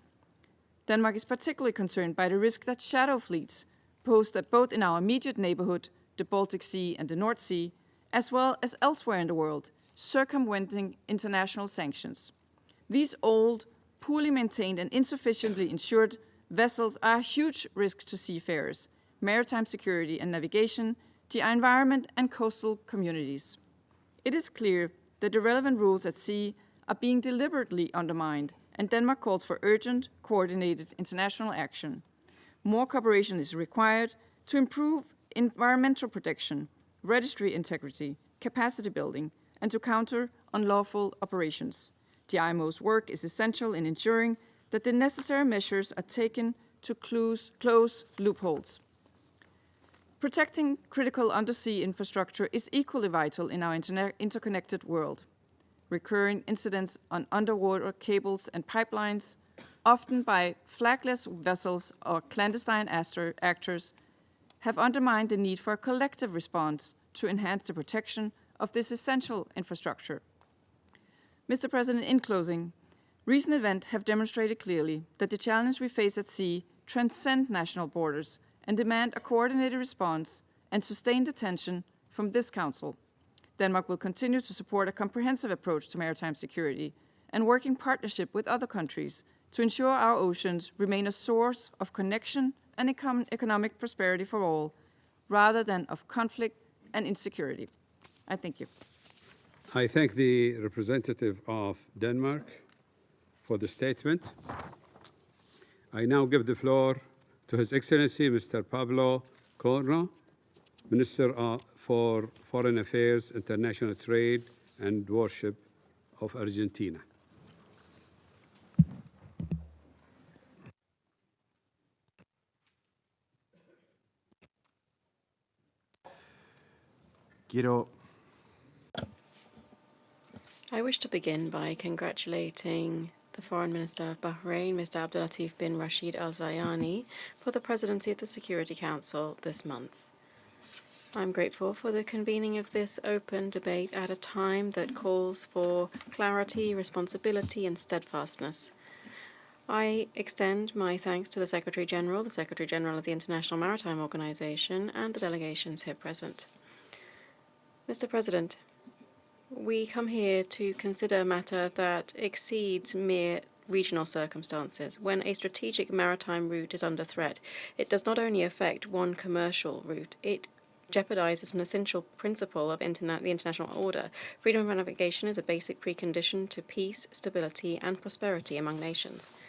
Denmark is particularly concerned by the risk that shadow fleets pose both in our immediate neighborhood, the Baltic Sea and the North Sea, as well as elsewhere in the world, circumventing international sanctions. These old, poorly maintained, and insufficiently insured vessels are a huge risk to seafarers, maritime security and navigation, the environment, and coastal communities. It is clear that the relevant rules at sea are being deliberately undermined, and Denmark calls for urgent, coordinated international action. More cooperation is required to improve environmental protection, registry integrity, capacity building, and to counter unlawful operations. The IMO's work is essential in ensuring that the necessary measures are taken to close loopholes. Protecting critical undersea infrastructure is equally vital in our interconnected world. Recurring incidents on underwater cables and pipelines, often by flagless vessels or clandestine actors, have undermined the need for a collective response to enhance the protection of this essential infrastructure. Mr. President, in closing, recent events have demonstrated clearly that the challenge we face at sea transcend national borders and demand a coordinated response and sustained attention from this Council. Denmark will continue to support a comprehensive approach to maritime security and work in partnership with other countries to ensure our oceans remain a source of connection and economic prosperity for all, rather than of conflict and insecurity. I thank you. I thank the representative of Denmark for the statement. I now give the floor to His Excellency Mr. Pablo Corno, Minister for Foreign Affairs, International Trade, and worship of Argentina. I wish to begin by congratulating the Foreign Minister of Bahrain, Mr. Abdulatif bin Rashid Al Zayani, for the presidency of the Security Council this month. I'm grateful for the convening of this open debate at a time that calls for clarity, responsibility, and steadfastness. I extend my thanks to the Secretary General, the Secretary General of the International Maritime Organization, and the delegations here present. Mr. President, we come here to consider a matter that exceeds mere regional circumstances. When a strategic maritime route is under threat, it does not only affect one commercial route, it jeopardizes an essential principle of the international order. Freedom of navigation is a basic precondition to peace, stability, and prosperity among nations.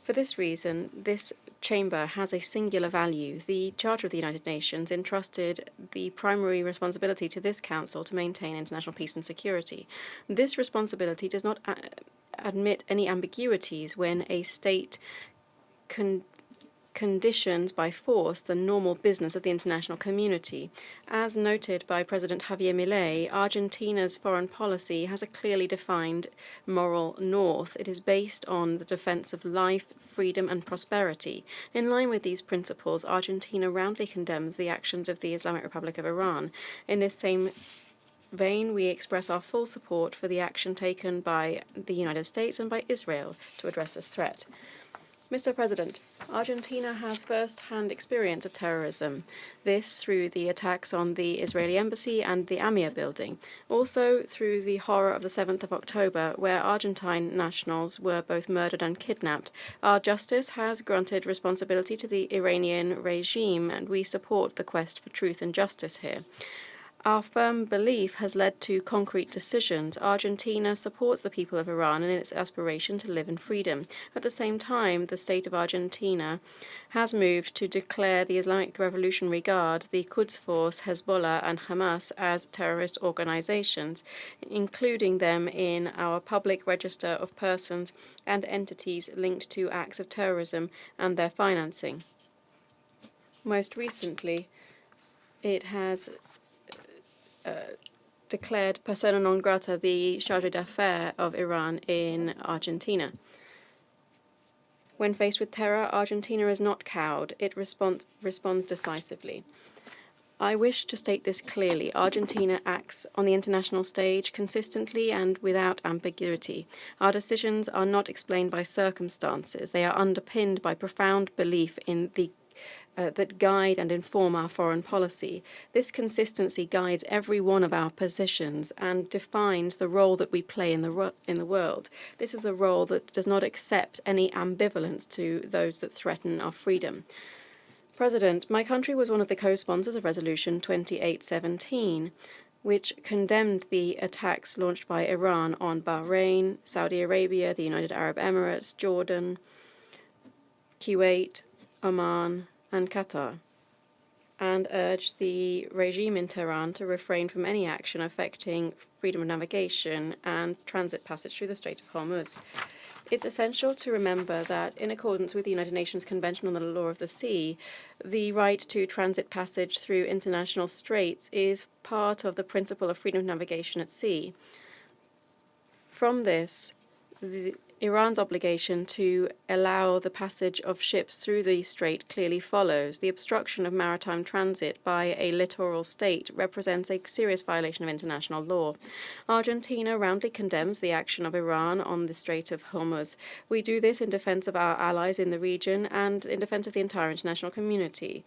For this reason, this chamber has a singular value. The Charter of the United Nations entrusted the primary responsibility to this council to maintain international peace and security. This responsibility does not admit any ambiguities when a state conditions by force the normal business of the international community. As noted by President Javier Milei, Argentina's foreign policy has a clearly defined moral north. It is based on the defense of life, freedom, and prosperity. In line with these principles, Argentina roundly condemns the actions of the Islamic Republic of Iran. In this same vein, we express our full support for the action taken by the United States and by Israel to address this threat. Mr. President, Argentina has first-hand experience of terrorism, this through the attacks on the Israeli embassy and the Amir building, also through the horror of the 7th of October, where Argentine nationals were both murdered and kidnapped. Our justice has granted responsibility to the Iranian regime, and we support the quest for truth and justice here. Our firm belief has led to concrete decisions. Argentina supports the people of Iran in its aspiration to live in freedom. At the same time, the state of Argentina has moved to declare the Islamic Revolutionary Guard, the Quds Force, Hezbollah, and Hamas as terrorist organizations, including them in our public register of persons and entities linked to acts of terrorism and their financing. Most recently, it has declared persona non grata the charge d'affaires of Iran in Argentina. When faced with terror, Argentina is not cowed. It responds decisively. I wish to state this clearly. Argentina acts on the international stage consistently and without ambiguity. Our decisions are not explained by circumstances. They are underpinned by profound belief in the that guide and inform our foreign policy. This consistency guides every one of our positions and defines the role that we play in the world. This is a role that does not accept any ambivalence to those that threaten our freedom. President, my country was one of the co-sponsors of Resolution 2817, which condemned the attacks launched by Iran on Bahrain, Saudi Arabia, the United Arab Emirates, Jordan, Kuwait, Oman, and Qatar, and urged the regime in Tehran to refrain from any action affecting freedom of navigation and transit passage through the Strait of Hormuz. It's essential to remember that, in accordance with the United Nations Convention on the Law of the Sea, the right to transit passage through international straits is part of the principle of freedom of navigation at sea. From this, Iran's obligation to allow the passage of ships through the strait clearly follows. The obstruction of maritime transit by a littoral state represents a serious violation of international law. Argentina roundly condemns the action of Iran on the Strait of Hormuz. We do this in defense of our allies in the region and in defense of the entire international community.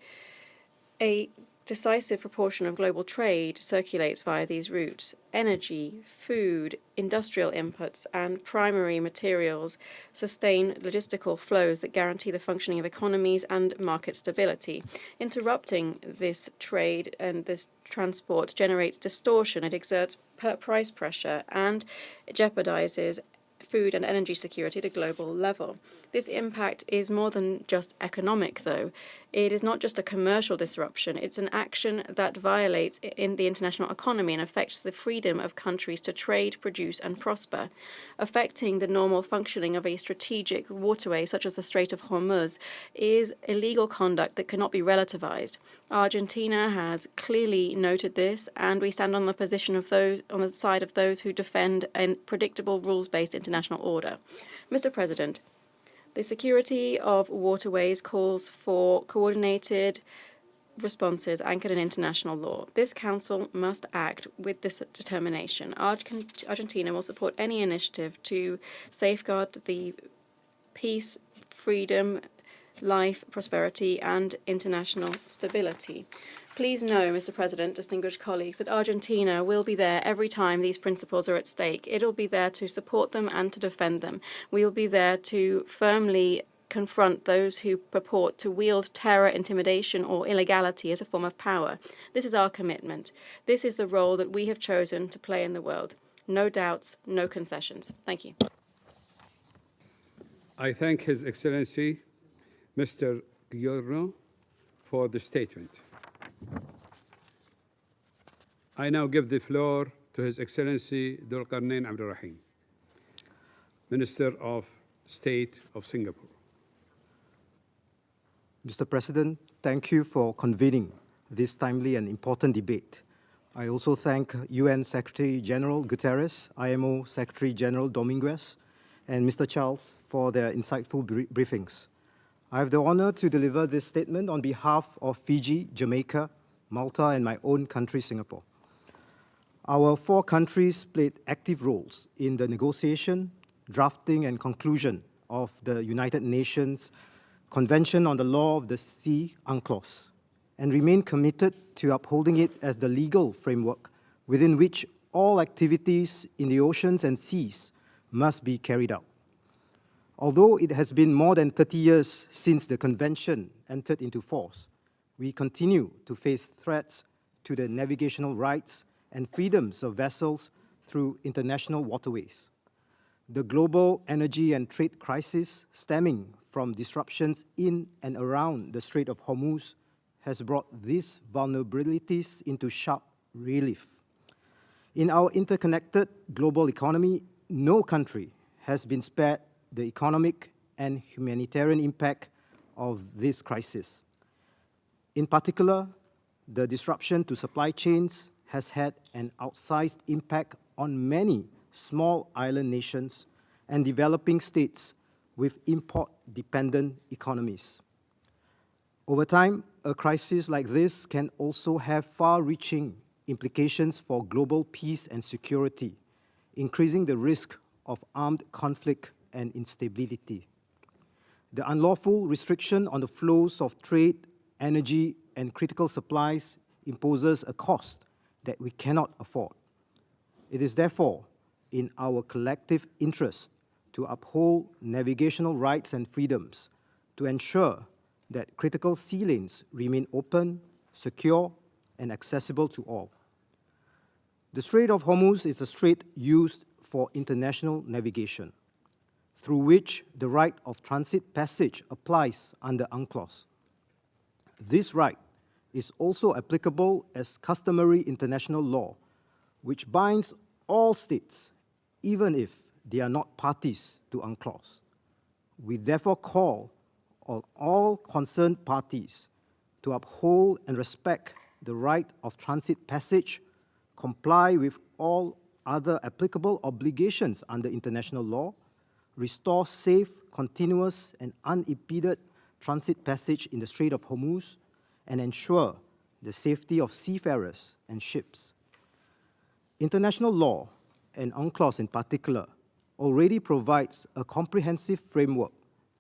A decisive proportion of global trade circulates via these routes. Energy, food, industrial inputs, and primary materials sustain logistical flows that guarantee the functioning of economies and market stability. Interrupting this trade and this transport generates distortion, it exerts price pressure, and it jeopardizes food and energy security at a global level. This impact is more than just economic, though. It is not just a commercial disruption. It's an action that violates in the international economy and affects the freedom of countries to trade, produce, and prosper. Affecting the normal functioning of a strategic waterway such as the Strait of Hormuz is illegal conduct that cannot be relativized. Argentina has clearly noted this, and we stand on the position of those on the side of those who defend a predictable rules-based international order. Mr. President, the security of waterways calls for coordinated responses anchored in international law. This Council must act with this determination. Argentina will support any initiative to safeguard the peace, freedom, life, prosperity, and international stability. Please know, Mr. President, distinguished colleagues, that Argentina will be there every time these principles are at stake. It will be there to support them and to defend them. We will be there to firmly confront those who purport to wield terror, intimidation, or illegality as a form of power. This is our commitment. This is the role that we have chosen to play in the world. No doubts, no concessions. Thank you. I thank His Excellency, Mr. Giorno, for the statement. I now give the floor to His Excellency Dhul Qarnain Abdul Rahim, Minister of State of Singapore. Mr. President, thank you for convening this timely and important debate. I also thank UN Secretary General Guterres, IMO Secretary General Dominguez, and Mr. Charles for their insightful briefings. I have the honor to deliver this statement on behalf of Fiji, Jamaica, Malta, and my own country, Singapore. Our 4 countries played active roles in the negotiation, drafting, and conclusion of the United Nations Convention on the Law of the Sea, UNCLOS, and remain committed to upholding it as the legal framework within which all activities in the oceans and seas must be carried out. Although it has been more than 30 years since the convention entered into force, we continue to face threats to the navigational rights and freedoms of vessels through international waterways. The global energy and trade crisis stemming from disruptions in and around the Strait of Hormuz has brought these vulnerabilities into sharp relief. In our interconnected global economy, no country has been spared the economic and humanitarian impact of this crisis. In particular, the disruption to supply chains has had an outsized impact on many small island nations and developing states with import-dependent economies. Over time, a crisis like this can also have far-reaching implications for global peace and security, increasing the risk of armed conflict and instability. The unlawful restriction on the flows of trade, energy, and critical supplies imposes a cost that we cannot afford. It is therefore in our collective interest to uphold navigational rights and freedoms, to ensure that critical sea lanes remain open, secure, and accessible to all. The Strait of Hormuz is a strait used for international navigation, through which the right of transit passage applies under UNCLOS. This right is also applicable as customary international law, which binds all states, even if they are not parties to UNCLOS. We therefore call on all concerned parties to uphold and respect the right of transit passage, comply with all other applicable obligations under international law, restore safe, continuous, and unimpeded transit passage in the Strait of Hormuz, and ensure the safety of seafarers and ships. International law, and UNCLOS in particular, already provides a comprehensive framework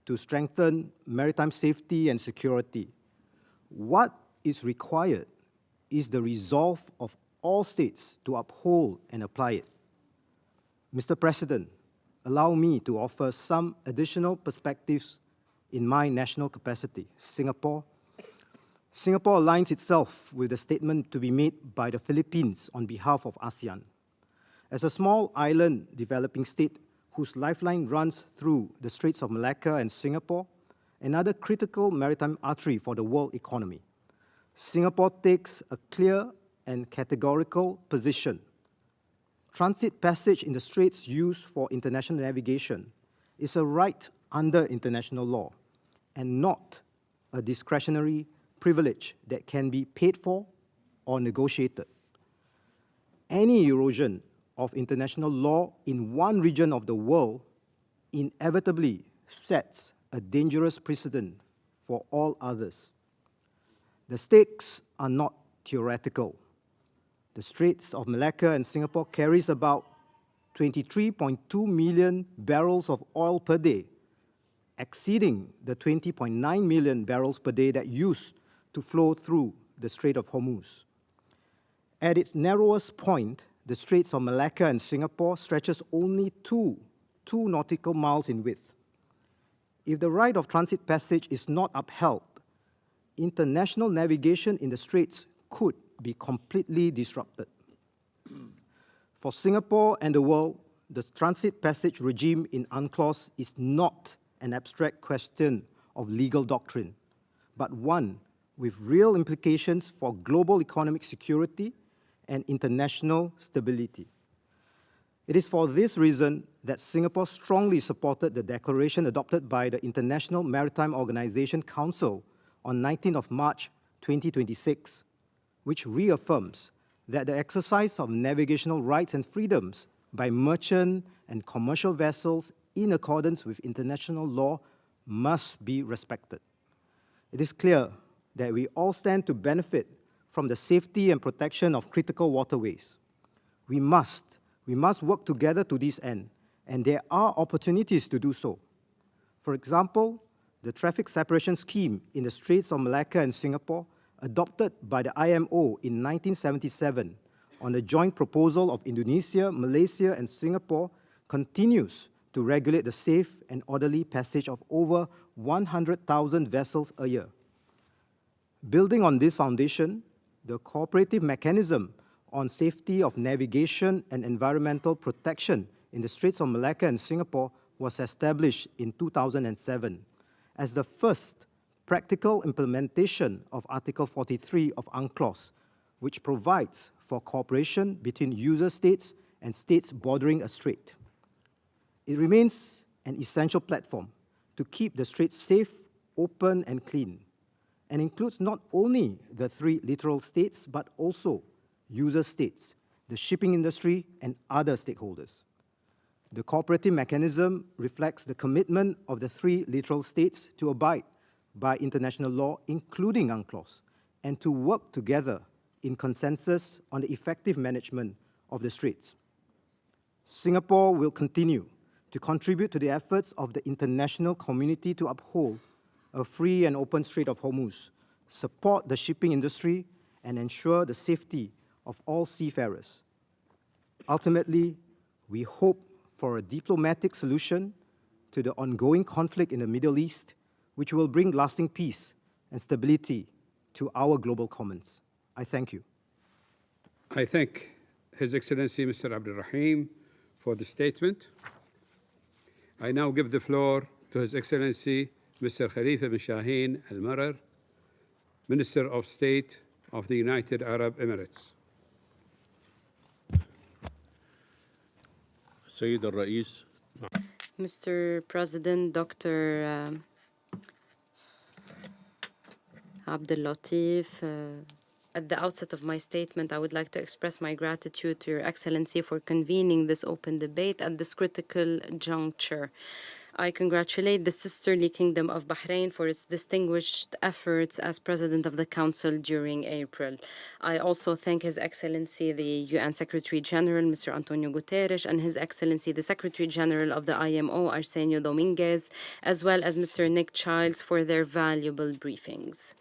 to strengthen maritime safety and security. What is required is the resolve of all states to uphold and apply it. Mr. President, allow me to offer some additional perspectives in my national capacity. Singapore aligns itself with the statement to be made by the Philippines on behalf of ASEAN. As a small island developing state whose lifeline runs through the Straits of Malacca and Singapore, another critical maritime artery for the world economy. Singapore takes a clear and categorical position. Transit passage in the straits used for international navigation is a right under international law and not a discretionary privilege that can be paid for or negotiated. Any erosion of international law in one region of the world inevitably sets a dangerous precedent for all others. The stakes are not theoretical. The Straits of Malacca and Singapore carries about 23.2 million barrels of oil per day, exceeding the 20.9 million barrels per day that used to flow through the Strait of Hormuz. At its narrowest point, the Straits of Malacca and Singapore stretches only two nautical miles in width. If the right of transit passage is not upheld, international navigation in the straits could be completely disrupted. For Singapore and the world, the transit passage regime in UNCLOS is not an abstract question of legal doctrine, but one with real implications for global economic security and international stability. It is for this reason that Singapore strongly supported the declaration adopted by the International Maritime Organization Council on 19th of March 2026, which reaffirms that the exercise of navigational rights and freedoms by merchant and commercial vessels in accordance with international law must be respected. It is clear that we all stand to benefit from the safety and protection of critical waterways. We must work together to this end, and there are opportunities to do so. For example, the traffic separation scheme in the Straits of Malacca and Singapore, adopted by the IMO in 1977 on a joint proposal of Indonesia, Malaysia, and Singapore, continues to regulate the safe and orderly passage of over 100,000 vessels a year. Building on this foundation, the cooperative mechanism on safety of navigation and environmental protection in the Straits of Malacca and Singapore was established in 2007 as the first practical implementation of Article 43 of UNCLOS, which provides for cooperation between user states and states bordering a strait. It remains an essential platform to keep the straits safe, open, and clean, and includes not only the 3 littoral states, but also user states, the shipping industry, and other stakeholders. The cooperative mechanism reflects the commitment of the 3 littoral states to abide by international law, including UNCLOS, and to work together in consensus on the effective management of the straits. Singapore will continue to contribute to the efforts of the international community to uphold a free and open Strait of Hormuz, support the shipping industry, and ensure the safety of all seafarers. Ultimately, we hope for a diplomatic solution to the ongoing conflict in the Middle East, which will bring lasting peace and stability to our global commons. I thank you. I thank His Excellency Mr. Abdul Rahim for the statement. I now give the floor to His Excellency Mr. Khalifa bin Shaheen Al Marar, Minister of State of the United Arab Emirates. Sayyid al-Rais. Mr. President, Dr. Abdul Latif, at the outset of my statement, I would like to express my gratitude to Your Excellency for convening this open debate at this critical juncture. I congratulate the sisterly Kingdom of Bahrain for its distinguished efforts as President of the Council during April. I also thank His Excellency the UN Secretary General, Mr. Antonio Guterres, and His Excellency the Secretary General of the IMO, Arsenio Dominguez, as well as Mr. Nick Childs for their valuable briefings.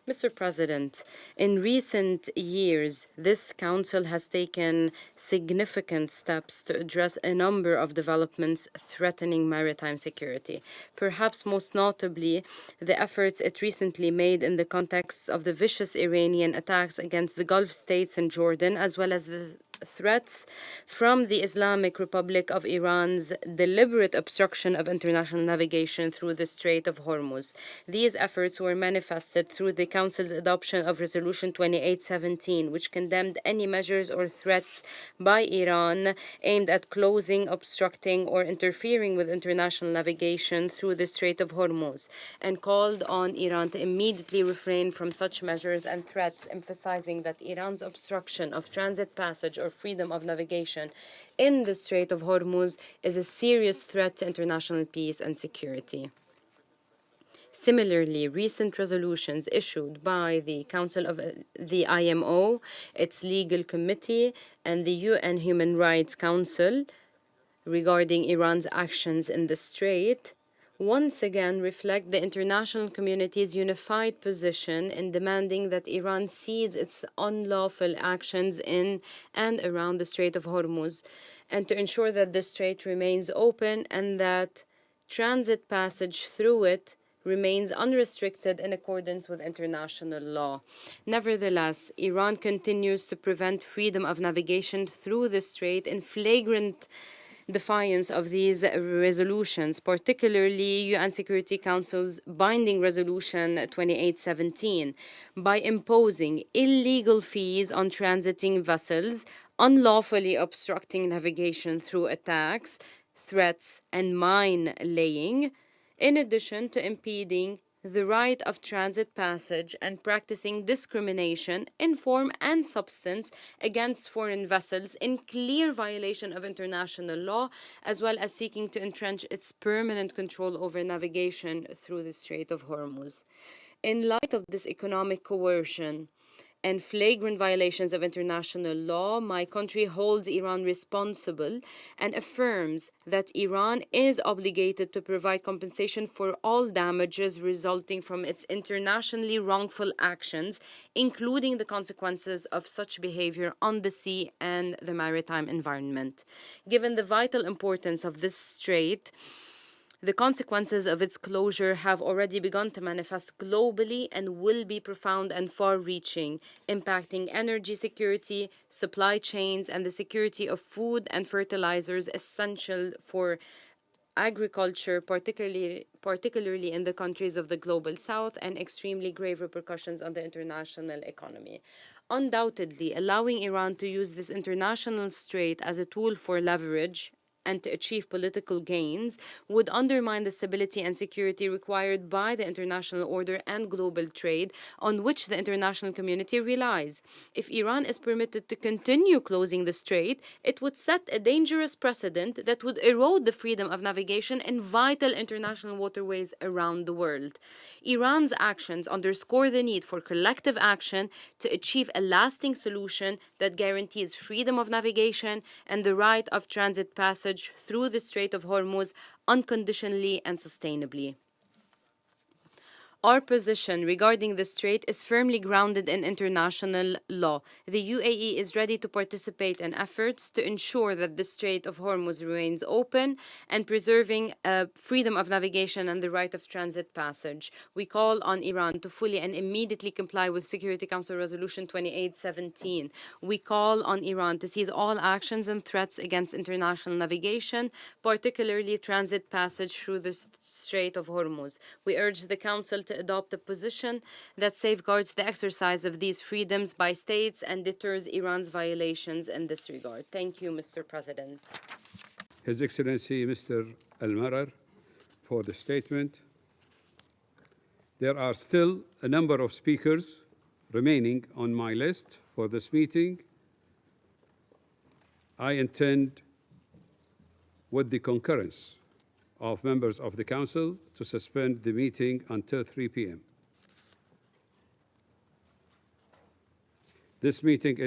Mr. President, in recent years, this Council has taken significant steps to address a number of developments threatening maritime security. Perhaps most notably, the efforts it recently made in the context of the vicious Iranian attacks against the Gulf states and Jordan, as well as the threats from the Islamic Republic of Iran's deliberate obstruction of international navigation through the Strait of Hormuz. These efforts were manifested through the Council's adoption of Resolution 2817, which condemned any measures or threats by Iran aimed at closing, obstructing, or interfering with international navigation through the Strait of Hormuz, and called on Iran to immediately refrain from such measures and threats, emphasizing that Iran's obstruction of transit passage or freedom of navigation in the Strait of Hormuz is a serious threat to international peace and security. Similarly, recent resolutions issued by the Council of the IMO, its legal committee, and the UN Human Rights Council regarding Iran's actions in the Strait once again reflect the international community's unified position in demanding that Iran cease its unlawful actions in and around the Strait of Hormuz, and to ensure that the strait remains open and that transit passage through it remains unrestricted in accordance with international law. Nevertheless, Iran continues to prevent freedom of navigation through the strait in flagrant defiance of these resolutions, particularly UN Security Council's binding resolution 2817, by imposing illegal fees on transiting vessels, unlawfully obstructing navigation through attacks, threats, and mine laying, in addition to impeding the right of transit passage and practicing discrimination in form and substance against foreign vessels in clear violation of international law, as well as seeking to entrench its permanent control over navigation through the Strait of Hormuz. In light of this economic coercion and flagrant violations of international law, my country holds Iran responsible and affirms that Iran is obligated to provide compensation for all damages resulting from its internationally wrongful actions, including the consequences of such behavior on the sea and the maritime environment. Given the vital importance of this strait, the consequences of its closure have already begun to manifest globally and will be profound and far-reaching, impacting energy security, supply chains, and the security of food and fertilizers essential for agriculture, particularly in the countries of the Global South, and extremely grave repercussions on the international economy. Undoubtedly, allowing Iran to use this international strait as a tool for leverage and to achieve political gains would undermine the stability and security required by the international order and global trade on which the international community relies. If Iran is permitted to continue closing the strait, it would set a dangerous precedent that would erode the freedom of navigation in vital international waterways around the world. Iran's actions underscore the need for collective action to achieve a lasting solution that guarantees freedom of navigation and the right of transit passage through the Strait of Hormuz unconditionally and sustainably. Our position regarding the strait is firmly grounded in international law. The UAE is ready to participate in efforts to ensure that the Strait of Hormuz remains open and preserving freedom of navigation and the right of transit passage. We call on Iran to fully and immediately comply with Security Council Resolution 2817. We call on Iran to cease all actions and threats against international navigation, particularly transit passage through the Strait of Hormuz. We urge the Council to adopt a position that safeguards the exercise of these freedoms by states and deters Iran's violations in this regard. Thank you, Mr. President. His Excellency Mr. Al-Marar for the statement. There are still a number of speakers remaining on my list for this meeting. I intend, with the concurrence of members of the Council, to suspend the meeting until 3 p.m. This meeting is